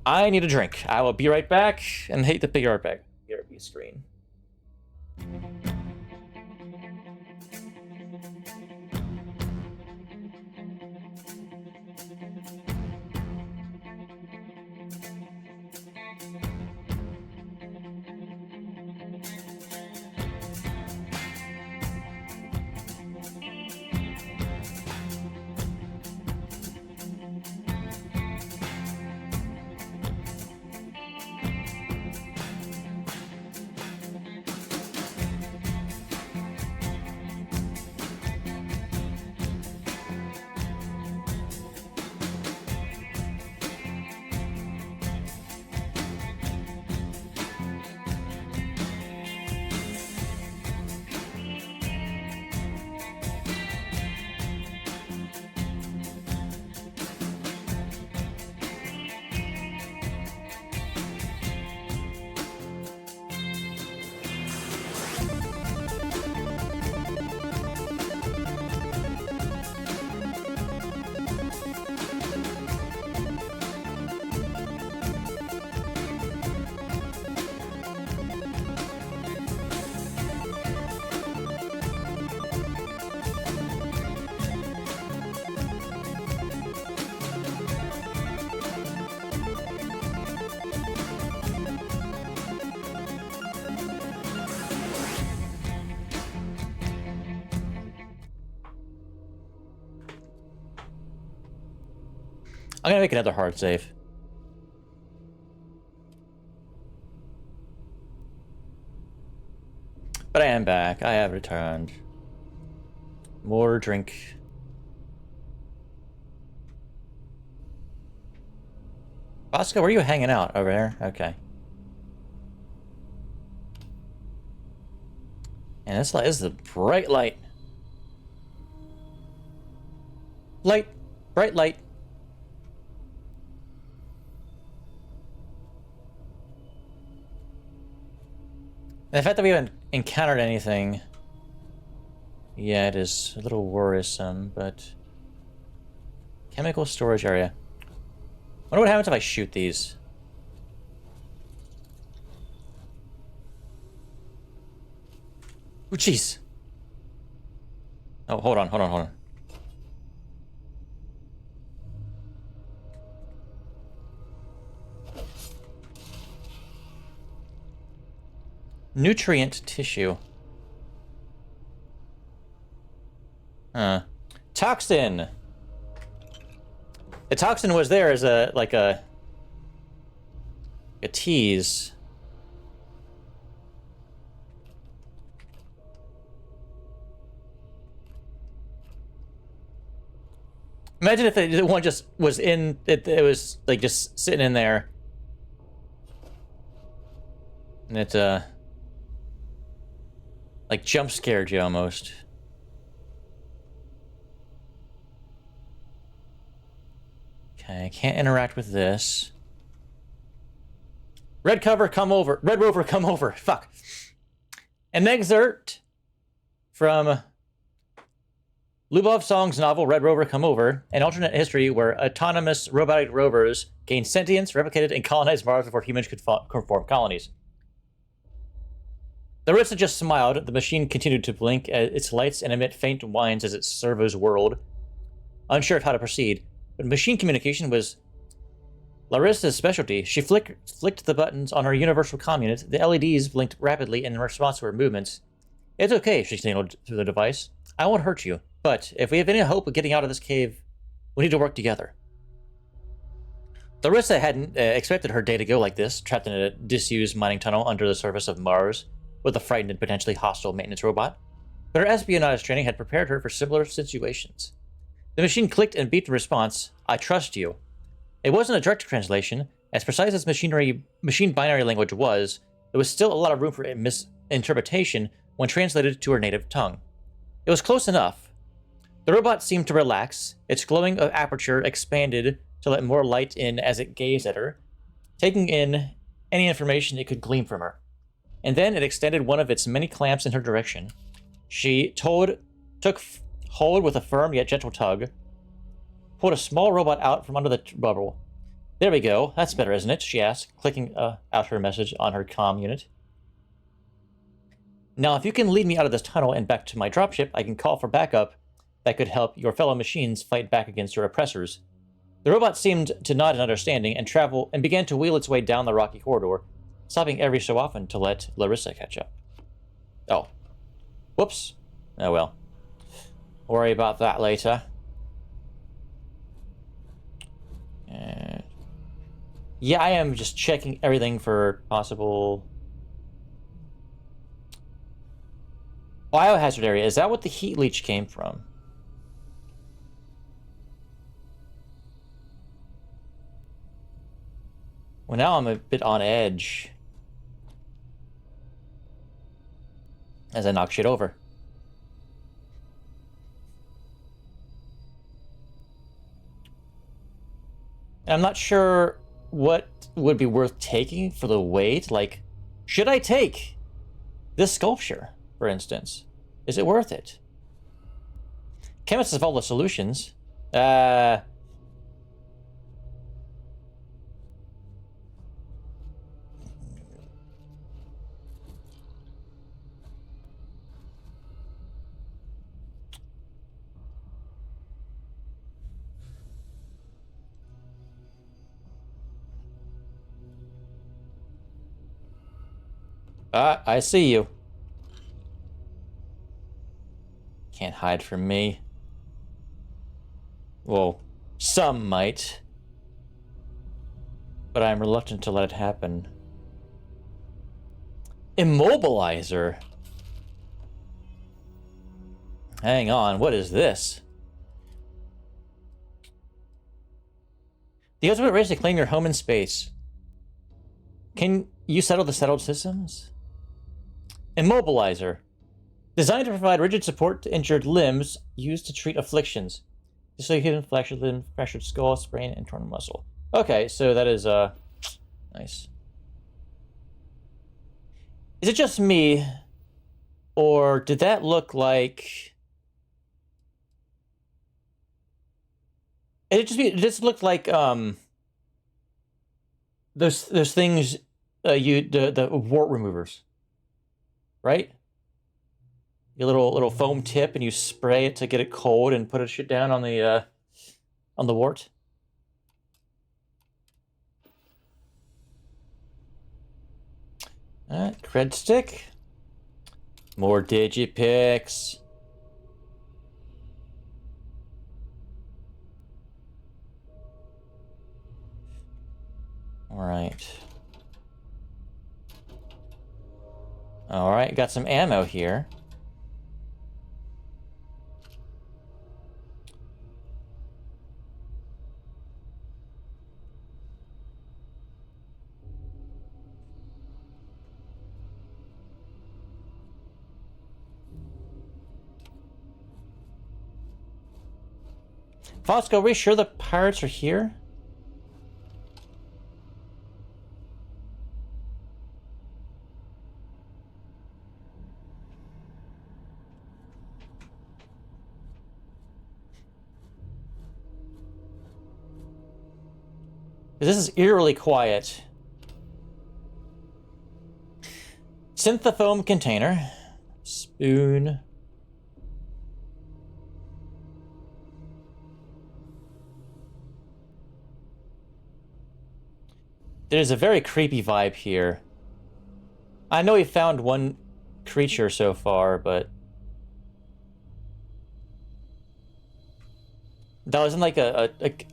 I need a drink. I will be right back, and hate the BRB screen. I'm gonna make another hard save. But I am back. I have returned. More drink. Bosco, where are you hanging out? Over there? Okay. And this light is the bright light. Light. Bright light. And the fact that we haven't encountered anything yet is a little worrisome, but... Chemical storage area. Wonder what happens if I shoot these. Oh, jeez. Oh, hold on, hold on, hold on. Nutrient tissue. Toxin! The toxin was there as a, like a tease. Imagine if the one just was in, it was like just sitting in there. And it, like jump scared you almost. Okay, I can't interact with this. Red cover, come over. Red Rover, come over. Fuck. An excerpt from Lubov Song's novel Red Rover, Come Over, an alternate history where autonomous robotic rovers gained sentience, replicated, and colonized Mars before humans could form colonies. Larissa just smiled. The machine continued to blink its lights and emit faint whines as its servos whirled, unsure of how to proceed. But machine communication was Larissa's specialty. She flicked the buttons on her universal comm unit. The LEDs blinked rapidly in response to her movements. It's okay, she signaled through the device. I won't hurt you, but if we have any hope of getting out of this cave, we need to work together. Larissa hadn't expected her day to go like this, trapped in a disused mining tunnel under the surface of Mars with a frightened and potentially hostile maintenance robot. But her espionage training had prepared her for similar situations. The machine clicked and beeped in response, I trust you. It wasn't a direct translation. As precise as machine binary language was, there was still a lot of room for misinterpretation when translated to her native tongue. It was close enough. The robot seemed to relax. Its glowing aperture expanded to let more light in as it gazed at her, taking in any information it could glean from her. And then it extended one of its many clamps in her direction. She took hold with a firm yet gentle tug, pulled a small robot out from under the rubble. There we go. That's better, isn't it? She asked, clicking out her message on her comm unit. Now, if you can lead me out of this tunnel and back to my dropship, I can call for backup that could help your fellow machines fight back against your oppressors. The robot seemed to nod in understanding and began to wheel its way down the rocky corridor, stopping every so often to let Larissa catch up. Oh. Whoops. Oh well. Worry about that later. Yeah, I am just checking everything for possible biohazard area. Is that what the heat leech came from? Well, now I'm a bit on edge as I knock shit over. And I'm not sure what would be worth taking for the weight. Like, should I take this sculpture, for instance? Is it worth it? Chemists have all the solutions. I see you. Can't hide from me. Well, some might. But I'm reluctant to let it happen. Immobilizer? Hang on, what is this? The ultimate race to claim your home in space. Can you settle the settled systems? Immobilizer. Designed to provide rigid support to injured limbs, used to treat afflictions. Dislocated fractured limb, fractured skull, sprain, and torn muscle. Okay, so that is, nice. Is it just me, or did that look like... It just looked like, those things, the wart removers, right? Your little foam tip, and you spray it to get it cold, and put it shit down on the wart. Alright, cred stick. More digipicks. Alright. Alright, got some ammo here. Fosco, are we sure the pirates are here? This is eerily quiet. Synthofoam container. Spoon. There's a very creepy vibe here. I know we found one creature so far, but... that was in like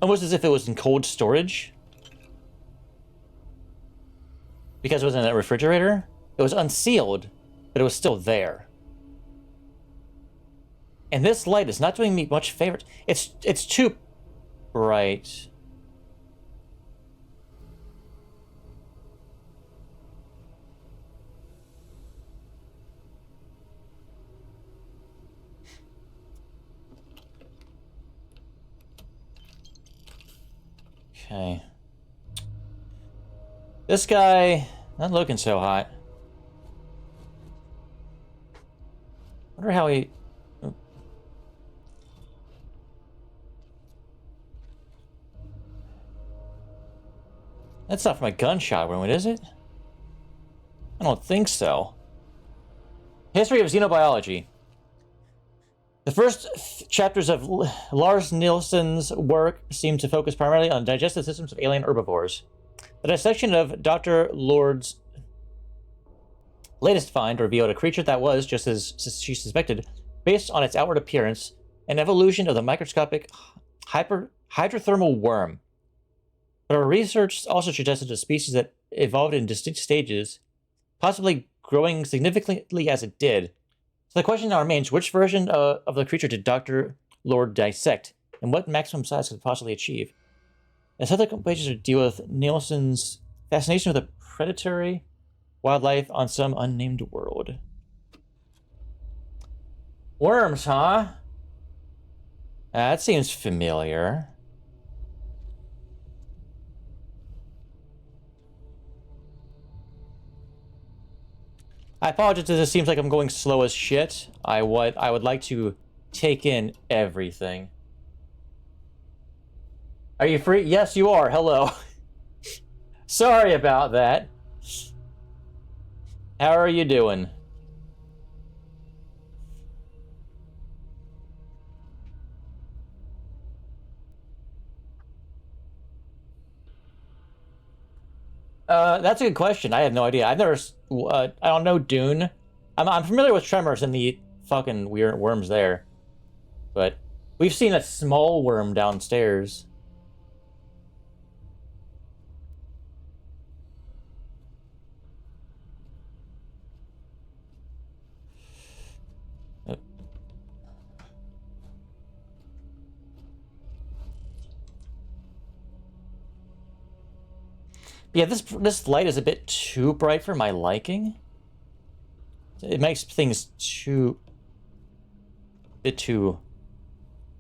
almost as if it was in cold storage. Because it was in a refrigerator. It was unsealed, but it was still there. And this light is not doing me much favor. It's too bright. Okay. This guy, not looking so hot. Wonder how he... oh. That's not from a gunshot wound, is it? I don't think so. History of xenobiology. The first chapters of Lars Nielsen's work seem to focus primarily on digestive systems of alien herbivores. The dissection of Dr. Lord's latest find revealed a creature that was, just as she suspected, based on its outward appearance, an evolution of the microscopic hydrothermal worm. But our research also suggested a species that evolved in distinct stages, possibly growing significantly as it did. So the question now remains, which version of the creature did Dr. Lord dissect, and what maximum size could it possibly achieve? And subsequent pages to deal with Nielsen's fascination with the predatory wildlife on some unnamed world. Worms, huh? That seems familiar. I apologize if this seems like I'm going slow as shit. I would like to take in everything. Are you free? Yes, you are. Hello. Sorry about that. How are you doing? That's a good question. I have no idea. I've never, I don't know Dune. I'm familiar with Tremors and the fucking weird worms there. But we've seen a small worm downstairs. Yeah, this light is a bit too bright for my liking. It makes things bit too.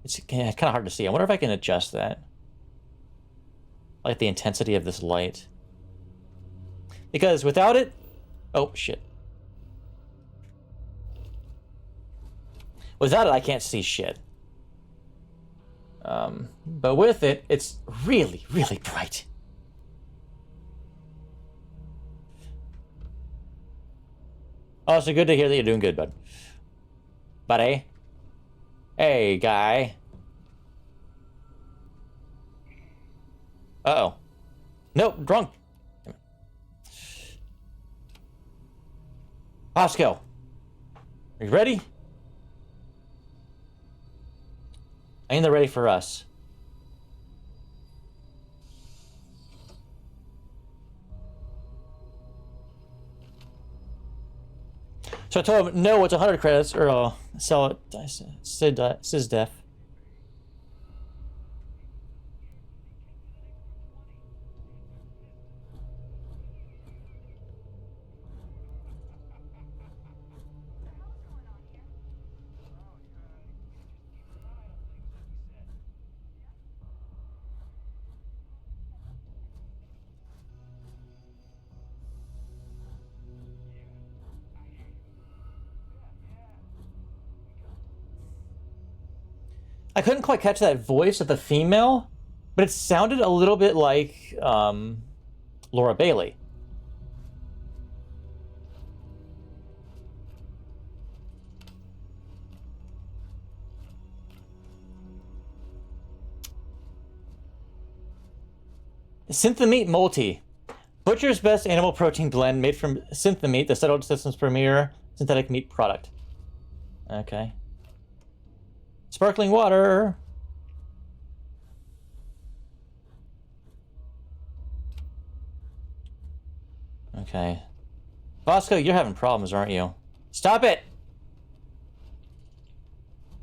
It's kind of hard to see. I wonder if I can adjust that. Like the intensity of this light. Because without it, oh shit. Without it, I can't see shit. But with it, it's really, really bright. Oh, so good to hear that you're doing good, bud. Buddy. Hey, guy. Uh-oh. Nope, drunk. Bosco. Are you ready? I think they're ready for us. So I told him, no, it's 100 credits, or I'll sell it. SysDef. I couldn't quite catch that voice of the female, but it sounded a little bit like Laura Bailey. Synthomeat Multi. Butcher's Best Animal Protein Blend made from Synthomeat, the Settled Systems premier synthetic meat product. Okay. Sparkling water. Okay. Bosco, you're having problems, aren't you? Stop it!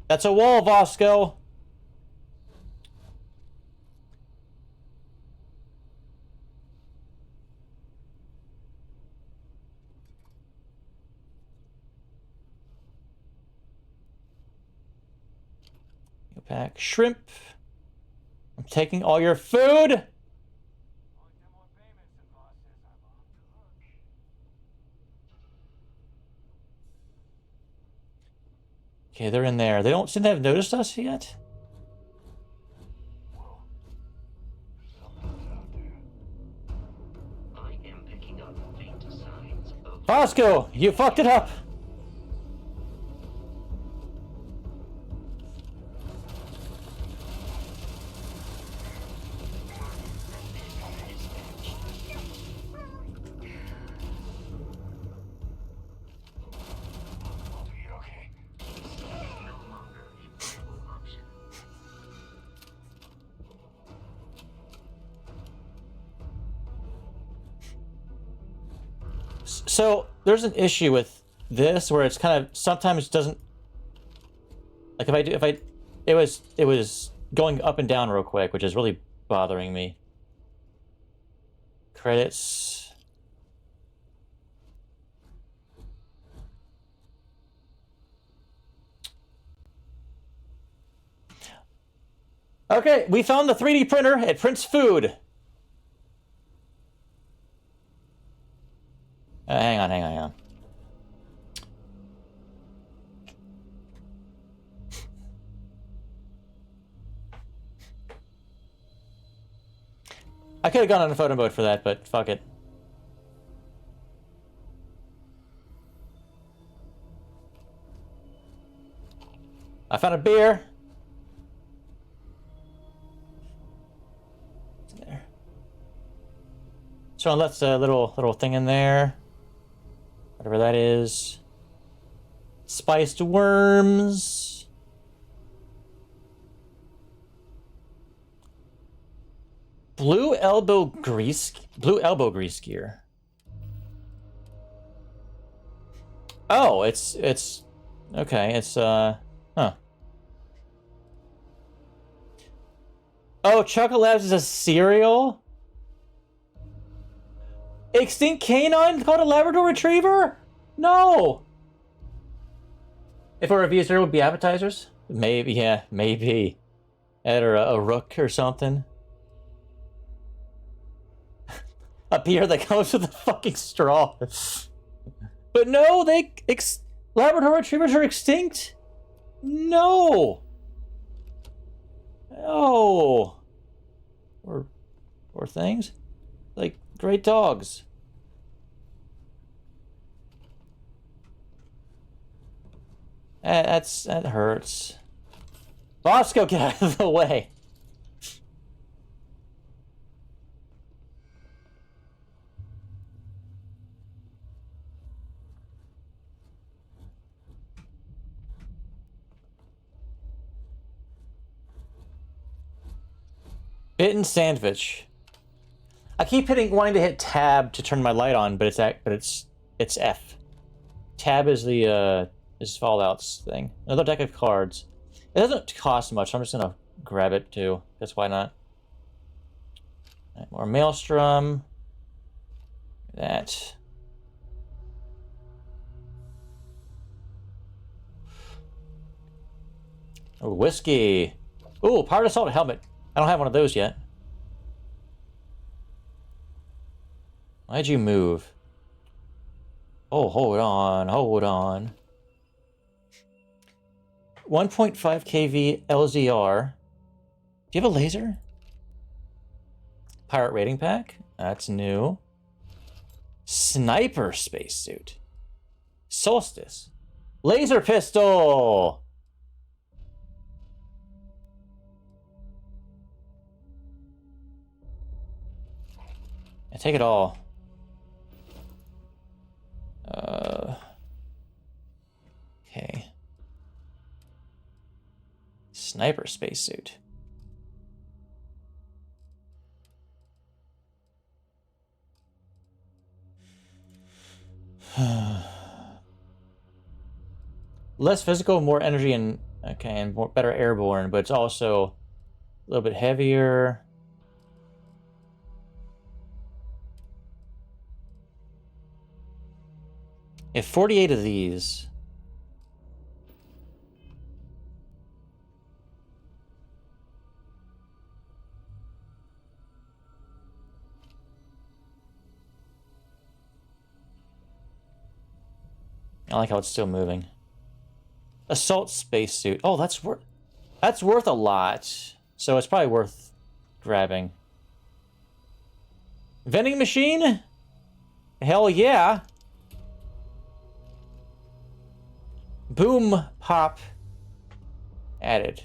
That's a wall, Bosco! Go back. Shrimp. I'm taking all your food! Okay, they're in there. They don't seem to have noticed us yet. I am picking up faint signs of Bosco, you fucked it up! So there's an issue with this where it's kind of sometimes doesn't like it was going up and down real quick, which is really bothering me. Credits. Okay, we found the 3D printer. It prints food. Hang on. I could have gone on a photo mode for that, but fuck it. I found a beer. It's in there. So let's little thing in there. Whatever that is. Spiced worms. Blue elbow grease gear. Oh, it's okay, it's huh. Oh, Chocolate Labs is a cereal? Extinct canine called a Labrador Retriever? No! If our reviews there would be appetizers? Maybe, yeah, maybe. Or a rook or something. A beer that comes with a fucking straw. But no, Labrador Retrievers are extinct? No! No! Or things? Like, great dogs. That hurts. Bosco, get out of the way! Bitten sandwich. I keep wanting to hit tab to turn my light on, but it's F. Tab is the is Fallout's thing. Another deck of cards. It doesn't cost much, so I'm just gonna grab it too. Guess why not? Right, more Maelstrom. That. Oh, whiskey. Ooh, Pirate Assault helmet. I don't have one of those yet. Why'd you move? Oh, hold on, hold on. 1.5 kV LZR. Do you have a laser? Pirate rating pack. That's new. Sniper spacesuit. Solstice. Laser pistol! I take it all. Okay. Sniper spacesuit. Less physical, more energy, and better airborne, but it's also a little bit heavier. If 48 of these. I like how it's still moving. Assault spacesuit. Oh, that's worth a lot. So it's probably worth grabbing. Vending machine? Hell yeah. Boom pop added.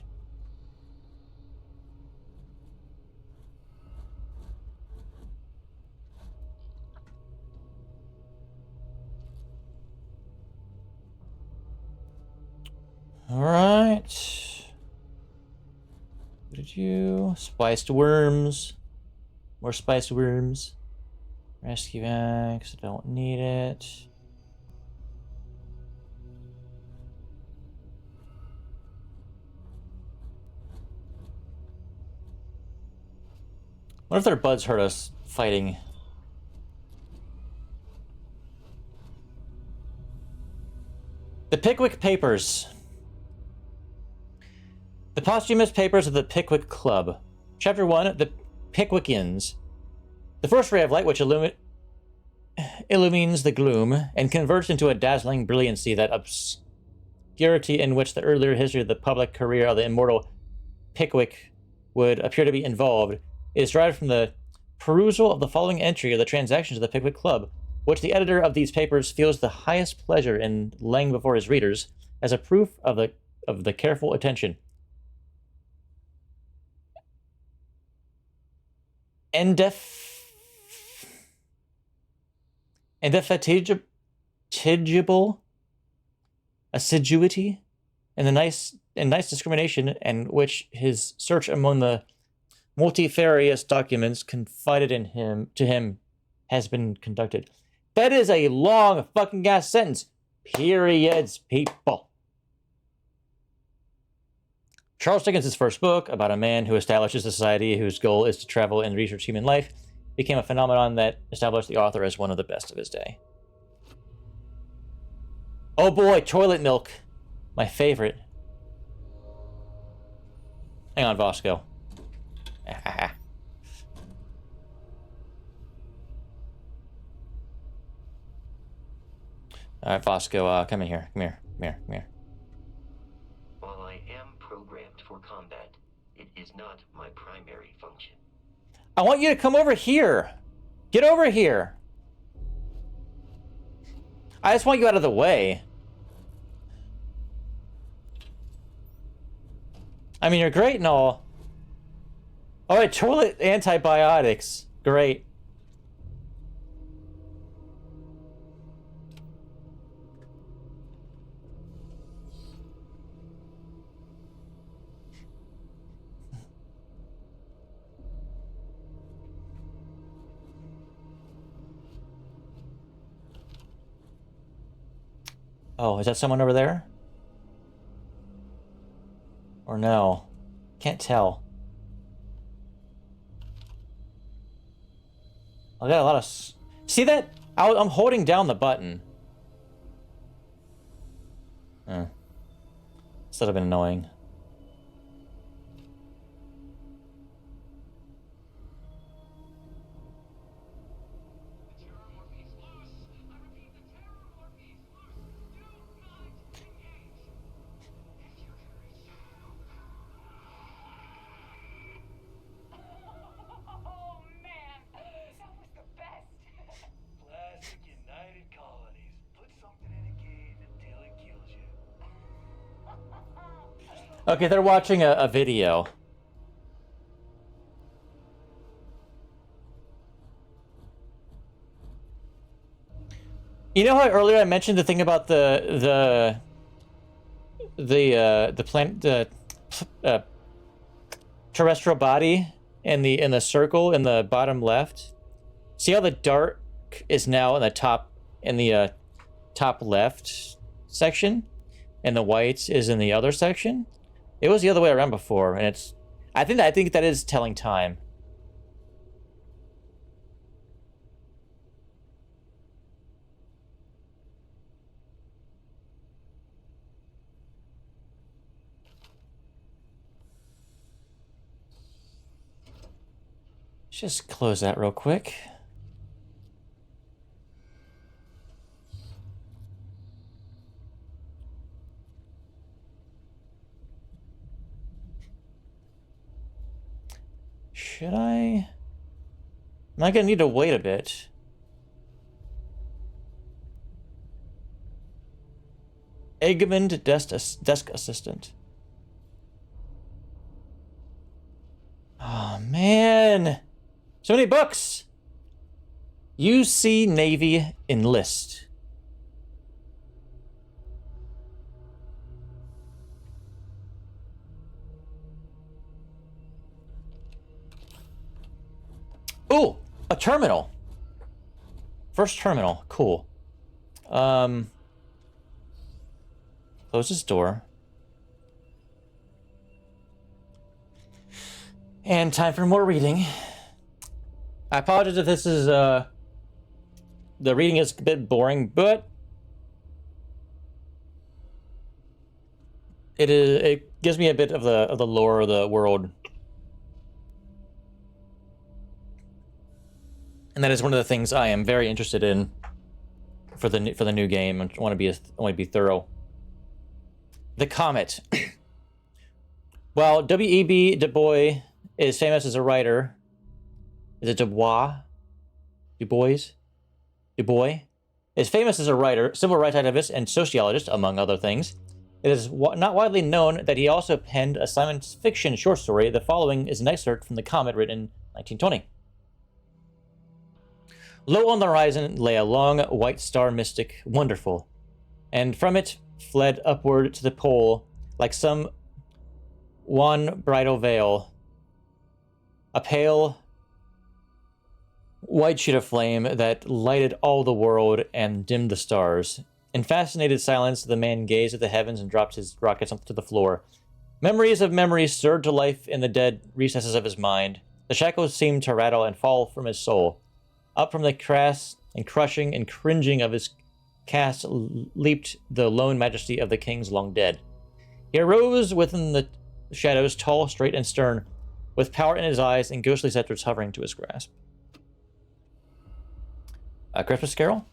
All right. What did you? Spiced worms. More spiced worms. Rescue axe. I don't need it. What if their buds hurt us fighting? The Pickwick Papers. The posthumous papers of the Pickwick Club. Chapter 1, The Pickwickians. The first ray of light which illumines the gloom and converts into a dazzling brilliancy that obscurity in which the earlier history of the public career of the immortal Pickwick would appear to be involved is derived from the perusal of the following entry of the transactions of the Pickwick Club, which the editor of these papers feels the highest pleasure in laying before his readers as a proof of the careful attention. Indefatigable assiduity and nice discrimination, and which his search among the multifarious documents confided to him has been conducted. That is a long fucking ass sentence. Periods, people. Charles Dickens' first book, about a man who establishes a society whose goal is to travel and research human life, became a phenomenon that established the author as one of the best of his day. Oh boy, toilet milk. My favorite. Hang on, Vasco. Alright, Vasco, come in here. Come here. Come here. Come here. While I am programmed for combat, it is not my primary function. I want you to come over here. Get over here. I just want you out of the way. I mean, you're great and all. All right, toilet antibiotics. Great. Oh, is that someone over there? Or no? Can't tell. I got a lot of... See that? I'm holding down the button. This would have been annoying. Okay, they're watching a video. You know how earlier I mentioned the thing about the terrestrial body in the circle in the bottom left? See how the dark is now in the top left section, and the white is in the other section? It was the other way around before, and it's... I think that is telling time. Let's just close that real quick. Should I? Am I gonna need to wait a bit? Eggman desk assistant. Oh man, so many books. UC Navy enlist. Ooh, a terminal. First terminal, cool. Close this door. And time for more reading. I apologize if this is, the reading is a bit boring, but it gives me a bit of the lore of the world. And that is one of the things I am very interested in for the new game. I want to be thorough. The Comet. While W.E.B. Du Bois is famous as a writer, is it Du Bois? Du Bois? Du Bois is famous as a writer, civil rights activist, and sociologist, among other things. It is not widely known that he also penned a science fiction short story. The following is an excerpt from The Comet, written in 1920. Low on the horizon lay a long white star, mystic, wonderful, and from it fled upward to the pole like some wan bridal veil, a pale white sheet of flame that lighted all the world and dimmed the stars. In fascinated silence, the man gazed at the heavens and dropped his rockets to the floor. Memories of memories stirred to life in the dead recesses of his mind. The shackles seemed to rattle and fall from his soul. Up from the crass and crushing and cringing of his cast leaped the lone majesty of the kings long dead. He arose within the shadows, tall, straight, and stern, with power in his eyes and ghostly scepters hovering to his grasp. A Christmas Carol?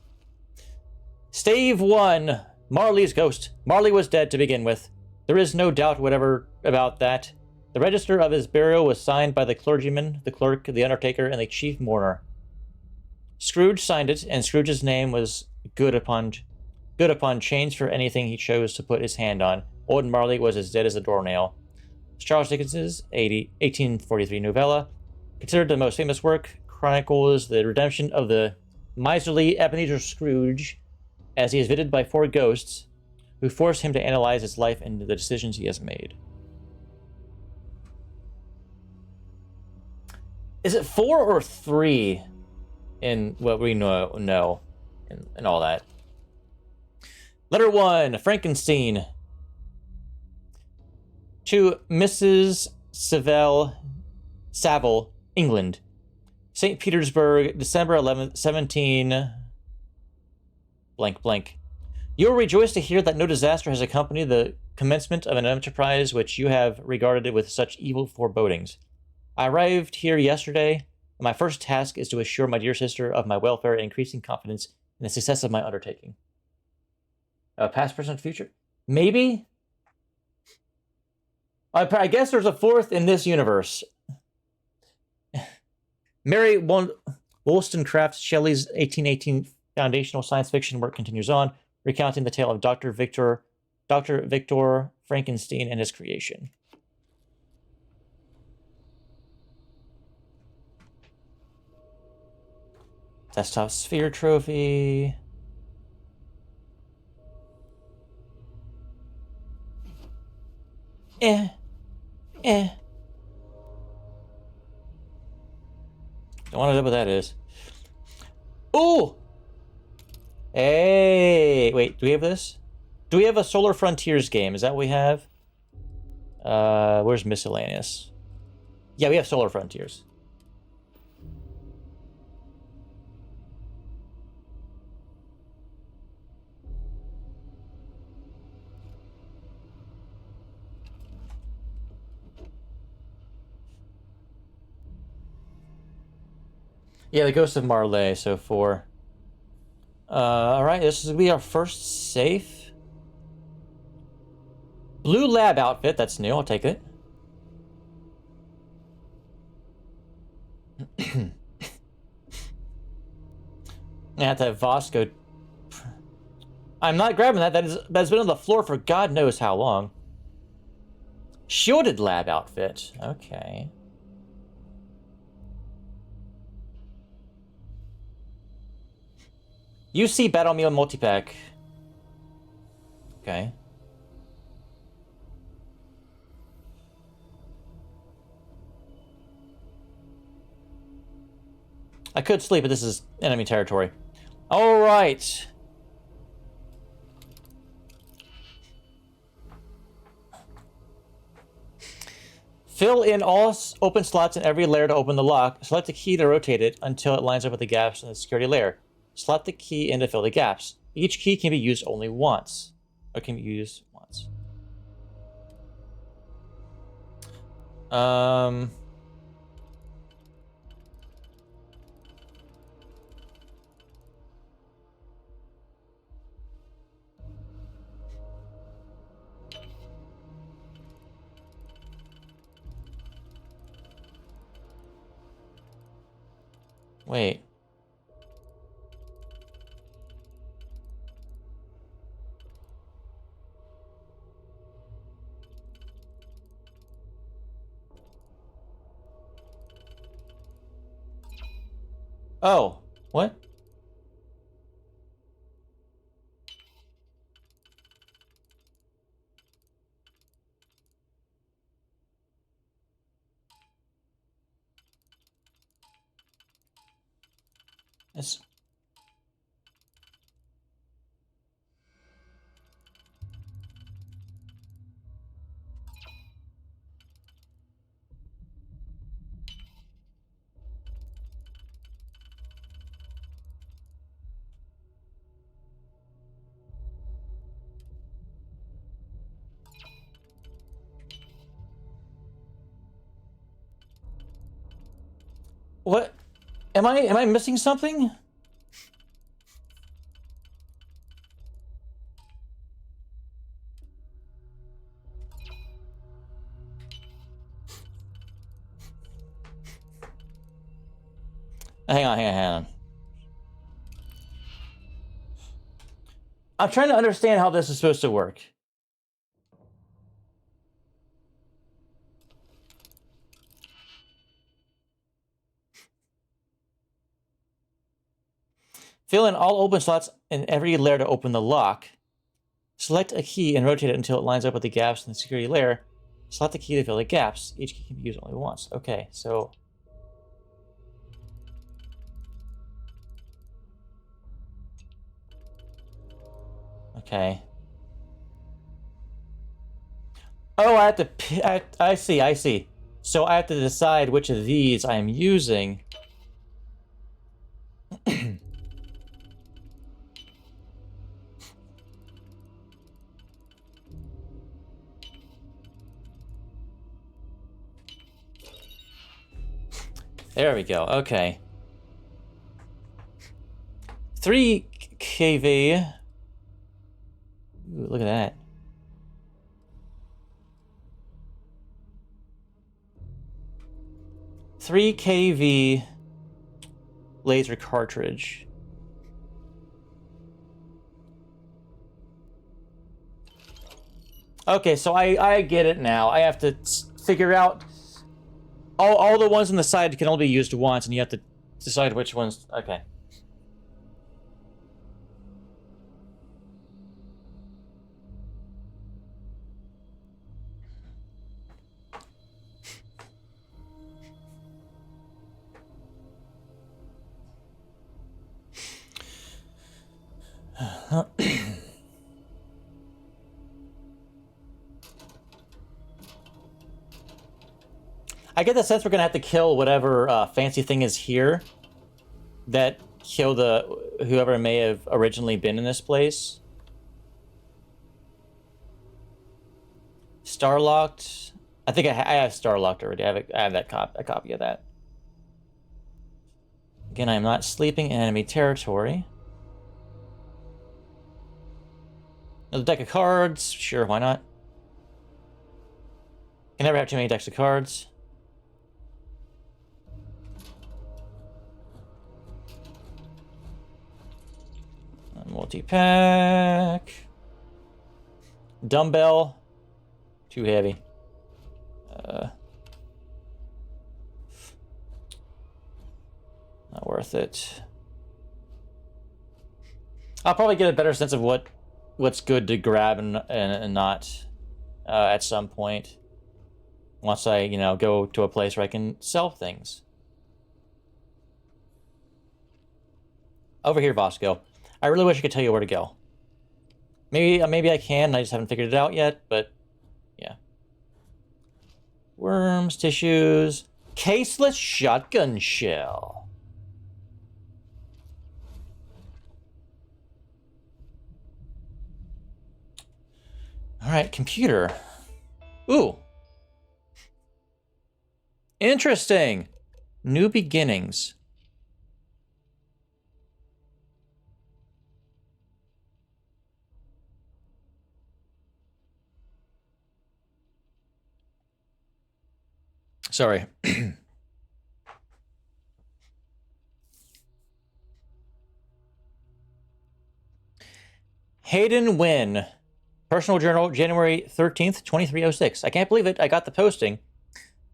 Stave 1. Marley's ghost. Marley was dead to begin with. There is no doubt whatever about that. The register of his burial was signed by the clergyman, the clerk, the undertaker, and the chief mourner. Scrooge signed it, and Scrooge's name was good upon change for anything he chose to put his hand on. Old Marley was as dead as a doornail. Charles Dickens's 1843 novella, considered the most famous work, chronicles the redemption of the miserly Ebenezer Scrooge as he is visited by 4 ghosts who force him to analyze his life and the decisions he has made. Is it 4 or 3 in what we know and all that? Letter 1, Frankenstein. To Mrs. Saville, England. St. Petersburg, December 11th, 17... blank blank. You will rejoice to hear that no disaster has accompanied the commencement of an enterprise which you have regarded with such evil forebodings. I arrived here yesterday, and my first task is to assure my dear sister of my welfare and increasing confidence in the success of my undertaking. Past, present, future? Maybe? I guess there's a 4th in this universe. Mary Wollstonecraft Shelley's 1818 foundational science fiction work continues on, recounting the tale of Dr. Victor Frankenstein and his creation. Desktop Sphere Trophy. Don't want to know what that is. Ooh! Hey! Wait, do we have this? Do we have a Solar Frontiers game? Is that what we have? Where's miscellaneous? Yeah, we have Solar Frontiers. Yeah, the Ghost of Marley, so 4. Alright, this will be our first safe. Blue lab outfit, that's new, I'll take it. I have to have Vasco. I'm not grabbing that. That's been on the floor for God knows how long. Shielded lab outfit. Okay. UC Battle Meal Multipack. Okay. I could sleep, but this is enemy territory. All right. Fill in all open slots in every layer to open the lock. Select the key to rotate it until it lines up with the gaps in the security layer. Slot the key in to fill the gaps. Each key can be used only once. Or can be used once. Wait. Oh, what? It's... What? Am I missing something? Hang on. I'm trying to understand how this is supposed to work. Fill in all open slots in every layer to open the lock. Select a key and rotate it until it lines up with the gaps in the security layer. Select the key to fill the gaps. Each key can be used only once. Okay, so... Okay. Oh, I have to... I see. So I have to decide which of these I'm using. There we go. Okay. 3 kV. Ooh, look at that. Three kV laser cartridge. Okay, so I get it now. I have to figure out all the ones on the side can only be used once, and you have to decide which ones. Okay. I get the sense we're gonna have to kill whatever fancy thing is here that kill whoever may have originally been in this place. Starlocked. I think I have Starlocked already. I have a copy of that. Again, I am not sleeping in enemy territory. Another deck of cards. Sure, why not? Can never have too many decks of cards. Multi-pack. Dumbbell. Too heavy. Not worth it. I'll probably get a better sense of what's good to grab and not at some point. Once I, go to a place where I can sell things. Over here, Bosco. I really wish I could tell you where to go. Maybe I can, I just haven't figured it out yet, but yeah. Worms, tissues, caseless shotgun shell. All right, computer. Ooh. Interesting. New beginnings. Sorry. Hayden Wynn. Personal Journal, January 13th, 2306. I can't believe it. I got the posting.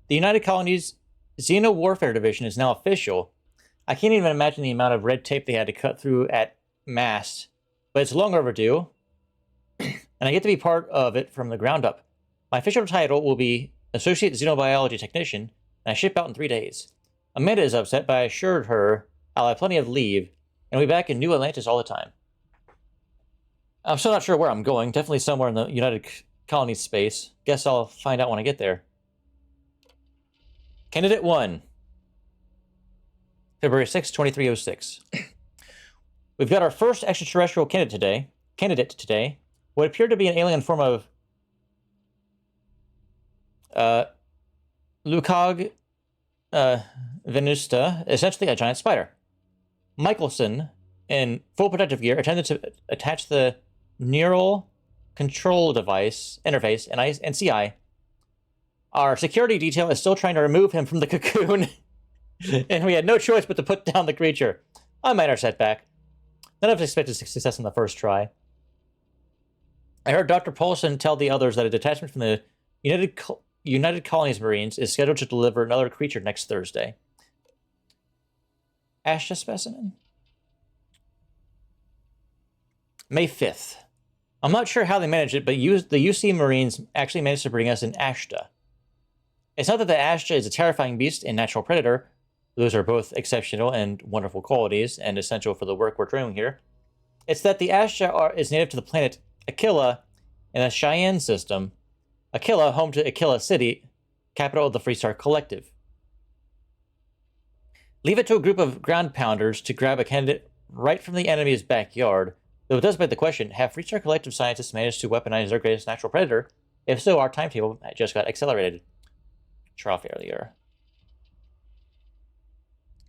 The United Colonies Xeno Warfare Division is now official. I can't even imagine the amount of red tape they had to cut through at MAST, but it's long overdue, and I get to be part of it from the ground up. My official title will be Associate Xenobiology Technician, and I ship out in 3 days. Amanda is upset, but I assured her I'll have plenty of leave, and I'll be back in New Atlantis all the time. I'm still not sure where I'm going. Definitely somewhere in the United Colonies space. Guess I'll find out when I get there. Candidate 1. February 6, 2306. We've got our first extraterrestrial candidate today. What appeared to be an alien form of Lucog Venusta, essentially a giant spider. Michelson, in full protective gear, attempted to attach the neural control device interface and NCI. Our security detail is still trying to remove him from the cocoon, and we had no choice but to put down the creature. A minor setback. None of us expected success on the first try. I heard Dr. Paulson tell the others that a detachment from the United Colonies Marines is scheduled to deliver another creature next Thursday. Ashta specimen? May 5th. I'm not sure how they managed it, but the UC Marines actually managed to bring us an Ashta. It's not that the Ashta is a terrifying beast and natural predator. Those are both exceptional and wonderful qualities and essential for the work we're doing here. It's that the Ashta is native to the planet Aquila in the Cheyenne system. Aquila, home to Aquila City, capital of the Freestar Collective. Leave it to a group of ground pounders to grab a candidate right from the enemy's backyard. Though it does beg the question, have Freestar Collective scientists managed to weaponize their greatest natural predator? If so, our timetable just got accelerated. Trial failure.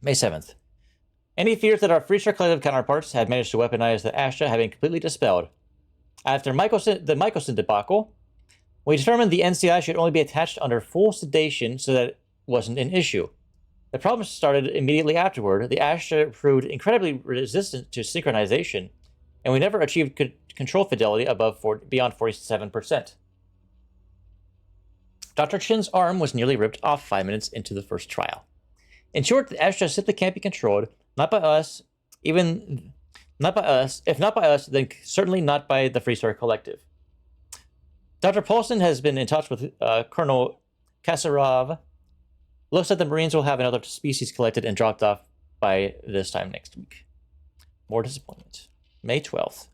May 7th. Any fears that our Freestar Collective counterparts had managed to weaponize the Ashta have been completely dispelled. After the Michelson debacle, we determined the NCI should only be attached under full sedation so that it wasn't an issue. The problem started immediately afterward. The Ashta proved incredibly resistant to synchronization, and we never achieved control fidelity beyond 47%. Dr. Chin's arm was nearly ripped off 5 minutes into the first trial. In short, the Ashta simply can't be controlled, not by us, if not by us, then certainly not by the Freestar Collective. Dr. Paulson has been in touch with Colonel Kasarov. Looks like the Marines will have another species collected and dropped off by this time next week. More disappointment. May 12th.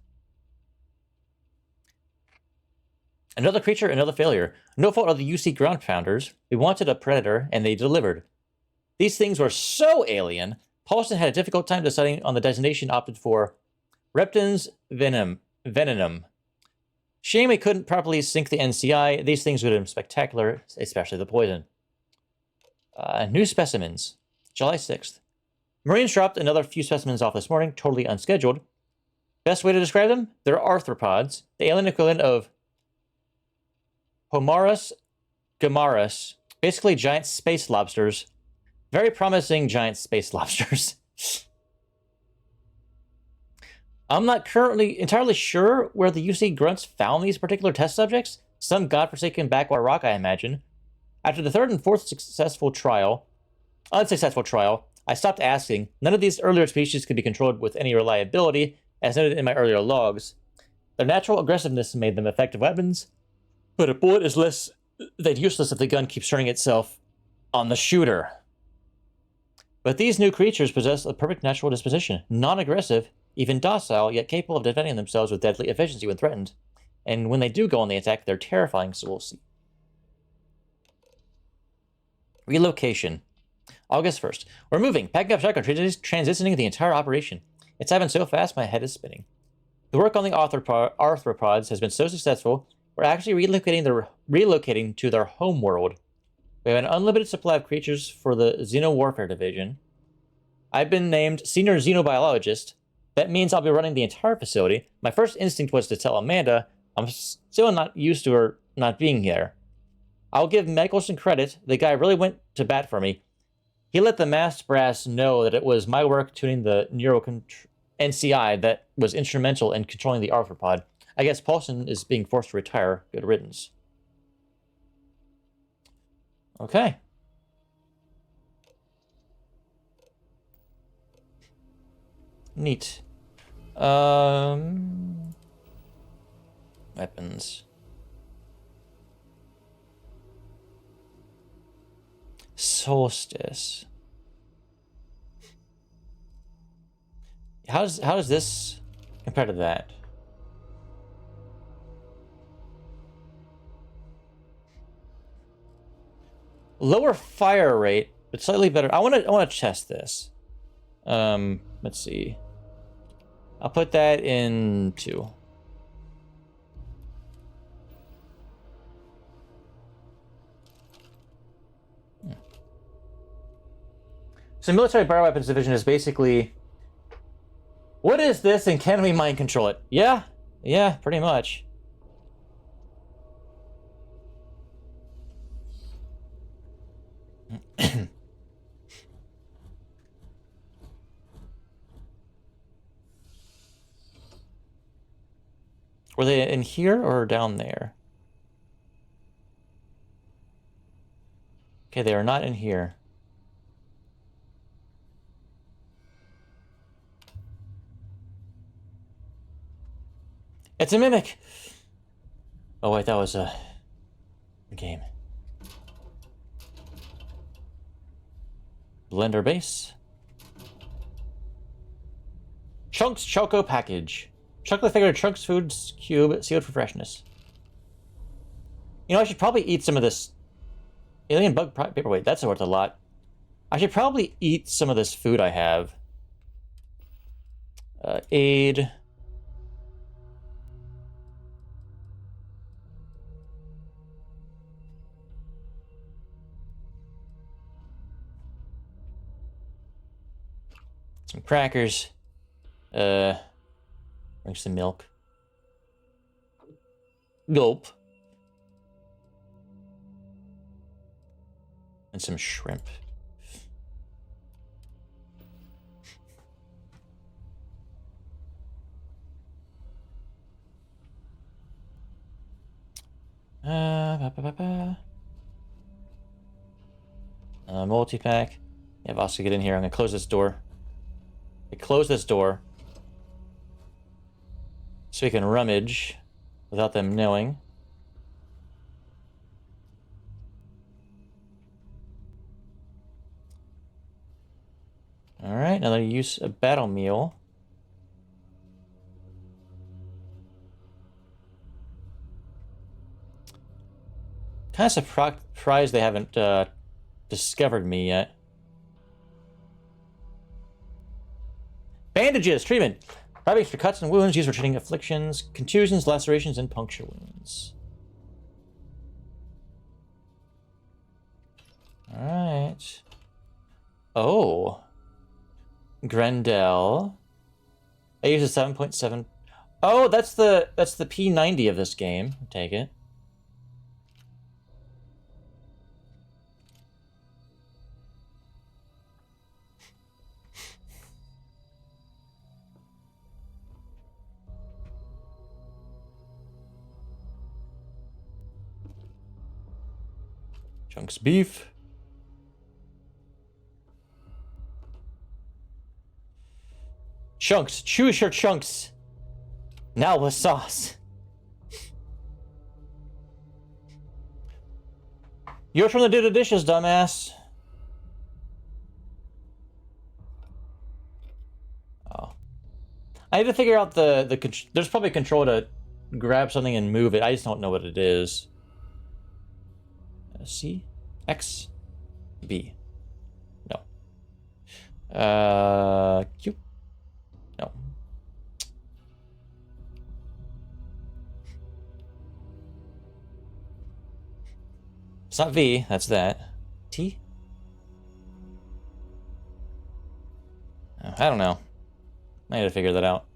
Another creature, another failure. No fault of the UC ground pounders. We wanted a predator, and they delivered. These things were so alien, Paulson had a difficult time deciding on the designation opted for Repton's Venenum. Shame we couldn't properly sync the NCI. These things would have been spectacular, especially the poison. New specimens. July 6th. Marines dropped another few specimens off this morning, totally unscheduled. Best way to describe them? They're arthropods, the alien equivalent of Homarus gamarus, basically giant space lobsters. Very promising giant space lobsters. I'm not currently entirely sure where the UC grunts found these particular test subjects. Some godforsaken backwater rock, I imagine. After the third and fourth unsuccessful trial, I stopped asking. None of these earlier species could be controlled with any reliability, as noted in my earlier logs. Their natural aggressiveness made them effective weapons, but a bullet is less than useless if the gun keeps turning itself on the shooter. But these new creatures possess a perfect natural disposition, non-aggressive, even docile, yet capable of defending themselves with deadly efficiency when threatened. And when they do go on the attack, they're terrifying, so we'll see. Relocation. August 1st. We're moving, packing up shotgun, transitioning the entire operation. It's happened so fast, my head is spinning. The work on the arthropods has been so successful, we're actually relocating to their home world. We have an unlimited supply of creatures for the Xenowarfare Division. I've been named Senior Xenobiologist. That means I'll be running the entire facility. My first instinct was to tell Amanda I'm still not used to her not being here. I'll give Michelson credit. The guy really went to bat for me. He let the masked brass know that it was my work tuning the NCI that was instrumental in controlling the arthropod. I guess Paulson is being forced to retire. Good riddance. Okay. Neat. Weapons. Solstice. How does this compare to that? Lower fire rate, but slightly better. I want to test this. Let's see. I'll put that in 2. So military bioweapons division is basically, what is this and can we mind control it? Yeah, pretty much. Were they in here or down there? Okay, they are not in here. It's a mimic! Oh wait, that was a game. Blender base. Chunks Choco package. Chocolate figured Chunks Foods cube sealed for freshness. You know, I should probably eat some of this alien bug paperweight. That's worth a lot. I should probably eat some of this food I have. Aid. Some crackers. Drink some milk. Gulp. And some shrimp. Multi-pack. Yeah, I'll also get in here. I'm gonna close this door. Close this door so we can rummage without them knowing. All right, another use of battle meal. Kind of surprised they haven't discovered me yet. Bandages, treatment. Wrappings for cuts and wounds used for treating afflictions, contusions, lacerations, and puncture wounds. Alright. Oh. Grendel. I use a 7.7. Oh, that's the P90 of this game. Take it. Chunks beef. Chunks, choose your chunks. Now with sauce. You're from the do the dishes, dumbass. Oh. I need to figure out there's probably a control to grab something and move it. I just don't know what it is. C, X, B. No. Q. No. It's not V, that's that. T? I don't know. I need to figure that out.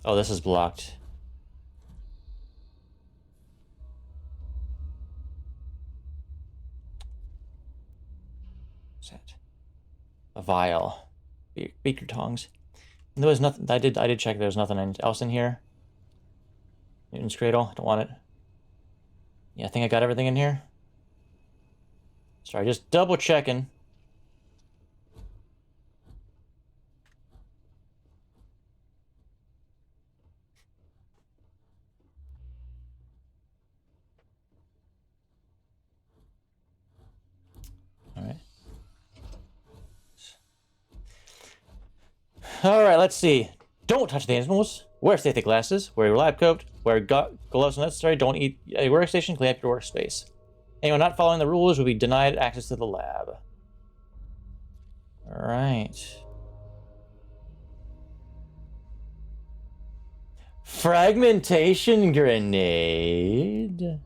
Oh, this is blocked. What's that? A vial. Beaker tongs. And there was nothing. I did check. There was nothing else in here. Newton's cradle. Don't want it. Yeah, I think I got everything in here. Sorry, just double checking. Alright, let's see. Don't touch the animals. Wear safety glasses. Wear your lab coat. Wear gloves when necessary. Don't eat a workstation. Clean up your workspace. Anyone not following the rules will be denied access to the lab. Alright. Fragmentation grenade.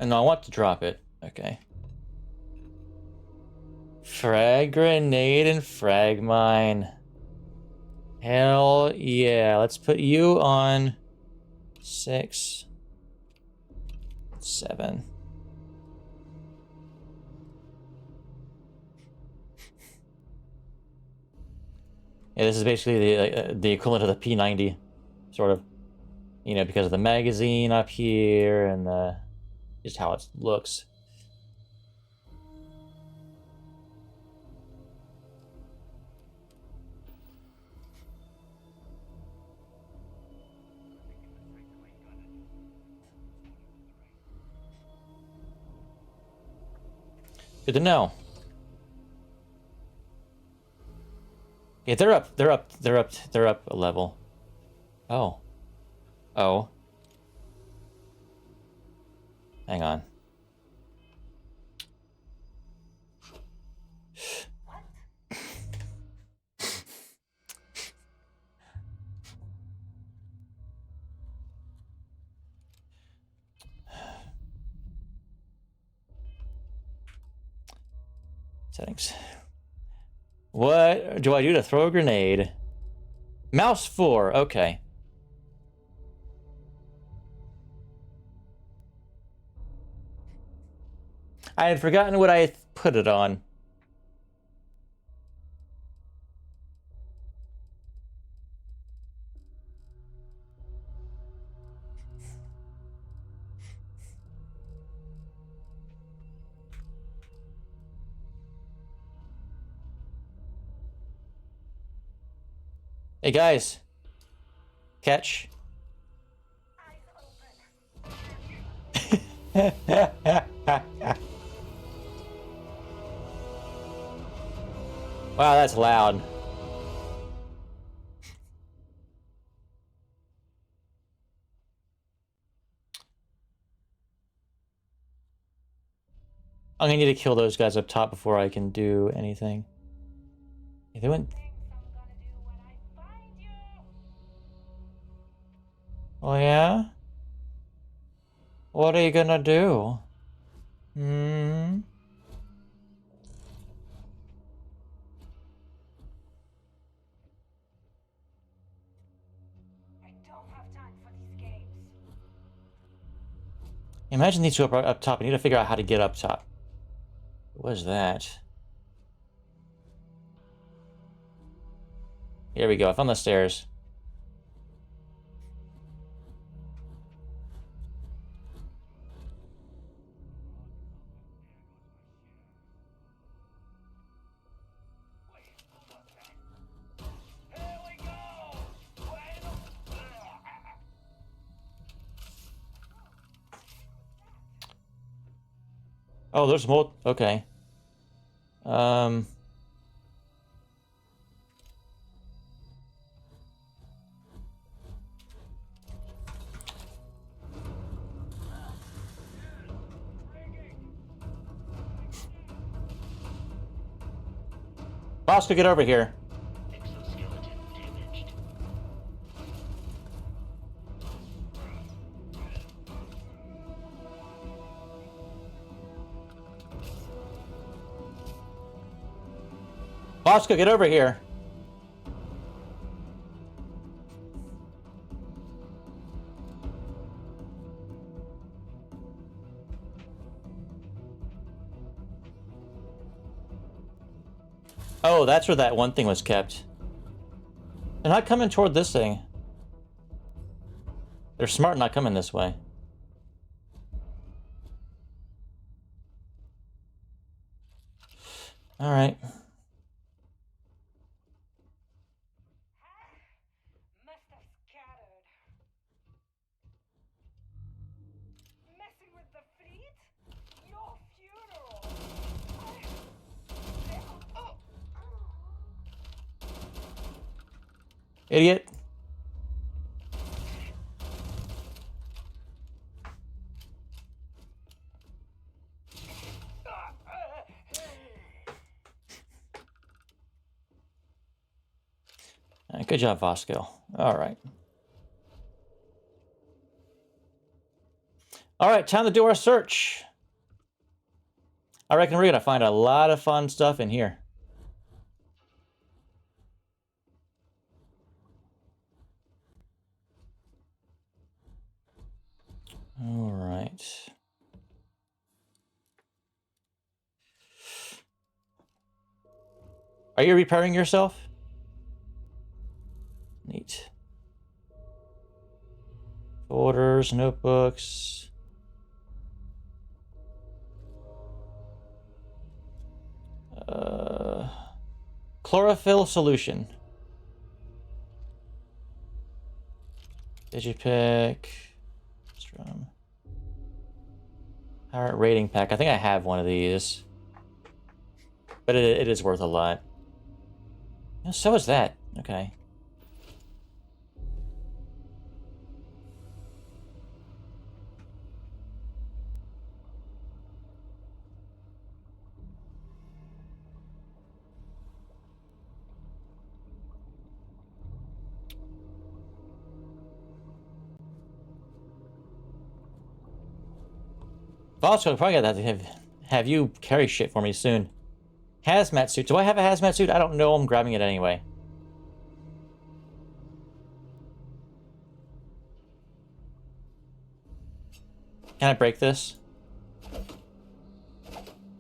And no, I want to drop it. Okay. Frag grenade and frag mine. Hell yeah. Let's put you on 6, 7. Yeah, this is basically the equivalent of the P90, sort of. You know, because of the magazine up here and just how it looks. Good to know. Yeah, they're up a level. Oh. Oh. Hang on. Settings. What do I do to throw a grenade? Mouse 4, okay. I had forgotten what I put it on. Hey guys. Catch. Wow, that's loud. I'm gonna need to kill those guys up top before I can do anything. Yeah, they went. Oh yeah? What are you gonna do? Hmm? Imagine these two up top. I need to figure out how to get up top. What was that? Here we go. I found the stairs. Oh, there's more. Okay. Oscar, get over here. Exoskeleton damaged. Oscar, get over here. Oh, that's where that one thing was kept. They're not coming toward this thing. They're smart not coming this way. All right. Must have scattered. Messing with the Idiot. Good job, Vasco. All right. All right, time to do our search. I reckon we're going to find a lot of fun stuff in here. All right. Are you repairing yourself? Neat. Folders, notebooks. Chlorophyll solution. Digipick. Heart rating pack. I think I have one of these. But it is worth a lot. Yeah, so is that. Okay. Bosco, probably got to have you carry shit for me soon. Hazmat suit. Do I have a hazmat suit? I don't know. I'm grabbing it anyway. Can I break this?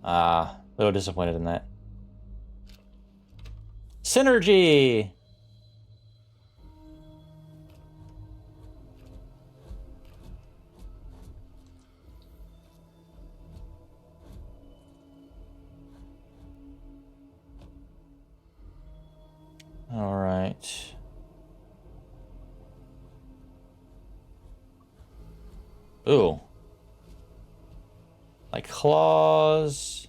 Ah, a little disappointed in that. Synergy! All right. Ooh. Like claws.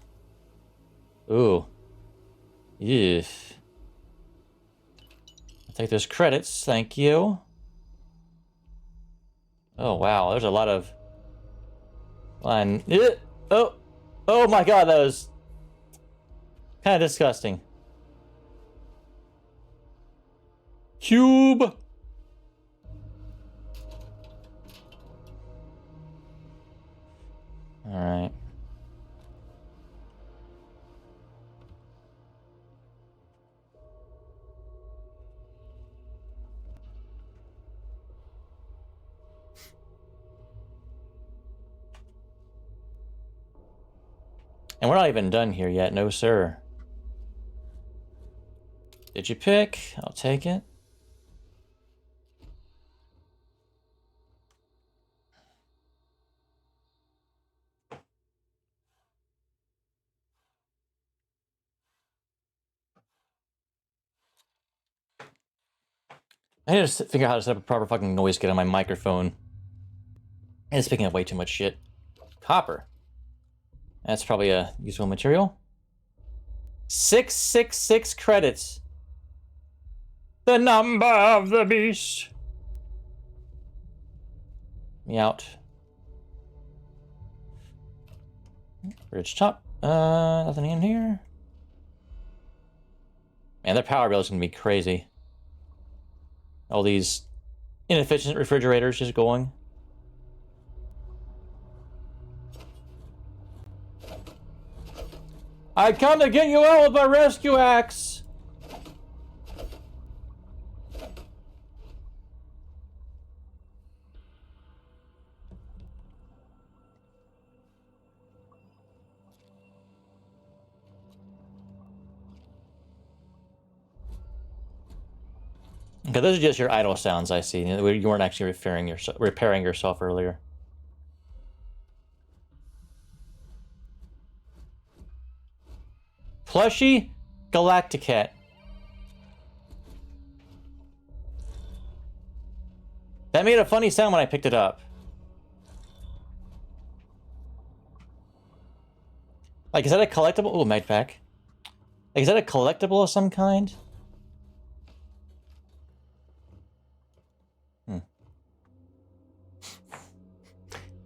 Ooh. Yes. I'll take those credits, thank you. Oh wow, there's a lot of line. Oh, oh my god, that was kind of disgusting. Cube. All right. And we're not even done here yet, no sir. Did you pick? I'll take it. I need to figure out how to set up a proper fucking noise gate on my microphone. And it's picking up way too much shit. Copper. That's probably a useful material. 666 credits. The number of the beast. Me out. Bridge top. Nothing in here. Man, their power bill is gonna be crazy. All these inefficient refrigerators just going. I come to get you out with my rescue axe! Okay, those are just your idle sounds I see. You weren't actually repairing yourself earlier. Plushy Galacticat. That made a funny sound when I picked it up. Like, is that a collectible? Oh, med pack. Like, is that a collectible of some kind?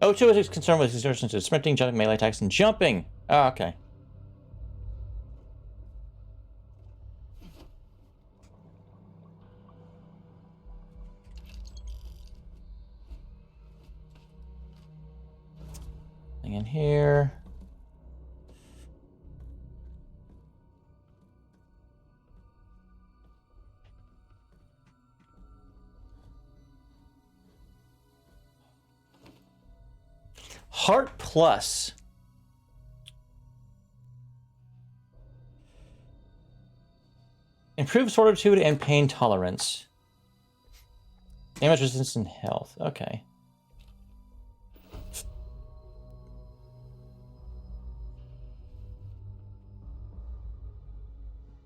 O2 is concerned with exertions of sprinting, jumping, melee attacks, and jumping. Oh, okay. Thing in here. Heart Plus. Improves fortitude and pain tolerance. Damage resistance and health. Okay.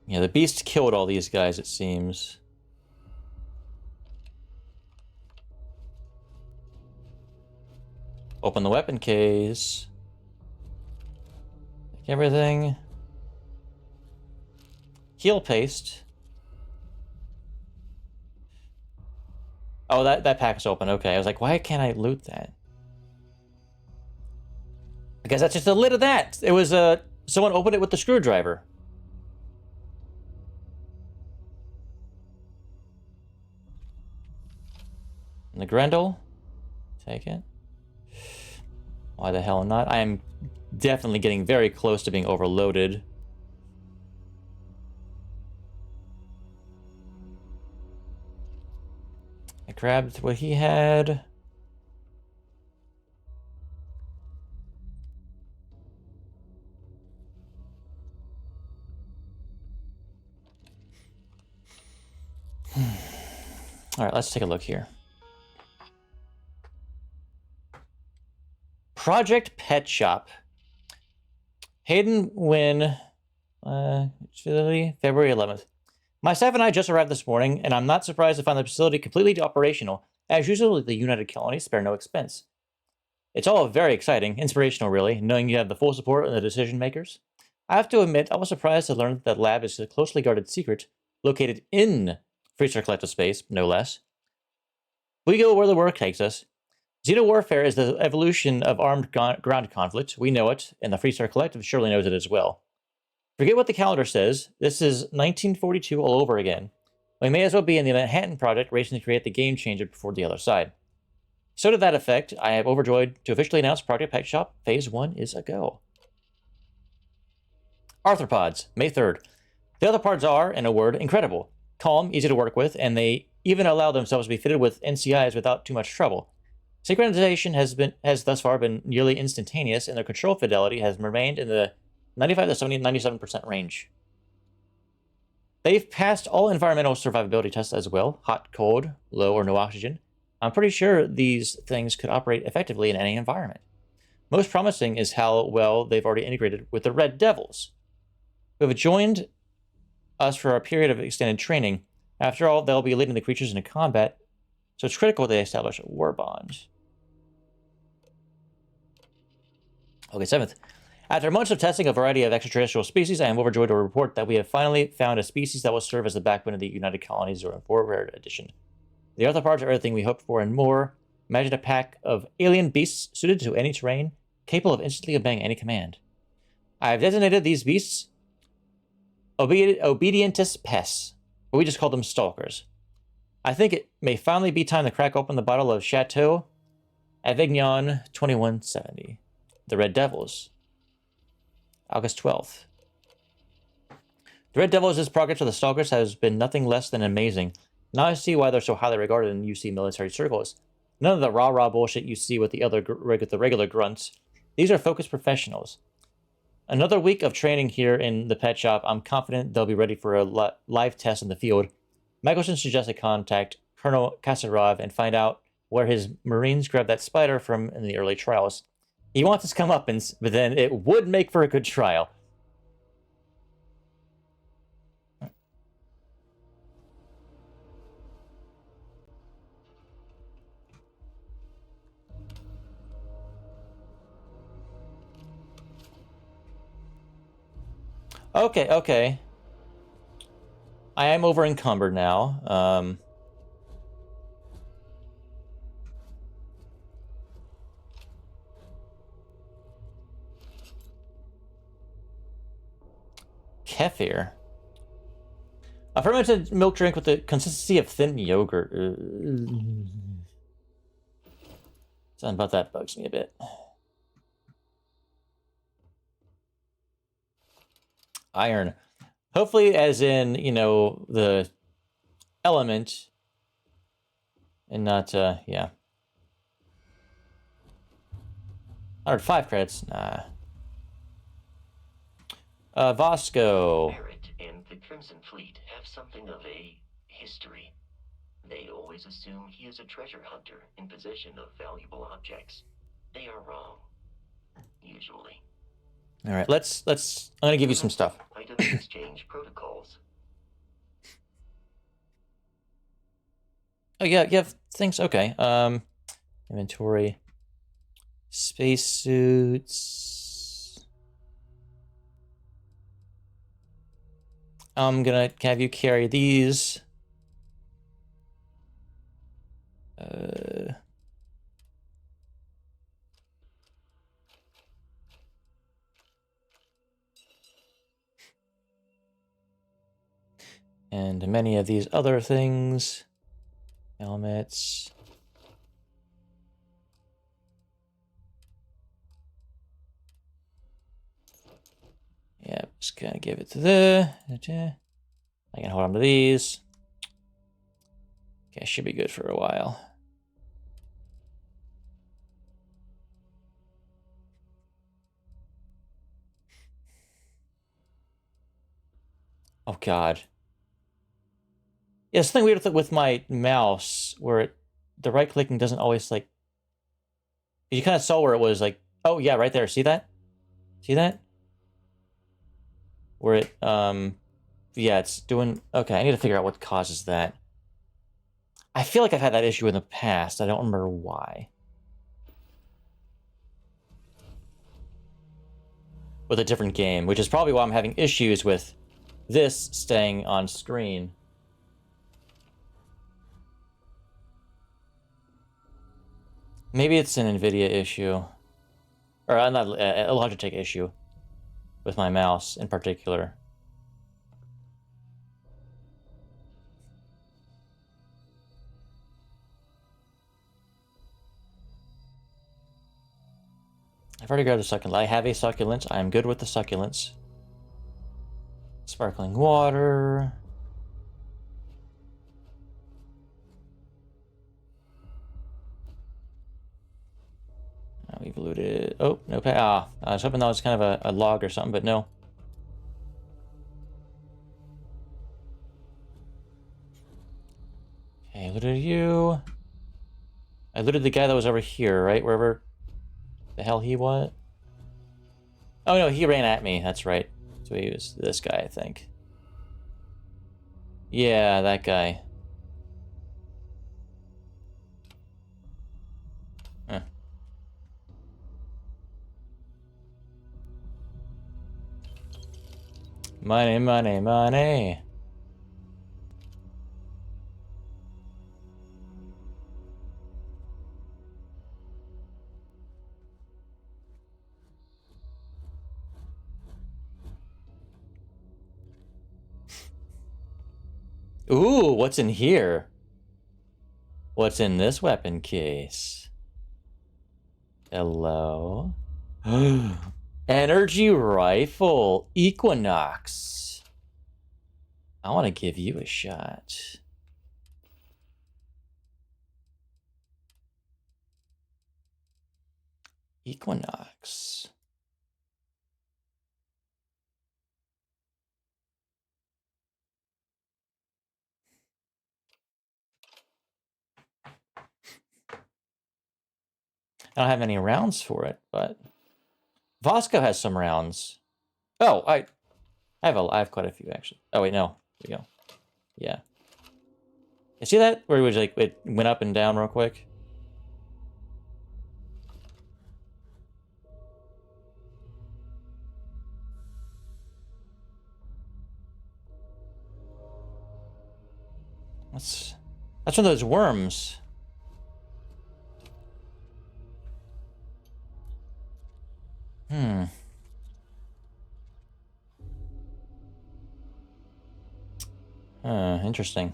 Yeah, the beast killed all these guys, it seems. Open the weapon case. Take everything. Heal paste. Oh, that pack's open. Okay, I was like, why can't I loot that? Because that's just the lid of that. It was someone opened it with the screwdriver. And the Grendel. Take it. Why the hell not? I am definitely getting very close to being overloaded. I grabbed what he had. All right, let's take a look here. Project Pet Shop. Hayden Wynn, February 11th. My staff and I just arrived this morning, and I'm not surprised to find the facility completely operational. As usual, the United Colonies spare no expense. It's all very exciting, inspirational really, knowing you have the full support of the decision makers. I have to admit, I was surprised to learn that the lab is a closely guarded secret, located in Freezer Collective Space, no less. We go where the work takes us. Xenowarfare is the evolution of armed ground conflict. We know it, and the Freestar Collective surely knows it as well. Forget what the calendar says. This is 1942 all over again. We may as well be in the Manhattan Project racing to create the game changer before the other side. So to that effect, I am overjoyed to officially announce Project Pet Shop Phase 1 is a go. Arthropods, May 3rd. The other pods are, in a word, incredible. Calm, easy to work with, and they even allow themselves to be fitted with NCIs without too much trouble. Synchronization has thus far been nearly instantaneous, and their control fidelity has remained in the 95 to 97% range. They've passed all environmental survivability tests as well, hot, cold, low or no oxygen. I'm pretty sure these things could operate effectively in any environment. Most promising is how well they've already integrated with the Red Devils, who have joined us for a period of extended training. After all, they'll be leading the creatures into combat, so it's critical they establish a war bond. Okay, 7th. After months of testing a variety of extraterrestrial species, I am overjoyed to report that we have finally found a species that will serve as the backbone of the United Colonies 04 Rare Edition. The arthropods are everything we hoped for and more. Imagine a pack of alien beasts suited to any terrain, capable of instantly obeying any command. I have designated these beasts Obedientis Pests, but we just call them Stalkers. I think it may finally be time to crack open the bottle of Chateau Avignon 2170. The Red Devils. August 12th. The Red Devils' progress with the Stalkers has been nothing less than amazing. Now I see why they're so highly regarded in UC military circles. None of the rah-rah bullshit you see with the regular grunts. These are focused professionals. Another week of training here in the pet shop, I'm confident they'll be ready for a live test in the field. Michelson suggested contact Colonel Kasarov and find out where his Marines grabbed that spider from in the early trials. He wants his comeuppance, but then it would make for a good trial. Okay. I am over encumbered now. Kefir. A fermented milk drink with the consistency of thin yogurt. Something about that bugs me a bit. Iron. Hopefully as in, you know, the element. And not, yeah. 105 credits? Nah. Vasco. Barrett and the Crimson Fleet have something of a history. They always assume he is a treasure hunter in possession of valuable objects. They are wrong. Usually. All right, let's. I'm gonna give you some stuff. Item exchange protocols. Oh yeah, you have things. Okay. Inventory. Spacesuits. I'm gonna have you carry these. And many of these other things. Helmets. Yep, just gonna give it to the. I can hold on to these. Okay, should be good for a while. Oh God. Yeah, something weird with my mouse where the right clicking doesn't always like. You kind of saw where it was like. Oh yeah, right there. See that? See that? Where it yeah, it's doing. Okay, I need to figure out what causes that. I feel like I've had that issue in the past. I don't remember why. With a different game, which is probably why I'm having issues with this staying on screen. Maybe it's an NVIDIA issue. Or not a Logitech issue. With my mouse in particular. I've already grabbed a succulent. I have a succulent. I am good with the succulents. Sparkling water. We've looted. Oh, no pay. Ah, I was hoping that was kind of a log or something, but no. Okay, looted you. I looted the guy that was over here, right? Wherever the hell he was. Oh no, he ran at me. That's right. So he was this guy, I think. Yeah, that guy. Huh. Money, money, money. Ooh, what's in here? What's in this weapon case? Hello? Energy rifle, Equinox. I want to give you a shot. Equinox. I don't have any rounds for it, but Vasco has some rounds. Oh, I have quite a few actually. Oh wait, no. There we go. Yeah. You see that? Where it was like it went up and down real quick? That's one of those worms. Interesting.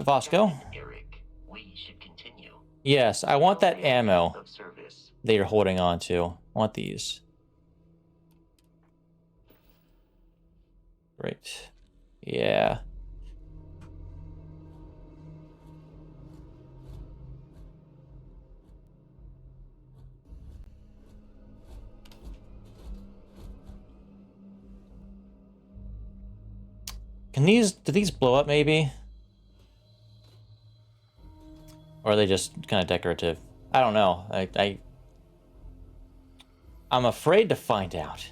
Vasco? Eric, we should continue. Yes, I want that ammo Of service. that you're holding on to. I want these. Great. Yeah. Do these blow up maybe? Or are they just kind of decorative? I don't know. I'm afraid to find out.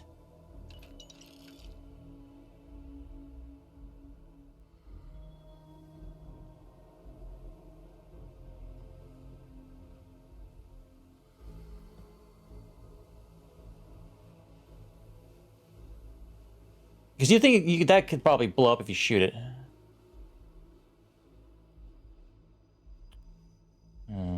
Because you think that could probably blow up if you shoot it. Hmm.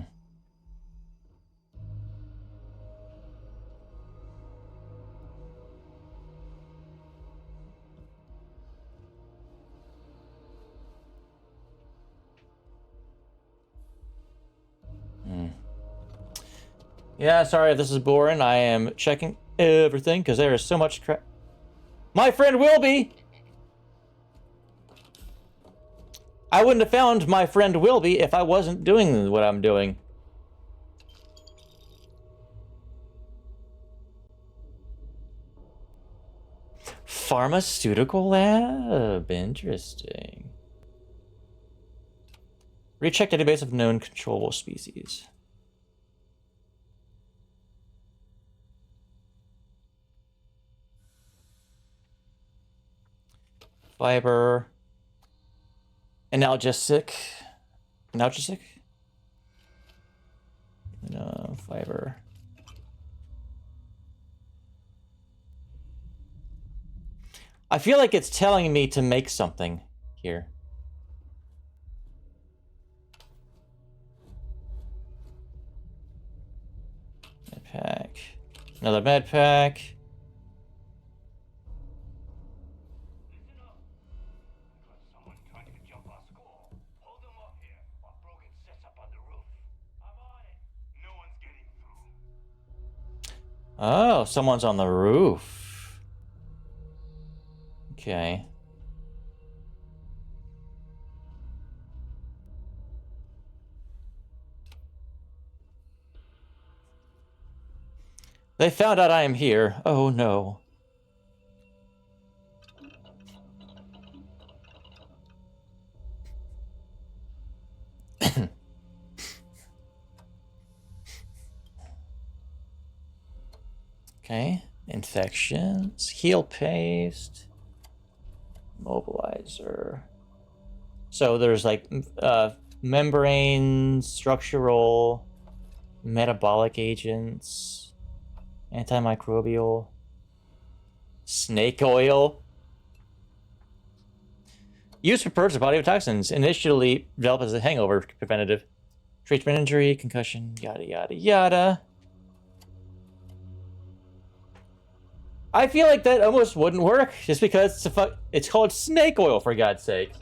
Yeah, sorry if this is boring. I am checking everything because there is so much crap. My friend Wilby! I wouldn't have found my friend Wilby if I wasn't doing what I'm doing. Pharmaceutical lab. Interesting. Recheck database of known controllable species. Fiber. Analgesic. Analgesic? No, fiber. I feel like it's telling me to make something here. Med pack. Another med pack. Oh, someone's on the roof. Okay. They found out I am here. Oh no. Okay. Infections. Heal paste. Mobilizer. So there's like membrane, structural, metabolic agents, antimicrobial, snake oil. Used for purge the body of toxins. Initially developed as a hangover preventative. Treatment injury, concussion, yada yada yada. I feel like that almost wouldn't work just because it's called snake oil, for God's sake.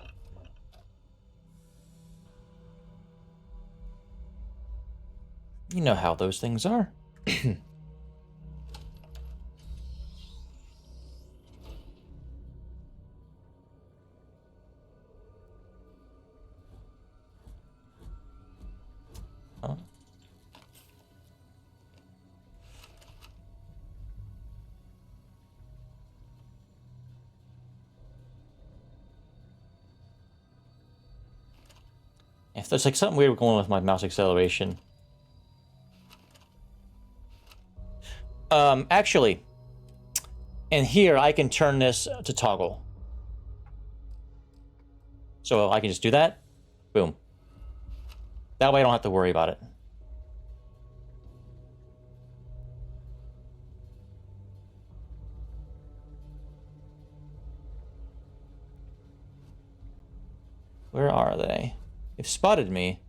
You know how those things are. Huh? If there's like something weird going on with my mouse acceleration. Actually, in here I can turn this to toggle. So I can just do that. Boom. That way I don't have to worry about it. Where are they? They've spotted me.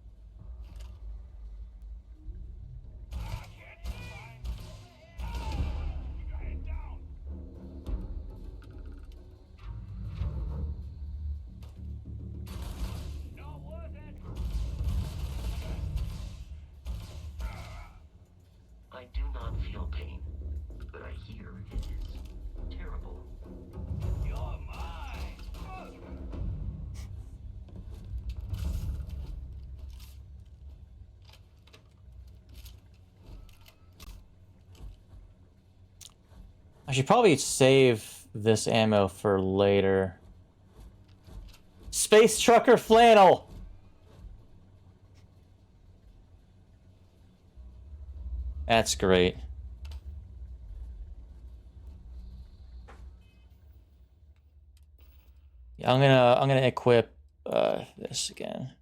I do not feel pain, but I hear it is terrible. You're mine! I should probably save this ammo for later. Space Trucker Flannel! That's great. Yeah, I'm gonna equip this again.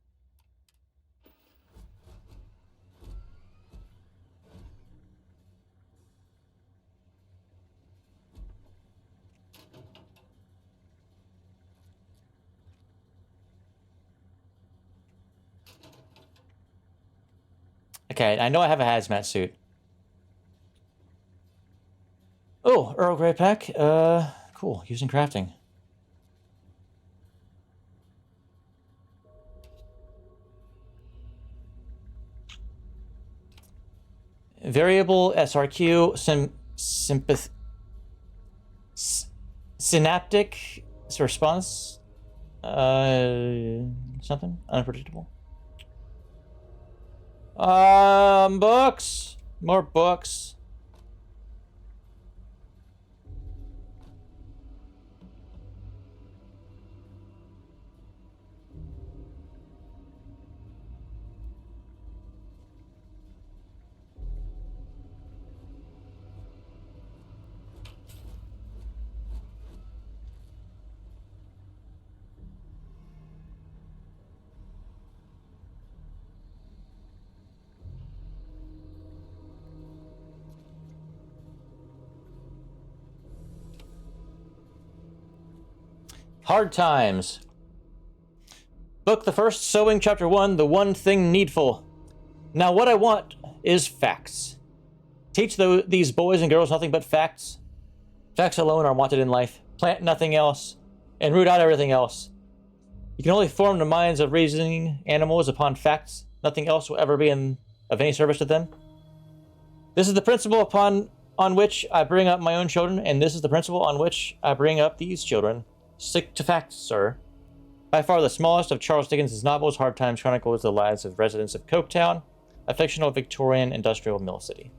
Okay, I know I have a hazmat suit. Oh, Earl Grey pack. Cool. Using crafting. Variable SRQ, synaptic response, something unpredictable. Books, more books. Hard Times. Book the first, Sewing, Chapter 1, The One Thing Needful. Now what I want is facts. Teach these boys and girls nothing but facts. Facts alone are wanted in life. Plant nothing else, and root out everything else. You can only form the minds of reasoning animals upon facts. Nothing else will ever be of any service to them. This is the principle on which I bring up my own children, and this is the principle on which I bring up these children. Stick to facts, sir. By far the smallest of Charles Dickens' novels, Hard Times chronicles the lives of residents of Coketown, a fictional Victorian industrial mill city.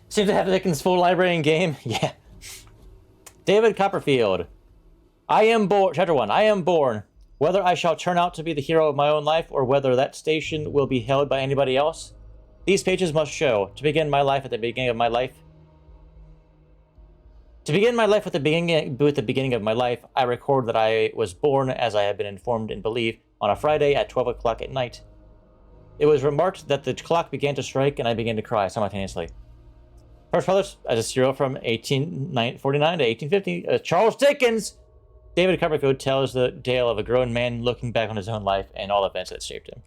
Seems to have Dickens' full library in game. Yeah. David Copperfield. I am born. Chapter 1. I am born. Whether I shall turn out to be the hero of my own life, or whether that station will be held by anybody else, these pages must show. To begin my life at the beginning of my life. To begin my life with the beginning of my life, I record that I was born, as I have been informed and believe, on a Friday at 12 o'clock at night. It was remarked that the clock began to strike, and I began to cry simultaneously. First published as a serial from 1849 to 1850. Charles Dickens! David Copperfield tells the tale of a grown man looking back on his own life and all events that shaped him.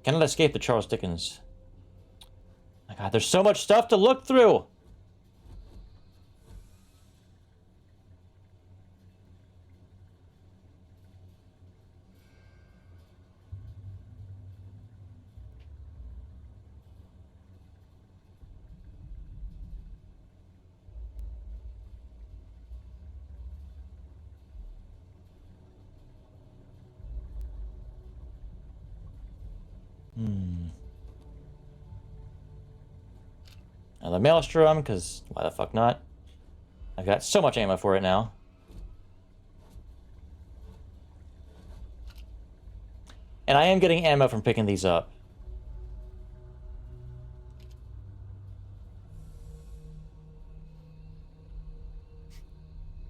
Cannot escape the Charles Dickens. My God, there's so much stuff to look through! Another Maelstrom, because why the fuck not? I've got so much ammo for it now. And I am getting ammo from picking these up.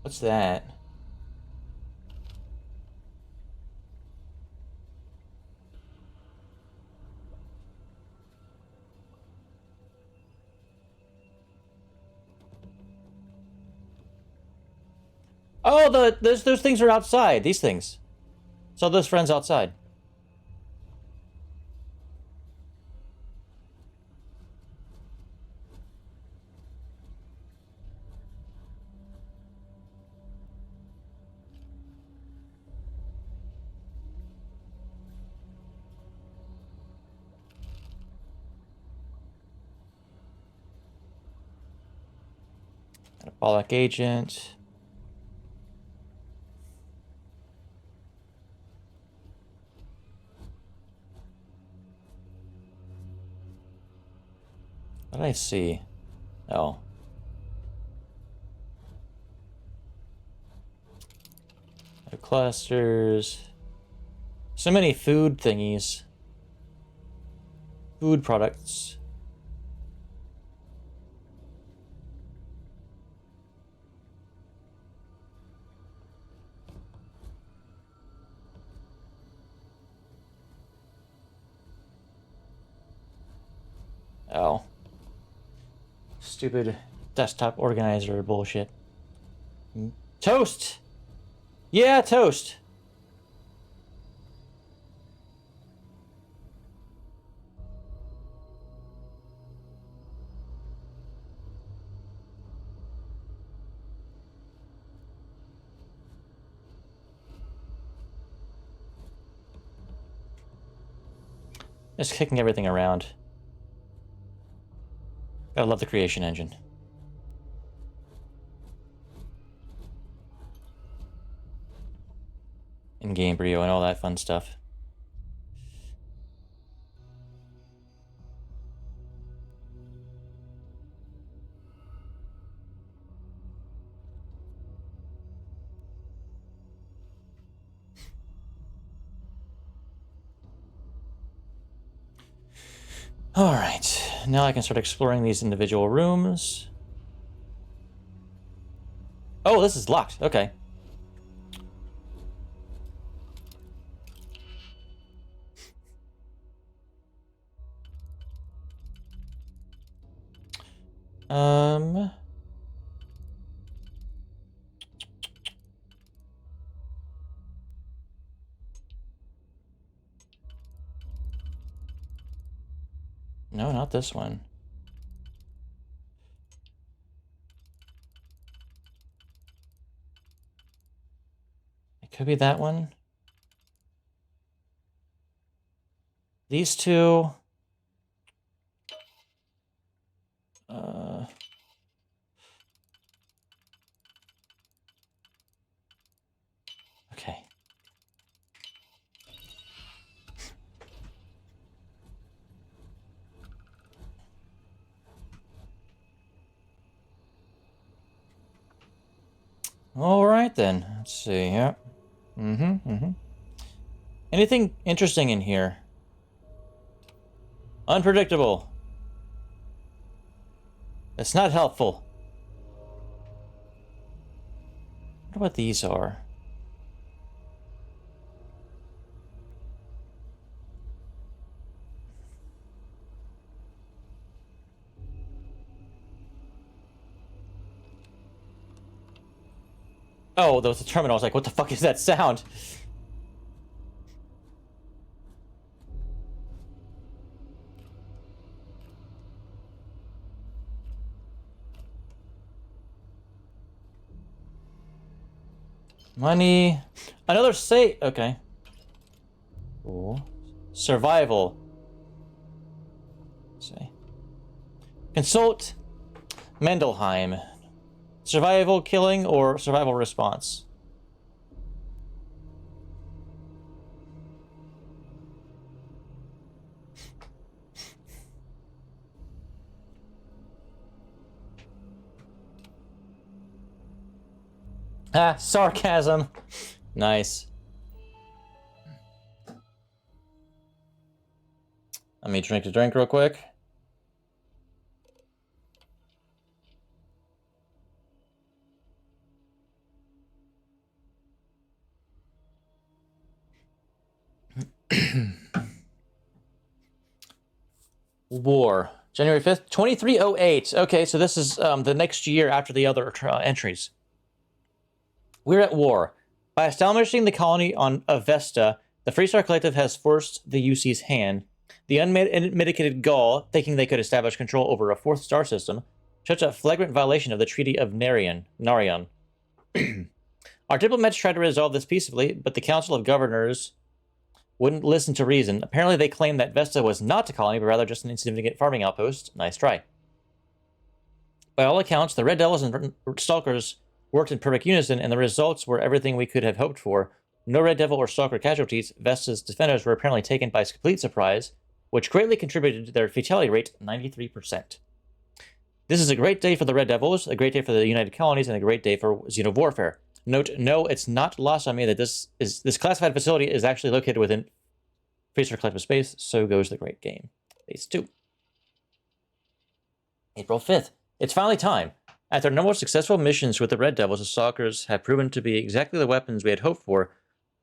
What's that? Oh, those things are outside. These things. So those friends outside. Anabolic agent. What did I see? Oh. Clusters. So many food thingies. Food products. Oh. Stupid desktop organizer bullshit. Toast! Yeah, toast! Just kicking everything around. Gotta love the creation engine. In-game Brio and all that fun stuff. Alright, now I can start exploring these individual rooms. Oh, this is locked. Okay. No, not this one. It could be that one. These two. Okay. All right then. Let's see here. Anything interesting in here? Unpredictable. It's not helpful. I wonder what these are. Oh, there was a terminal. I was like, what the fuck is that sound? Money. Another save. Okay. Cool. Survival. Let's see. Consult Mendelheim. Survival killing or survival response? Ah, sarcasm. Nice. Let me drink a drink real quick. War. January 5th, 2308. Okay, so this is the next year after the other entries. We're at war. By establishing the colony on Avesta, the Freestar Collective has forced the UC's hand. The unmitigated Gaul, thinking they could establish control over a fourth star system, such a flagrant violation of the Treaty of Narion. Our diplomats tried to resolve this peacefully, but the Council of Governors wouldn't listen to reason. Apparently, they claimed that Vesta was not a colony, but rather just an insignificant farming outpost. Nice try. By all accounts, the Red Devils and Stalkers worked in perfect unison, and the results were everything we could have hoped for. No Red Devil or Stalker casualties. Vesta's defenders were apparently taken by complete surprise, which greatly contributed to their fatality rate, 93%. This is a great day for the Red Devils, a great day for the United Colonies, and a great day for Xeno warfare. Note, no, it's not lost on me that this classified facility is actually located within Freestar Collective space. So goes the great game. Phase 2. April 5th. It's finally time. After no more successful missions with the Red Devils, the Stalkers have proven to be exactly the weapons we had hoped for.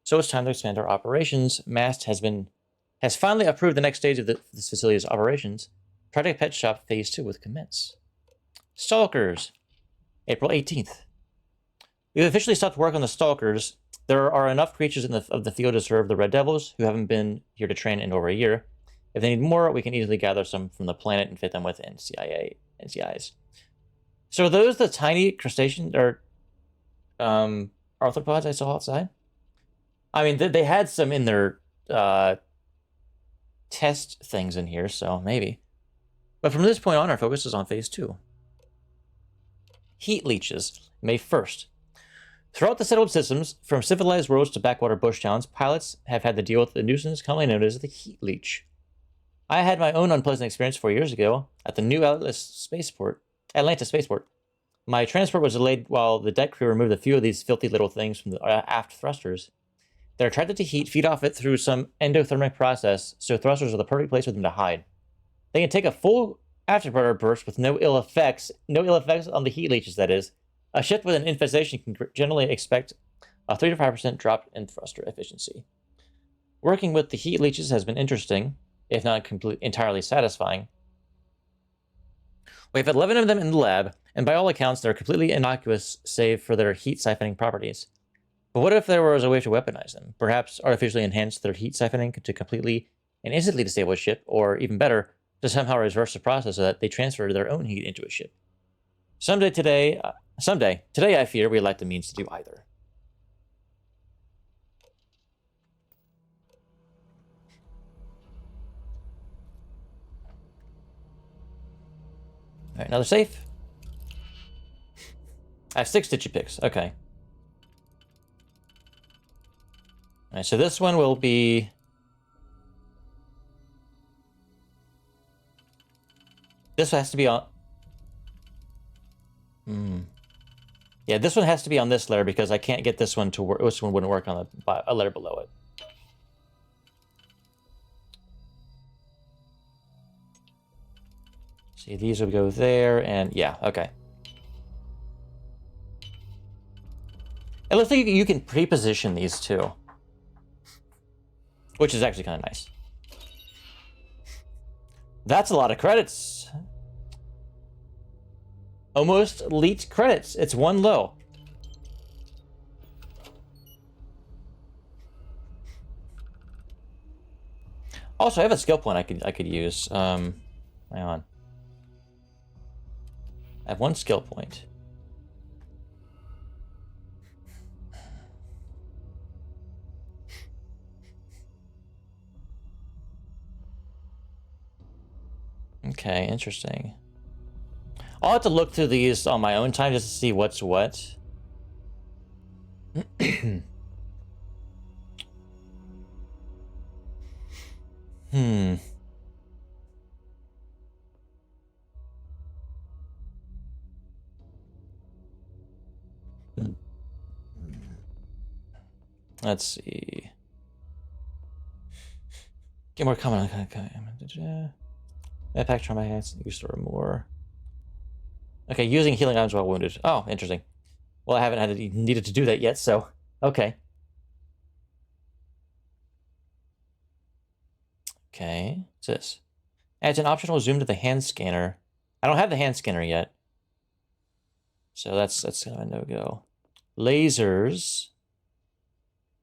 So it's time to expand our operations. MAST has finally approved the next stage of this facility's operations. Project Pet Shop Phase 2 with commence. Stalkers. April 18th. We've officially stopped work on the Stalkers. There are enough creatures of the field to serve the Red Devils, who haven't been here to train in over a year. If they need more, we can easily gather some from the planet and fit them with NCIs. So are those the tiny crustaceans or arthropods I saw outside? I mean, they had some in their test things in here, so maybe. But from this point on, our focus is on Phase 2. Heat leeches, May 1st. Throughout the settled systems, from civilized worlds to backwater bush towns, pilots have had to deal with the nuisance commonly known as the heat leech. I had my own unpleasant experience 4 years ago at the new Atlanta spaceport. My transport was delayed while the deck crew removed a few of these filthy little things from the aft thrusters. They're attracted to heat, feed off it through some endothermic process, so thrusters are the perfect place for them to hide. They can take a full afterburner burst with no ill effects on the heat leeches, that is. A ship with an infestation can generally expect a 3 to 5% drop in thruster efficiency. Working with the heat leeches has been interesting, if not entirely satisfying. We have 11 of them in the lab, and by all accounts, they're completely innocuous save for their heat siphoning properties. But what if there was a way to weaponize them? Perhaps artificially enhance their heat siphoning to completely and instantly disable a ship, or even better, to somehow reverse the process so that they transfer their own heat into a ship. Today, I fear we lack the means to do either. All right, another safe. I have 6 Digipicks. Okay. All right, so this one will be... This has to be on... Yeah, this one has to be on this layer because I can't get this one to work. This one wouldn't work on a layer below it. See, these will go there, and yeah, okay. It looks like you can pre-position these too, which is actually kind of nice. That's a lot of credits. Almost elite credits. It's 1 low. Also, I have a skill point I could use. Hang on. I have 1 skill point. Okay, interesting. I'll have to look through these on my own time just to see what's what. Let's see. Get more common. Backpack trauma, you store more. Okay, using healing items while wounded. Oh, interesting. Well, I haven't needed to do that yet, so okay. Okay, what's this? Adds an optional zoom to the hand scanner. I don't have the hand scanner yet. So that's kind of a no-go. Lasers.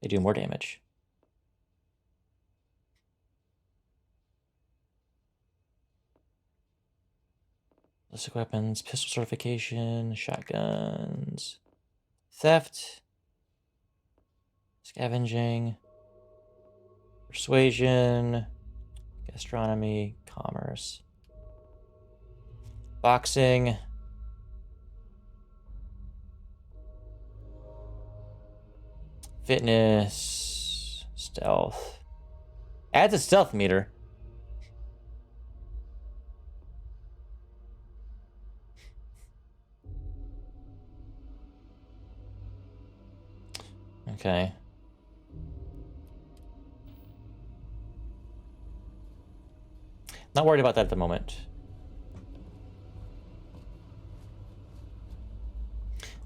They do more damage. Ballistic weapons, pistol certification, shotguns, theft, scavenging, persuasion, gastronomy, commerce, boxing, fitness, stealth. Adds a stealth meter. Okay. Not worried about that at the moment.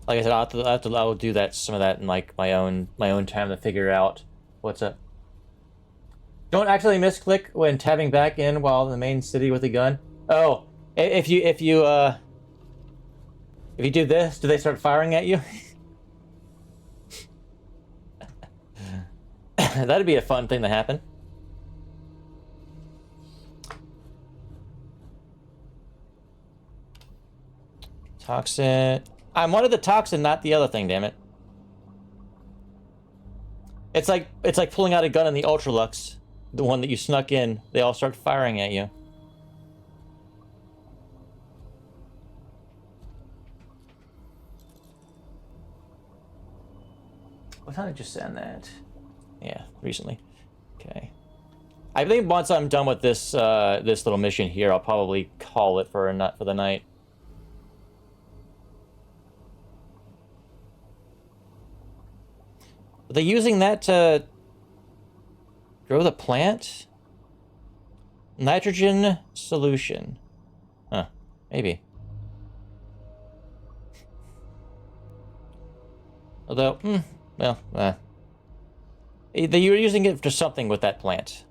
Like I said, I'll do that, some of that in like my own time to figure out what's up. Don't actually misclick when tabbing back in while in the main city with a gun. Oh, if you do this, do they start firing at you? That'd be a fun thing to happen. Toxin. I wanted the toxin, not the other thing, damn it. It's like pulling out a gun in the Ultralux, the one that you snuck in. They all start firing at you. What time did you send that? Yeah, recently. Okay. I think once I'm done with this this little mission here, I'll probably call it for the night. Are they using that to grow the plant? Nitrogen solution. Huh. Maybe. Although, well, you're using it for something with that plant.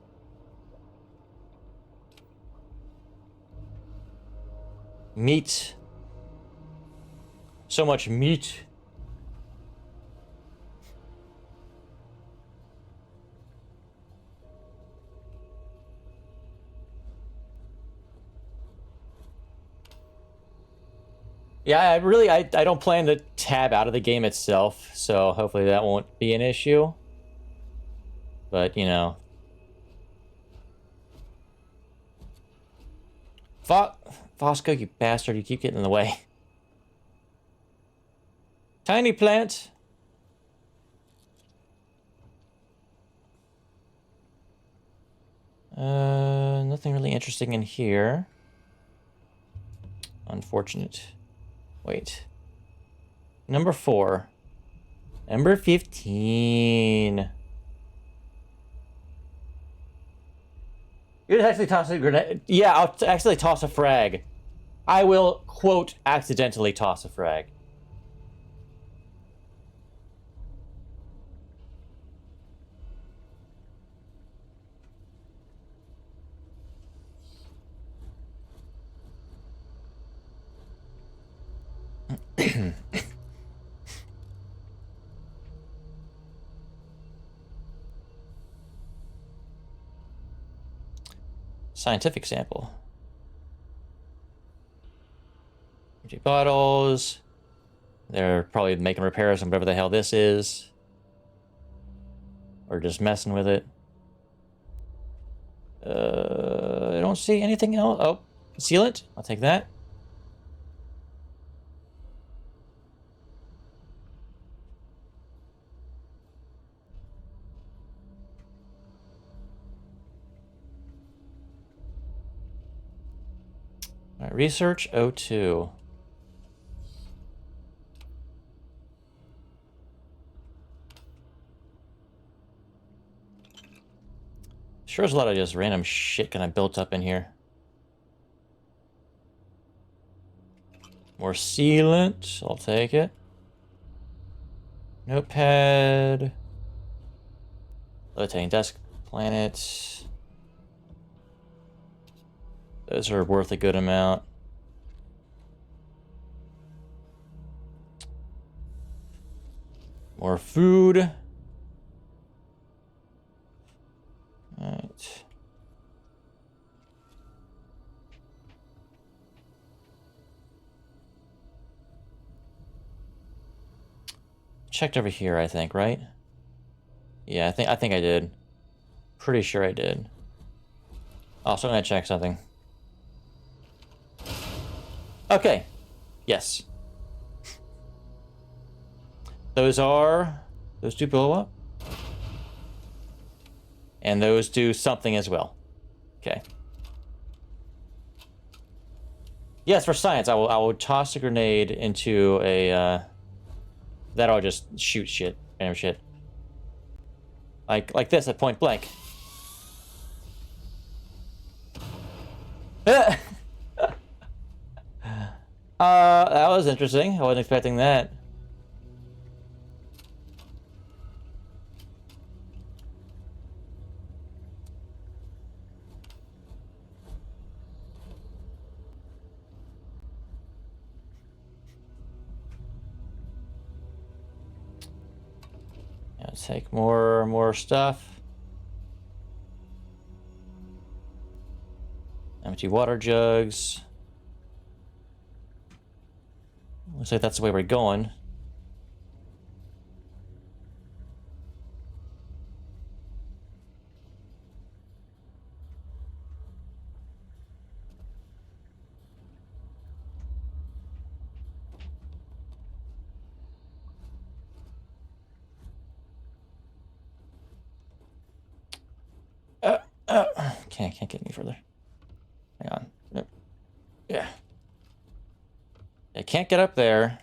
Meat. So much meat. Yeah, I don't plan to tab out of the game itself, so hopefully that won't be an issue. But, you know. Fosco, you bastard, you keep getting in the way. Tiny plant. Nothing really interesting in here. Unfortunate. Wait. Number 4. Number 15. You actually toss a grenade. Yeah, I'll actually toss a frag. I will, quote, accidentally toss a frag. Scientific sample. Empty bottles. They're probably making repairs on whatever the hell this is. Or just messing with it. I don't see anything else. Oh, sealant. I'll take that. All right, research 02. Sure, there's a lot of just random shit kind of built up in here. More sealant. I'll take it. Notepad. Levitating desk. Planet. Those are worth a good amount. More food. Alright. Checked over here, I think, right? Yeah, I think I did. Pretty sure I did. Also, I'm gonna check something. Okay. Yes. Those do blow up. And those do something as well. Okay. Yes, for science, I will toss a grenade into a that'll just shoot shit, random shit. Like this at point blank. That was interesting. I wasn't expecting that. Let's take more stuff. Empty water jugs. Looks like that's the way we're going. Can't get any further. Hang on. Nope. Yeah. I can't get up there.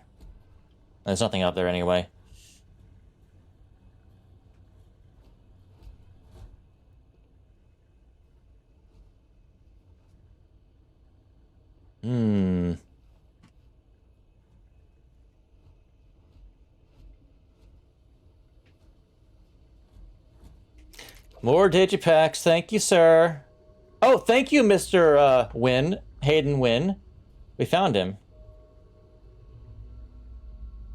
There's nothing up there anyway. More digipacks, thank you, sir. Oh, thank you, Mr. Wynn, Hayden Wynn. We found him.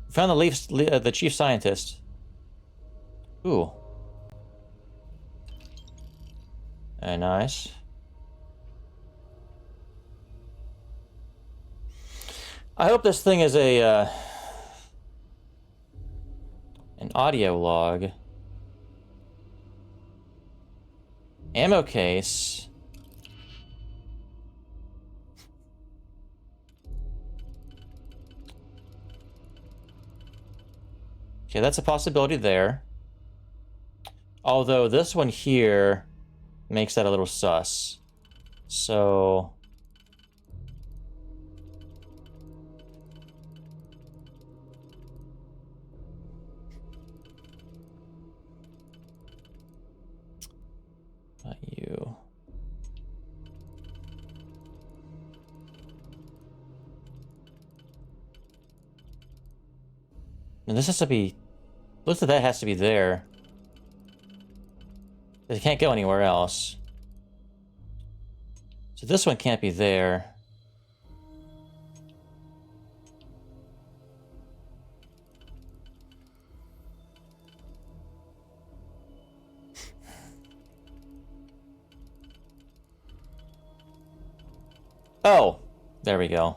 We found the chief scientist. Ooh. Very nice. I hope this thing is a an audio log. Ammo case. Okay, that's a possibility there. Although this one here makes that a little sus. So... Not you. And this has to be... Looks like that has to be there. It can't go anywhere else. So this one can't be there. Oh, there we go.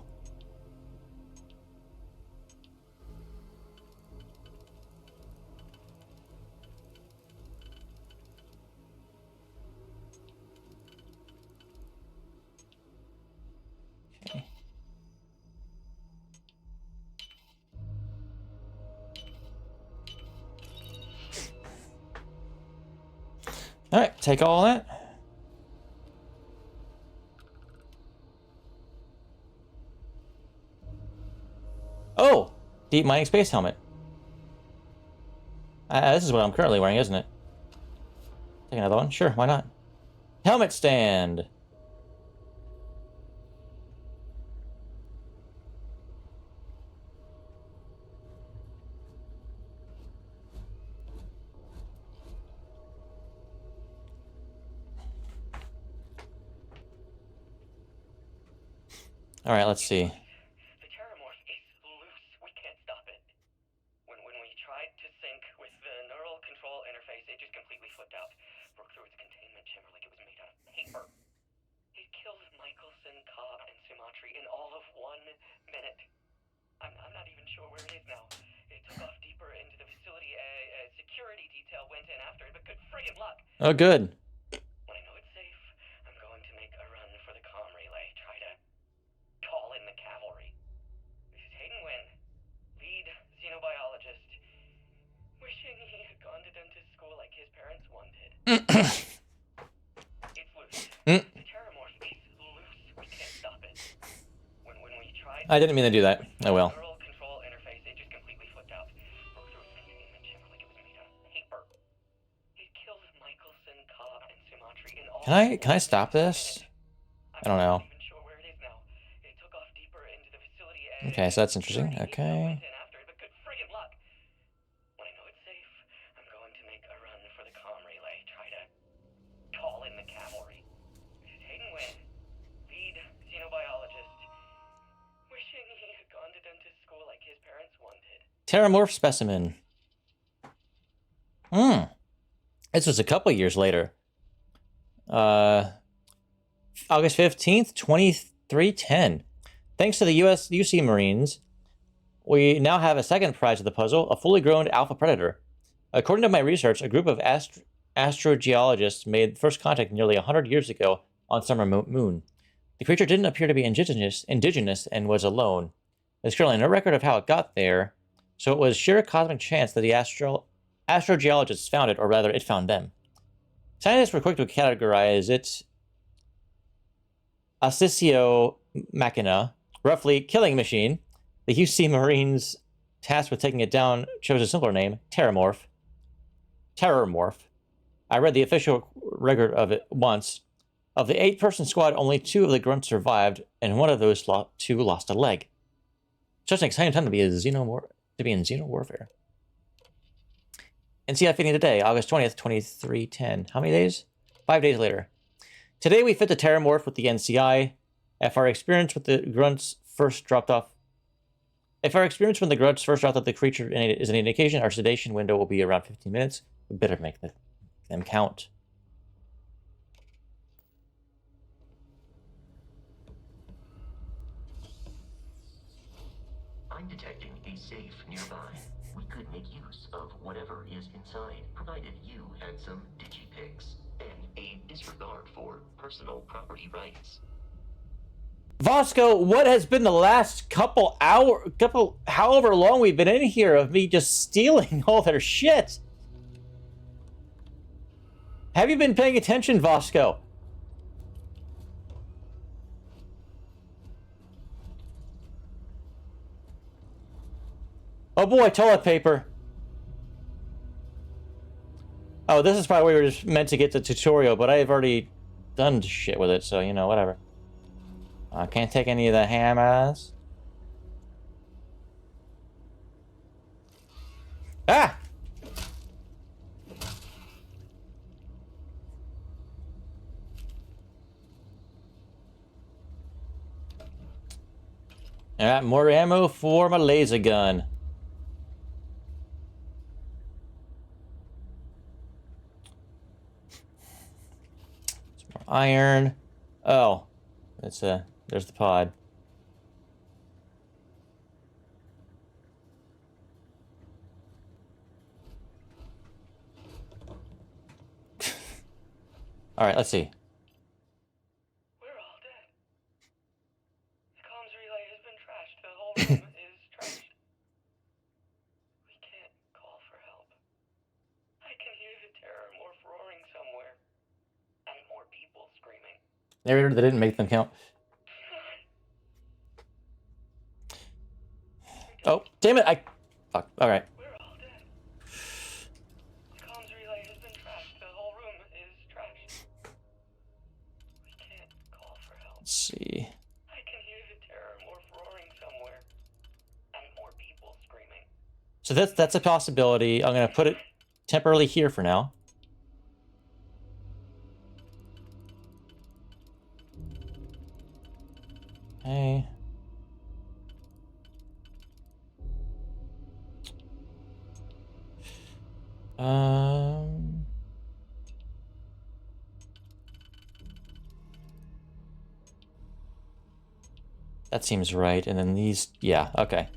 Okay. All right, take all that. Oh, deep mining space helmet. This is what I'm currently wearing, isn't it? Take another one. Sure, why not? Helmet stand. All right, let's see. The terramorph is loose. We can't stop it. When we tried to sync with the neural control interface, it just completely flipped out. Broke through its containment chamber like it was made out of paper. It killed Michelson, Cobb, and Sumatri in all of 1 minute. I'm not even sure where it is now. It took off deeper into the facility. A security detail went in after it, but good friggin' luck. Oh, good. When I know it's safe, I'm going to make a run for the comm relay. Try to call in the cavalry. This is Hayden Wynn, lead xenobiologist. Wishing he had gone to dentist school like his parents wanted. It's loose. The terramorph is loose. We can't stop it. When we tried... I didn't mean to do that. Oh well. Neural control interface, it just completely flipped out. Broke through its containment chamber like it was made out of paper. It killed Michelson, Cobb, and Sumatri in all... Can I stop this? I don't know. I'm not even sure where it is now. It took off deeper into the facility. Okay, so that's interesting. Okay. Went in after it, but good friggin' luck. When I know it's safe, I'm going to make a run for the comm relay. Try to call in the cavalry. This is Hayden Wynn, lead xenobiologist. Wishing he had gone to dentist school like his parents wanted. Terramorph specimen. This was a couple years later. August 15th, 2310. Thanks to the UC Marines, we now have a second prize of the puzzle, a fully grown alpha predator. According to my research, a group of astrogeologists made first contact nearly 100 years ago on some remote moon. The creature didn't appear to be indigenous and was alone. There's currently no record of how it got there, so it was sheer cosmic chance that the astrogeologists found it, or rather, it found them. Scientists were quick to categorize it Assisio Machina, roughly killing machine. The UC Marines tasked with taking it down chose a simpler name, Terramorph. Terrormorph. I read the official record of it once. Of the 8-person squad, only 2 of the grunts survived, and one of those 2 lost a leg. Such an exciting time to be in xeno warfare. NCI fitting today, August 20th, 2310. How many days? 5 days later. Today we fit the Terramorph with the NCI. If our experience when the grunts first dropped off the creature is an indication, our sedation window will be around 15 minutes. We better make them count. I'm detecting a safe nearby. We could make use of whatever is inside, provided you had some digipics and a disregard for personal property rights. Vasco, what has been the last however long we've been in here of me just stealing all their shit? Have you been paying attention, Vasco? Oh boy, toilet paper. Oh, this is probably where we were just meant to get the tutorial, but I've already done shit with it, so, you know, whatever. I can't take any of the hammers. Ah! Alright, more ammo for my laser gun. Some more iron. Oh, it's there's the pod. All right, let's see. We're all dead. The comms relay has been trashed. The whole room is trashed. We can't call for help. I can hear the terramorph roaring somewhere. And more people screaming. Narrator, they didn't make them count. Oh, damn it, fuck, alright. We're all dead. The comms relay has been trashed. The whole room is trashed. We can't call for help. Let's see. I can hear the terramorph roaring somewhere. And more people screaming. So that's a possibility. I'm gonna put it temporarily here for now. Okay. That seems right. And then these, yeah, okay.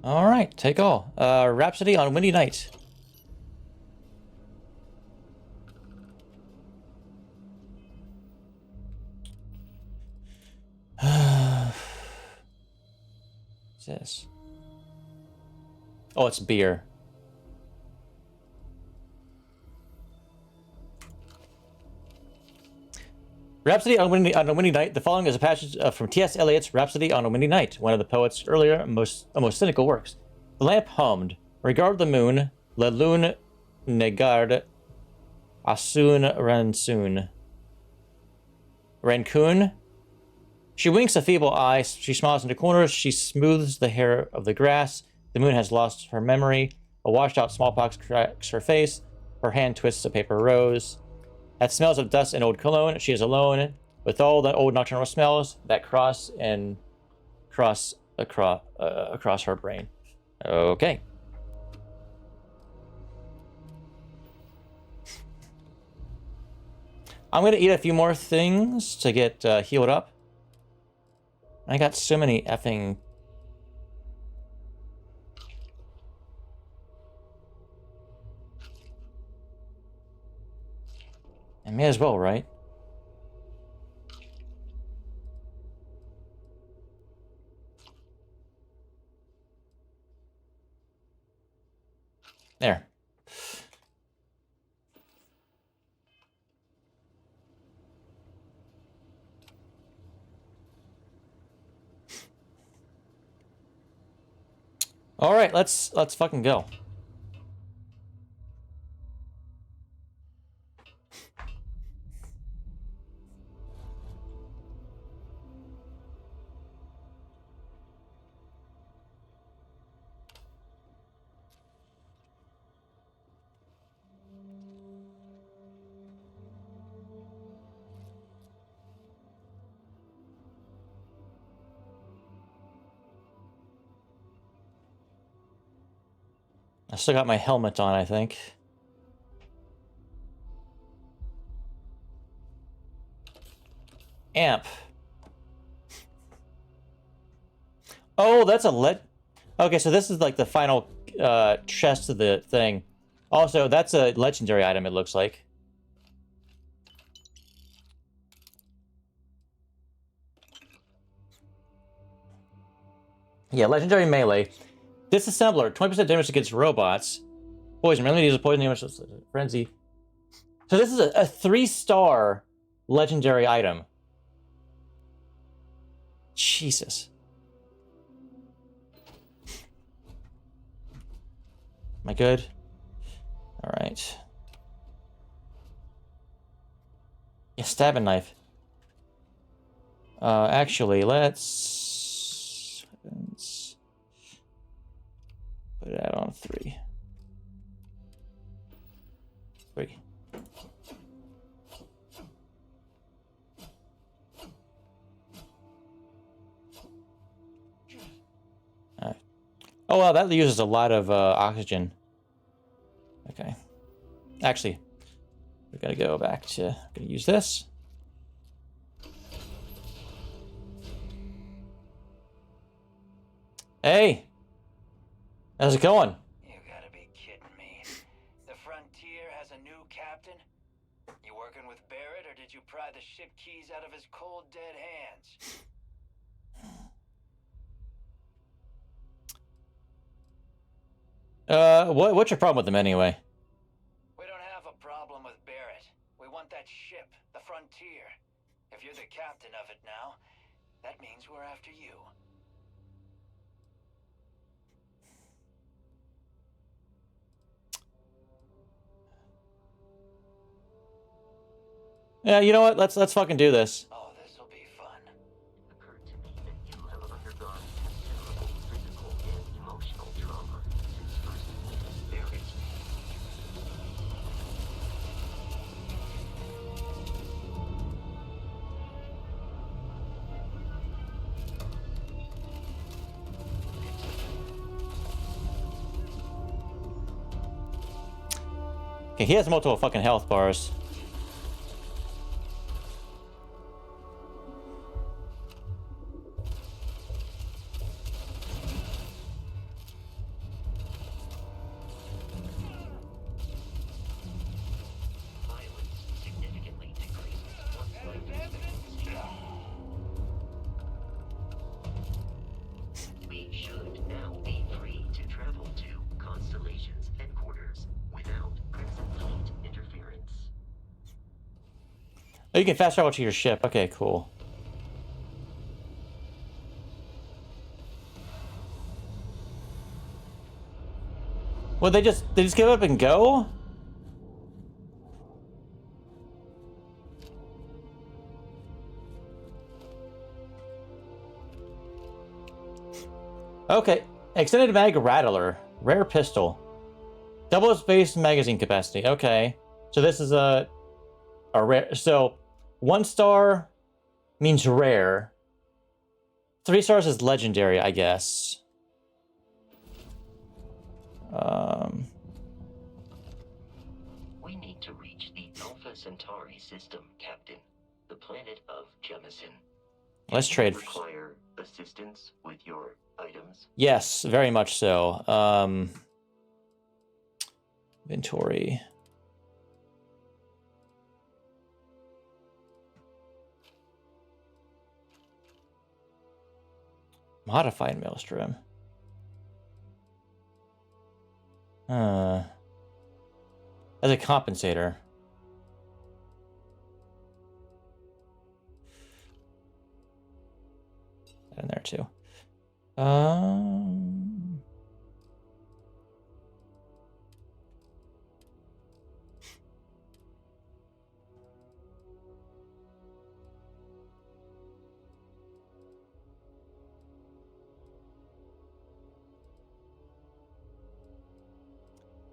All right, take all. Rhapsody on Windy Night. What's this? Oh, it's beer. Rhapsody on a Windy Night. The following is a passage from T.S. Eliot's Rhapsody on a Windy Night, one of the poet's earlier, most cynical works. The lamp hummed. Regard the moon. La lune negarde. Asun ransoon. Rancoon. She winks a feeble eye. She smiles into corners. She smooths the hair of the grass. The moon has lost her memory. A washed-out smallpox cracks her face. Her hand twists a paper rose. That smells of dust and old cologne. She is alone with all the old nocturnal smells that cross across her brain. Okay. I'm gonna eat a few more things to get healed up. I got so many effing. I may as well, right? There. All right, let's fucking go. I still got my helmet on, I think. Amp. Oh, that's a Okay, so this is like the final chest of the thing. Also, that's a legendary item, it looks like. Yeah, legendary melee. Disassembler, 20% damage against robots. Poison, randomly deals poison damage. Frenzy. So this is a 3-star legendary item. Jesus. Am I good? All right. Yeah, stabbing knife. Actually, let's put that on 3. 3. All right. Oh wow, that uses a lot of oxygen. Okay. Actually, we gotta go back to. I'm gonna use this. Hey, how's it going? You gotta be kidding me. The Frontier has a new captain? You working with Barrett, or did you pry the ship keys out of his cold, dead hands? What's your problem with them anyway? We don't have a problem with Barrett. We want that ship, the Frontier. If you're the captain of it now, that means we're after you. Yeah, you know what? Let's fucking do this. Oh, this'll be fun. It occurred to me that you have undergone considerable physical and emotional trauma since first meeting Barrett. Okay, he has multiple fucking health bars. We should now be free to travel to Constellation's headquarters without Crimson Fleet interference. Oh, you can fast travel to your ship. Okay, cool. Well, they just give up and go? Okay. Extended mag rattler. Rare pistol. Double space magazine capacity. Okay. So this is a rare. So 1 star means rare. 3 stars is legendary, I guess. We need to reach the Alpha Centauri system, Captain. The planet of Jemison. Let's trade. Require assistance with your items? Yes, very much so. Inventory. Modified maelstrom. As a compensator. That in there too.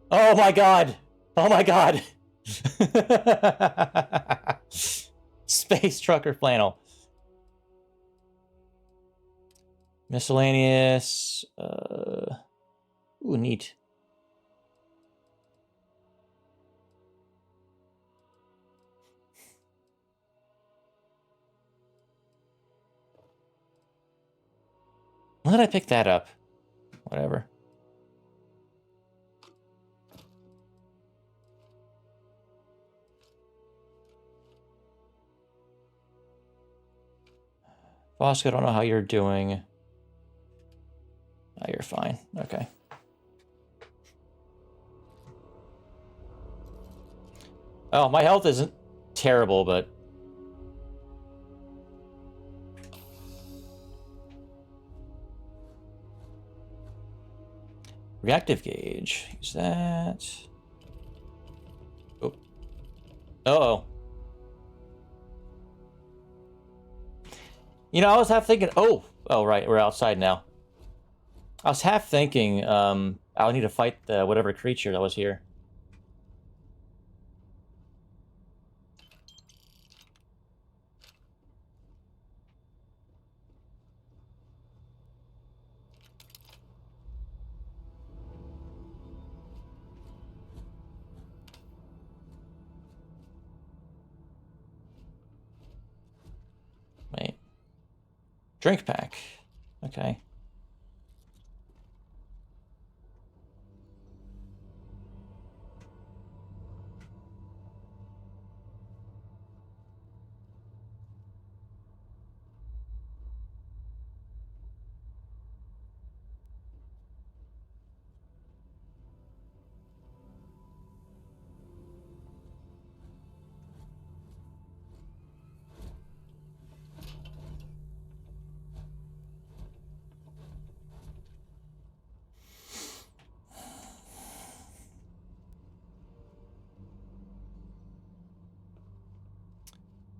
Oh my god! Oh my god! Space trucker flannel. Miscellaneous. Ooh, neat. When did I pick that up? Whatever. Bosco, I don't know how you're doing. Oh, you're fine. Okay. Oh, my health isn't terrible, but... Reactive gauge. Use that. Oh. Uh-oh. You know, I was half thinking... Oh, right. We're outside now. I was half thinking I'll need to fight the whatever creature that was here. Wait. Drink pack. Okay.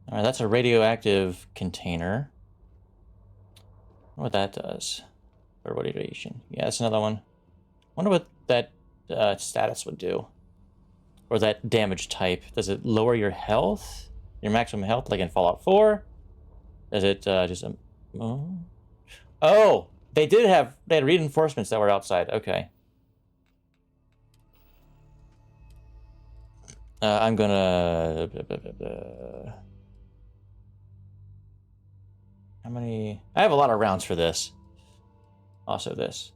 All right, that's a radioactive container. I wonder what that does. Or radiation. Yeah, that's another one. Wonder what that status would do. Or that damage type. Does it lower your health? Your maximum health, like in Fallout 4? Does it just... Oh! They had reinforcements that were outside. Okay. I'm gonna... How many... I have a lot of rounds for this. Also this.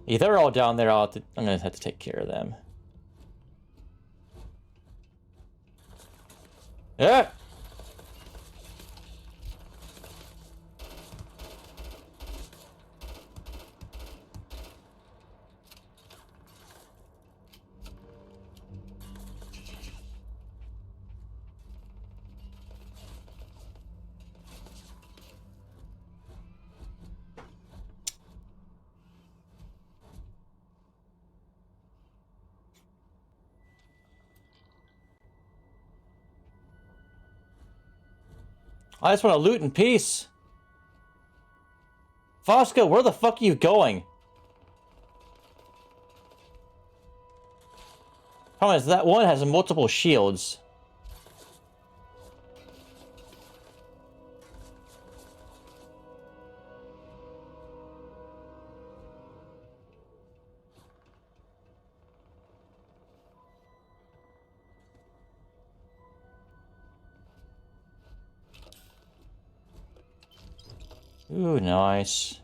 Yeah, they're all down there. I'm gonna have to take care of them. Yeah. I just want to loot in peace. Fosco, where the fuck are you going? Problem is, that one has multiple shields. Ooh, nice.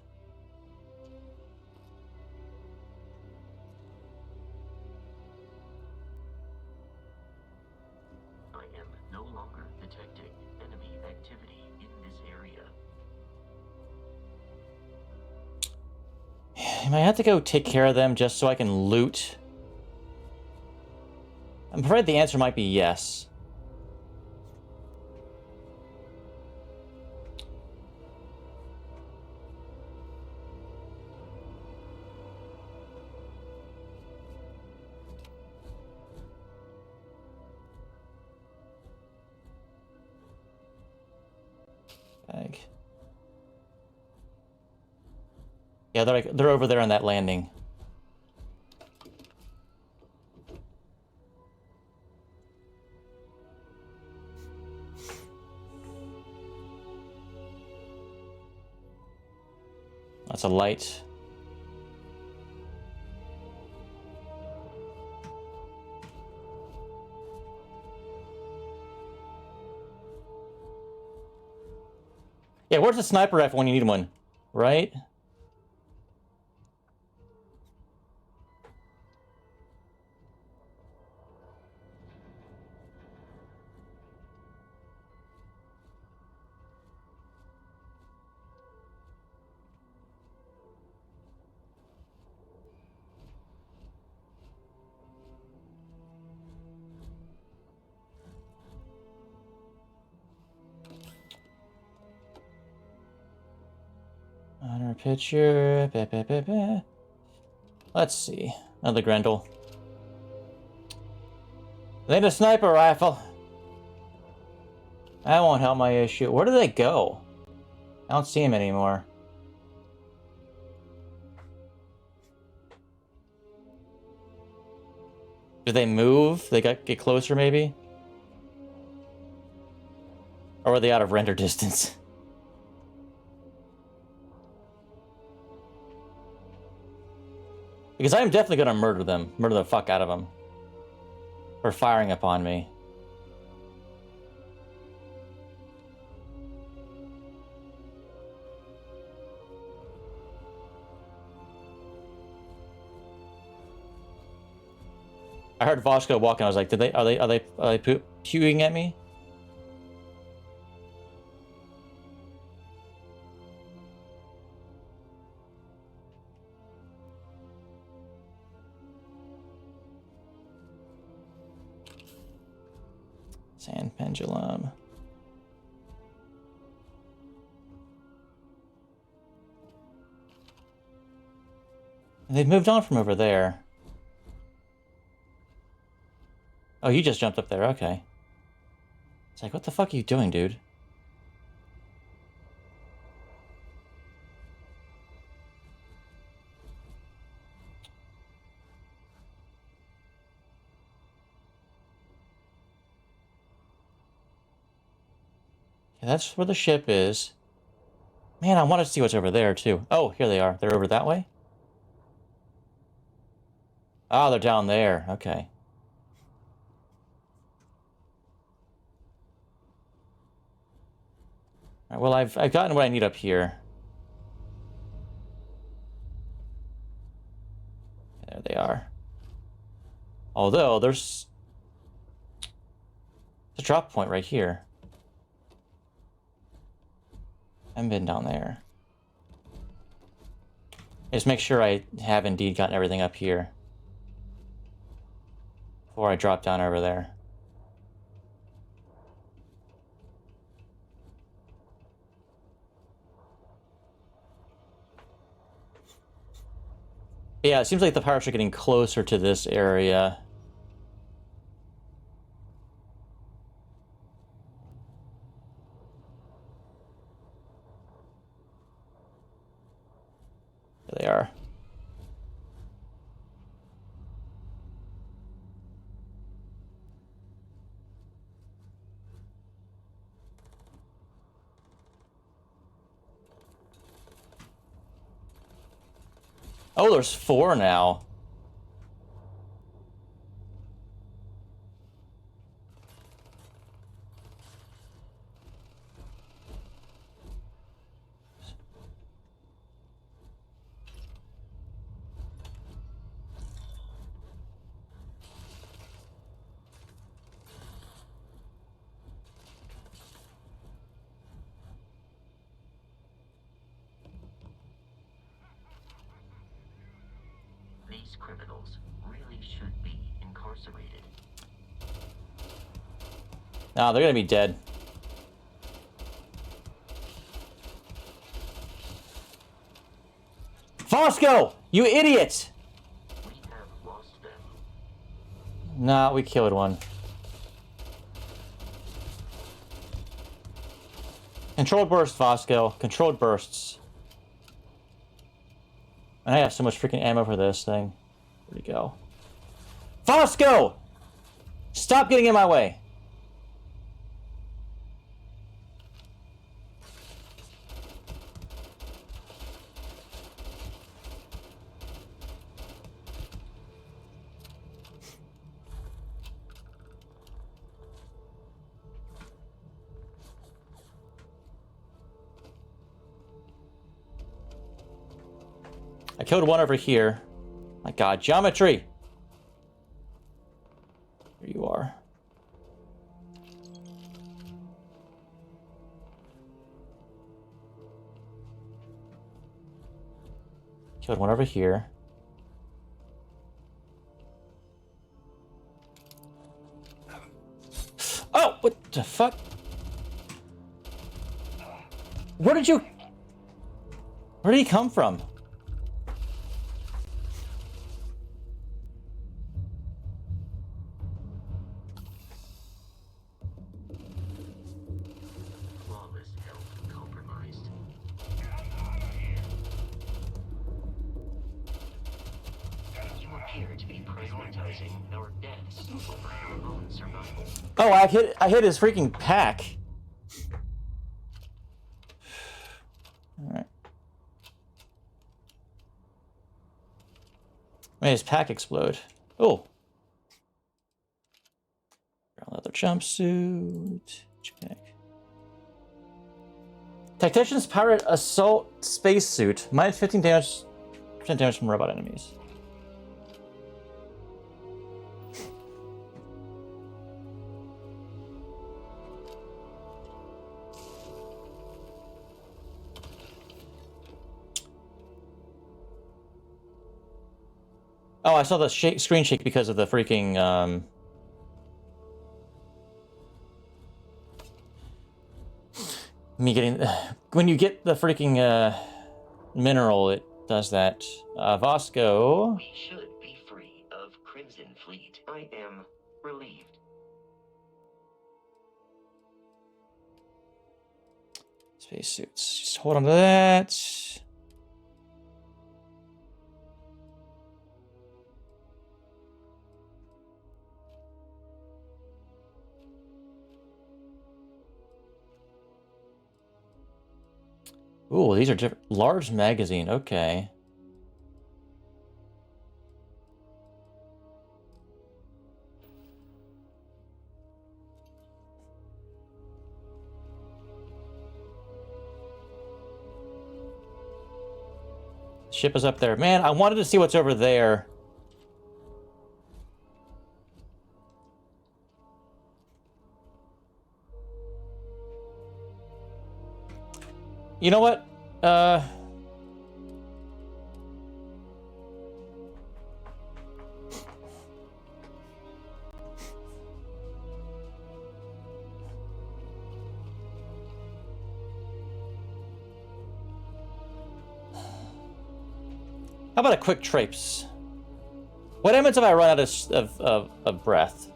I am no longer detecting enemy activity in this area. I might have to go take care of them just so I can loot. I'm afraid the answer might be yes. Bag. Yeah, they're over there on that landing. That's a light. Yeah, where's the sniper rifle when you need one? Right? On our picture. Let's see. Another Grendel. They need a sniper rifle. That won't help my issue. Where do they go? I don't see them anymore. Do they move? They get closer, maybe? Or are they out of render distance? Because I'm definitely gonna murder them. Murder the fuck out of them. For firing upon me. I heard Voshko walking. I was like, are they pewing at me? Sand pendulum. They've moved on from over there. Oh, you just jumped up there. Okay. It's like, what the fuck are you doing, dude? That's where the ship is. Man, I want to see what's over there, too. Oh, here they are. They're over that way? Oh, they're down there. Okay. All right, well, I've gotten what I need up here. There they are. Although, there's a drop point right here. I haven't been down there. Just make sure I have indeed gotten everything up here before I drop down over there. Yeah, it seems like the pirates are getting closer to this area. There they are. Oh, there's 4 now. These criminals really should be incarcerated. Nah, they're gonna be dead. Fosco! You idiot! We have lost them. Nah, we killed one. Controlled burst, Fosco. Controlled bursts. And I have so much freaking ammo for this thing. Where'd he go? Fosco! Stop getting in my way! I killed one over here. My god, geometry! Here you are. Killed one over here. Oh, what the fuck? Where did he come from? Flawless health compromised. You appear to be prioritizing our deaths over your own survival. Oh, I hit his freaking pack. Alright. Made his pack explode. Oh. Brown leather jumpsuit. Check. Tactician's pirate assault spacesuit. Minus 15 damage, percent damage from robot enemies. Oh, I saw the screen shake because of the freaking, me getting... When you get the freaking, mineral, it does that. Vasco... We should be free of Crimson Fleet. I am relieved. Spacesuits. Just hold on to that. Ooh, these are different. Large magazine. Okay. Ship is up there. Man, I wanted to see what's over there. You know what? How about a quick traipse? What happens if I run out of breath?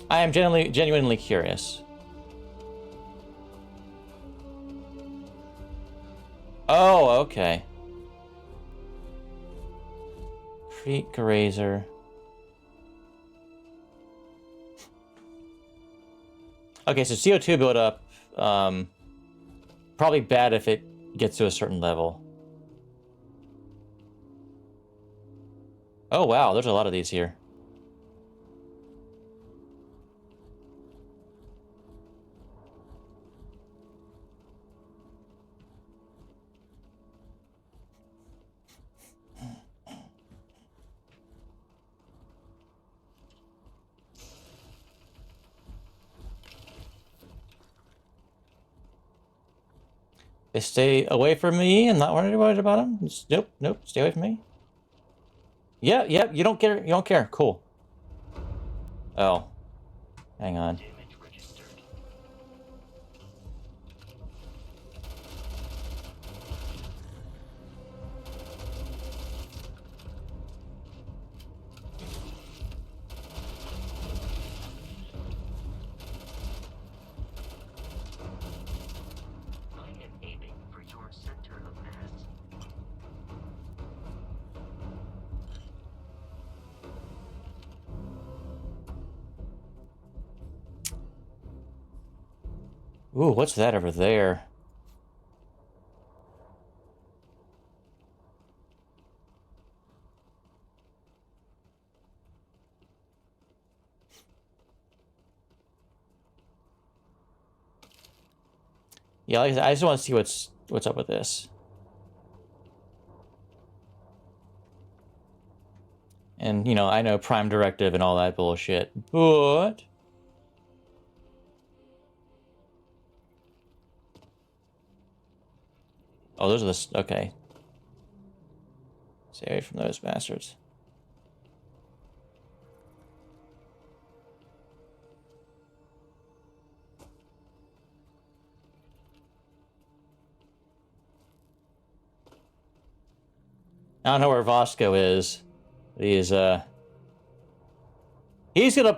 I am genuinely curious. Oh, okay. Creek Grazer. Okay, so CO2 buildup, probably bad if it gets to a certain level. Oh wow, there's a lot of these here. They stay away from me. I'm not worried about them. Nope, nope. Stay away from me. Yeah, yeah. You don't care. You don't care. Cool. Oh, hang on. Ooh, what's that over there? Yeah, like I said, I just want to see what's up with this. And, you know, I know Prime Directive and all that bullshit, but... Oh, those are the... Okay. Stay away from those bastards. I don't know where Vasco is. He's gonna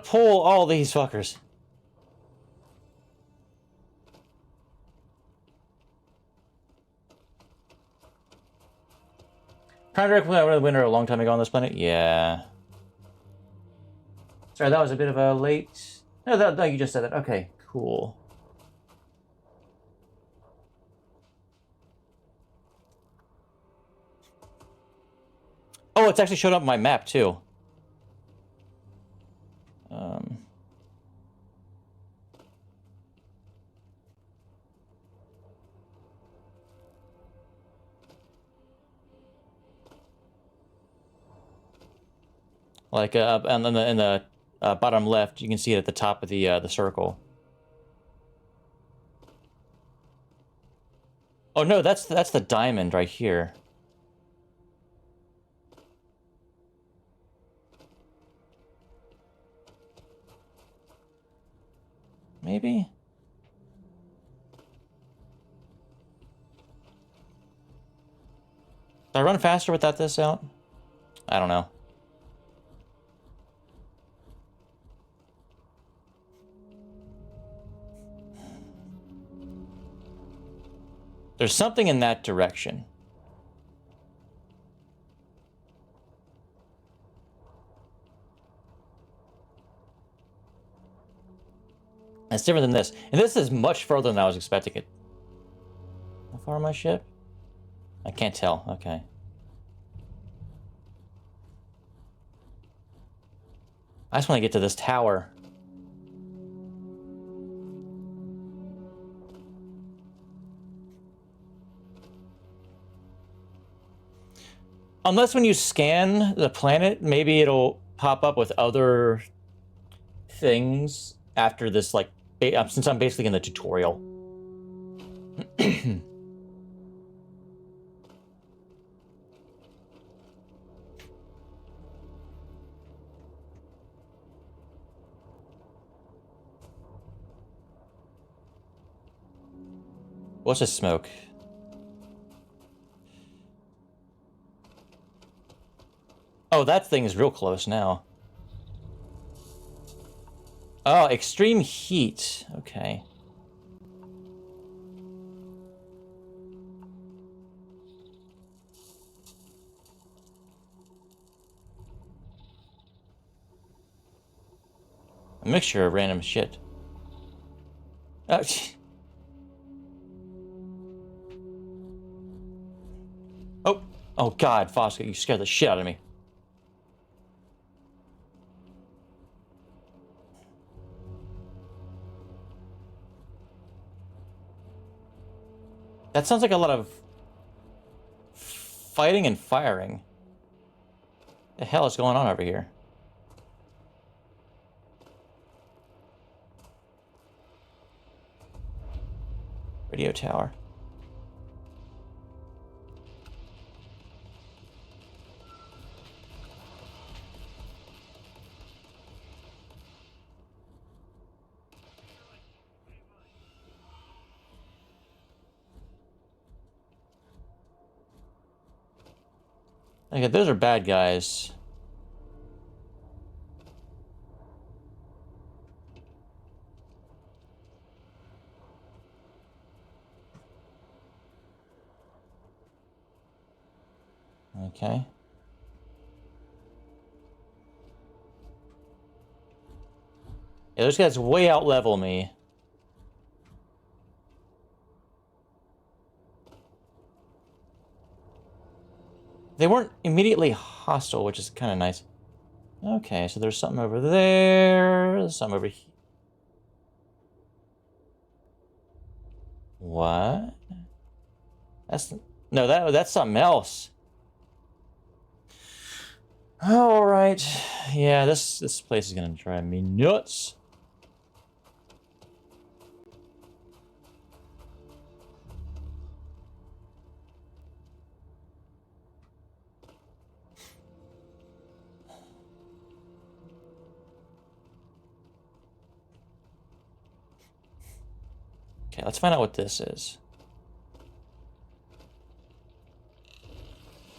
pull all these fuckers. Prime Directive went over the winner a long time ago on this planet? Yeah. Sorry, that was a bit of a late... No, you just said that. Okay, cool. Oh, it's actually showed up on my map, too. Like, and then in the bottom left, you can see it at the top of the circle. Oh no, that's the diamond right here. Maybe? Did I run faster without this out? I don't know. There's something in that direction. That's different than this. And this is much further than I was expecting it. How far am I ship? I can't tell. Okay. I just want to get to this tower. Unless when you scan the planet, maybe it'll pop up with other things after this, like, since I'm basically in the tutorial. What's this smoke? Oh, that thing is real close now. Oh, extreme heat. Okay. A mixture of random shit. Oh, oh God, Fosca, you scared the shit out of me. That sounds like a lot of fighting and firing. The hell is going on over here? Radio tower. Okay, those are bad guys. Okay. Yeah, those guys way out level me. They weren't immediately hostile, which is kind of nice. Okay, so there's something over there. There's something over here. What? That's no, that's something else. All right. Yeah, this place is gonna drive me nuts. Okay, let's find out what this is.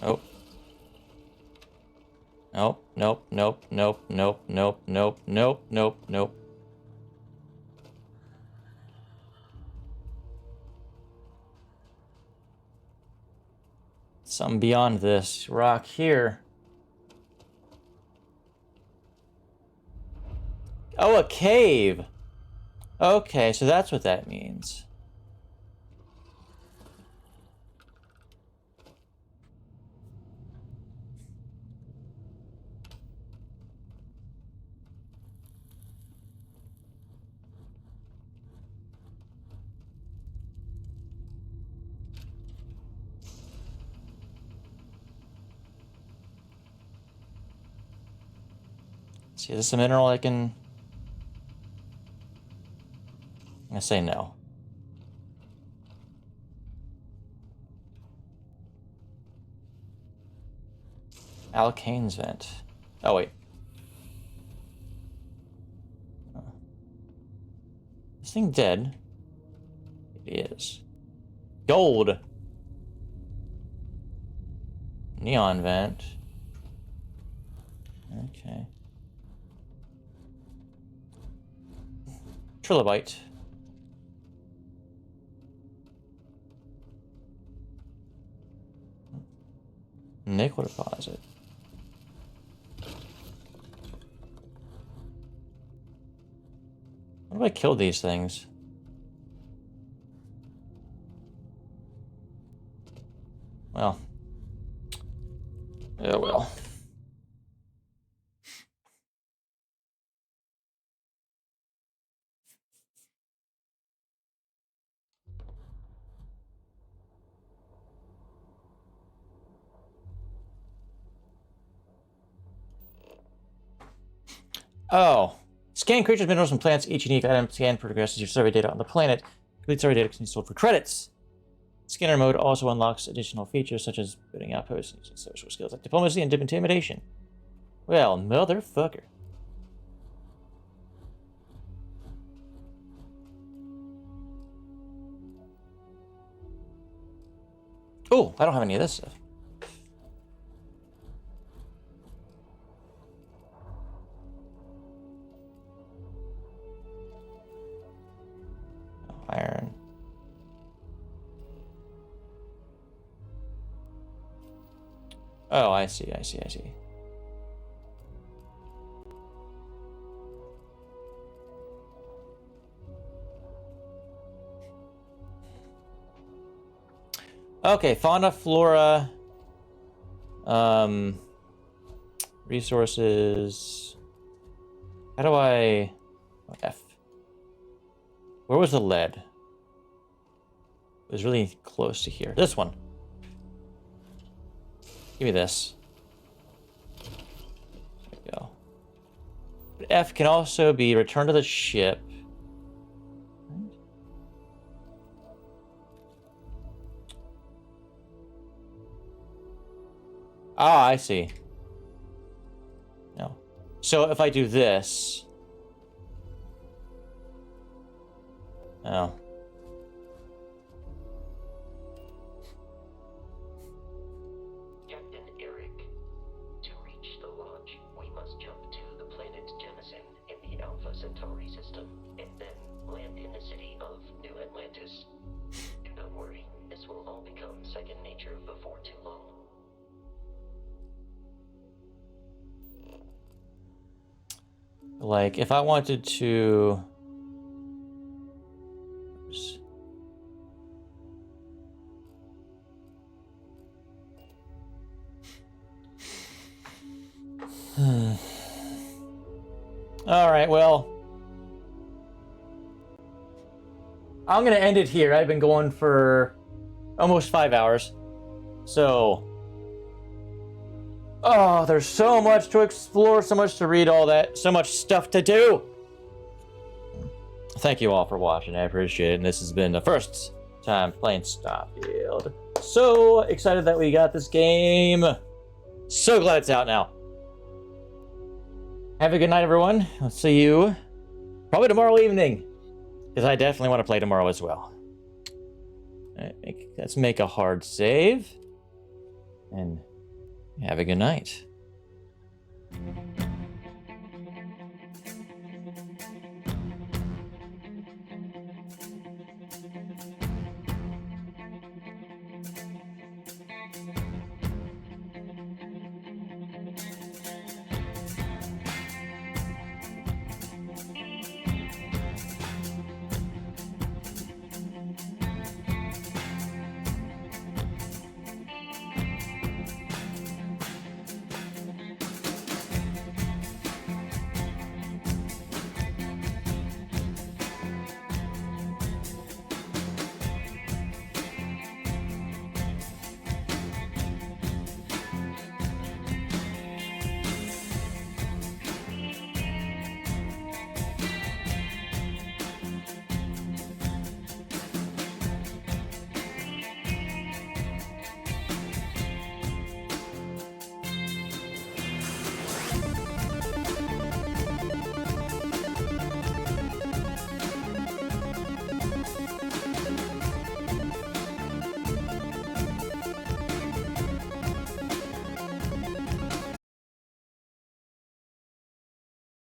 Oh. Nope, nope, nope, nope, nope, nope, nope, nope, nope, nope. Something beyond this rock here. Oh, a cave. Okay, so that's what that means. See, is this a mineral I can... I'm gonna say no. Alkane's vent. Oh, wait. This thing dead? It is. Gold! Neon vent. Okay. Trilobite. Nickel deposit. How do I kill these things? Well. Oh well. Oh. Scan creatures, minerals, and plants. Each unique item scan progresses your survey data on the planet. Complete survey data can be sold for credits. Scanner mode also unlocks additional features such as building outposts and using social skills like diplomacy and intimidation. Well, motherfucker. Oh, I don't have any of this stuff. Iron. Oh, I see. Okay, fauna, flora, resources. How do I... Oh, F. Where was the lead? It was really close to here. This one. Give me this. There we go. But F can also be returned to the ship. Ah, I see. No. So if I do this... Oh. Captain Eric, to reach the launch, we must jump to the planet Jemison in the Alpha Centauri system, and then land in the city of New Atlantis. Don't worry, this will all become second nature before too long. Like, if I wanted to... Alright, well... I'm gonna end it here. I've been going for almost 5 hours. So... Oh, there's so much to explore, so much to read, all that, so much stuff to do. Thank you all for watching. I appreciate it. And this has been the first time playing Starfield. So excited that we got this game. So glad it's out now. Have a good night, everyone. I'll see you probably tomorrow evening, because I definitely want to play tomorrow as well. All right, let's make a hard save. And have a good night.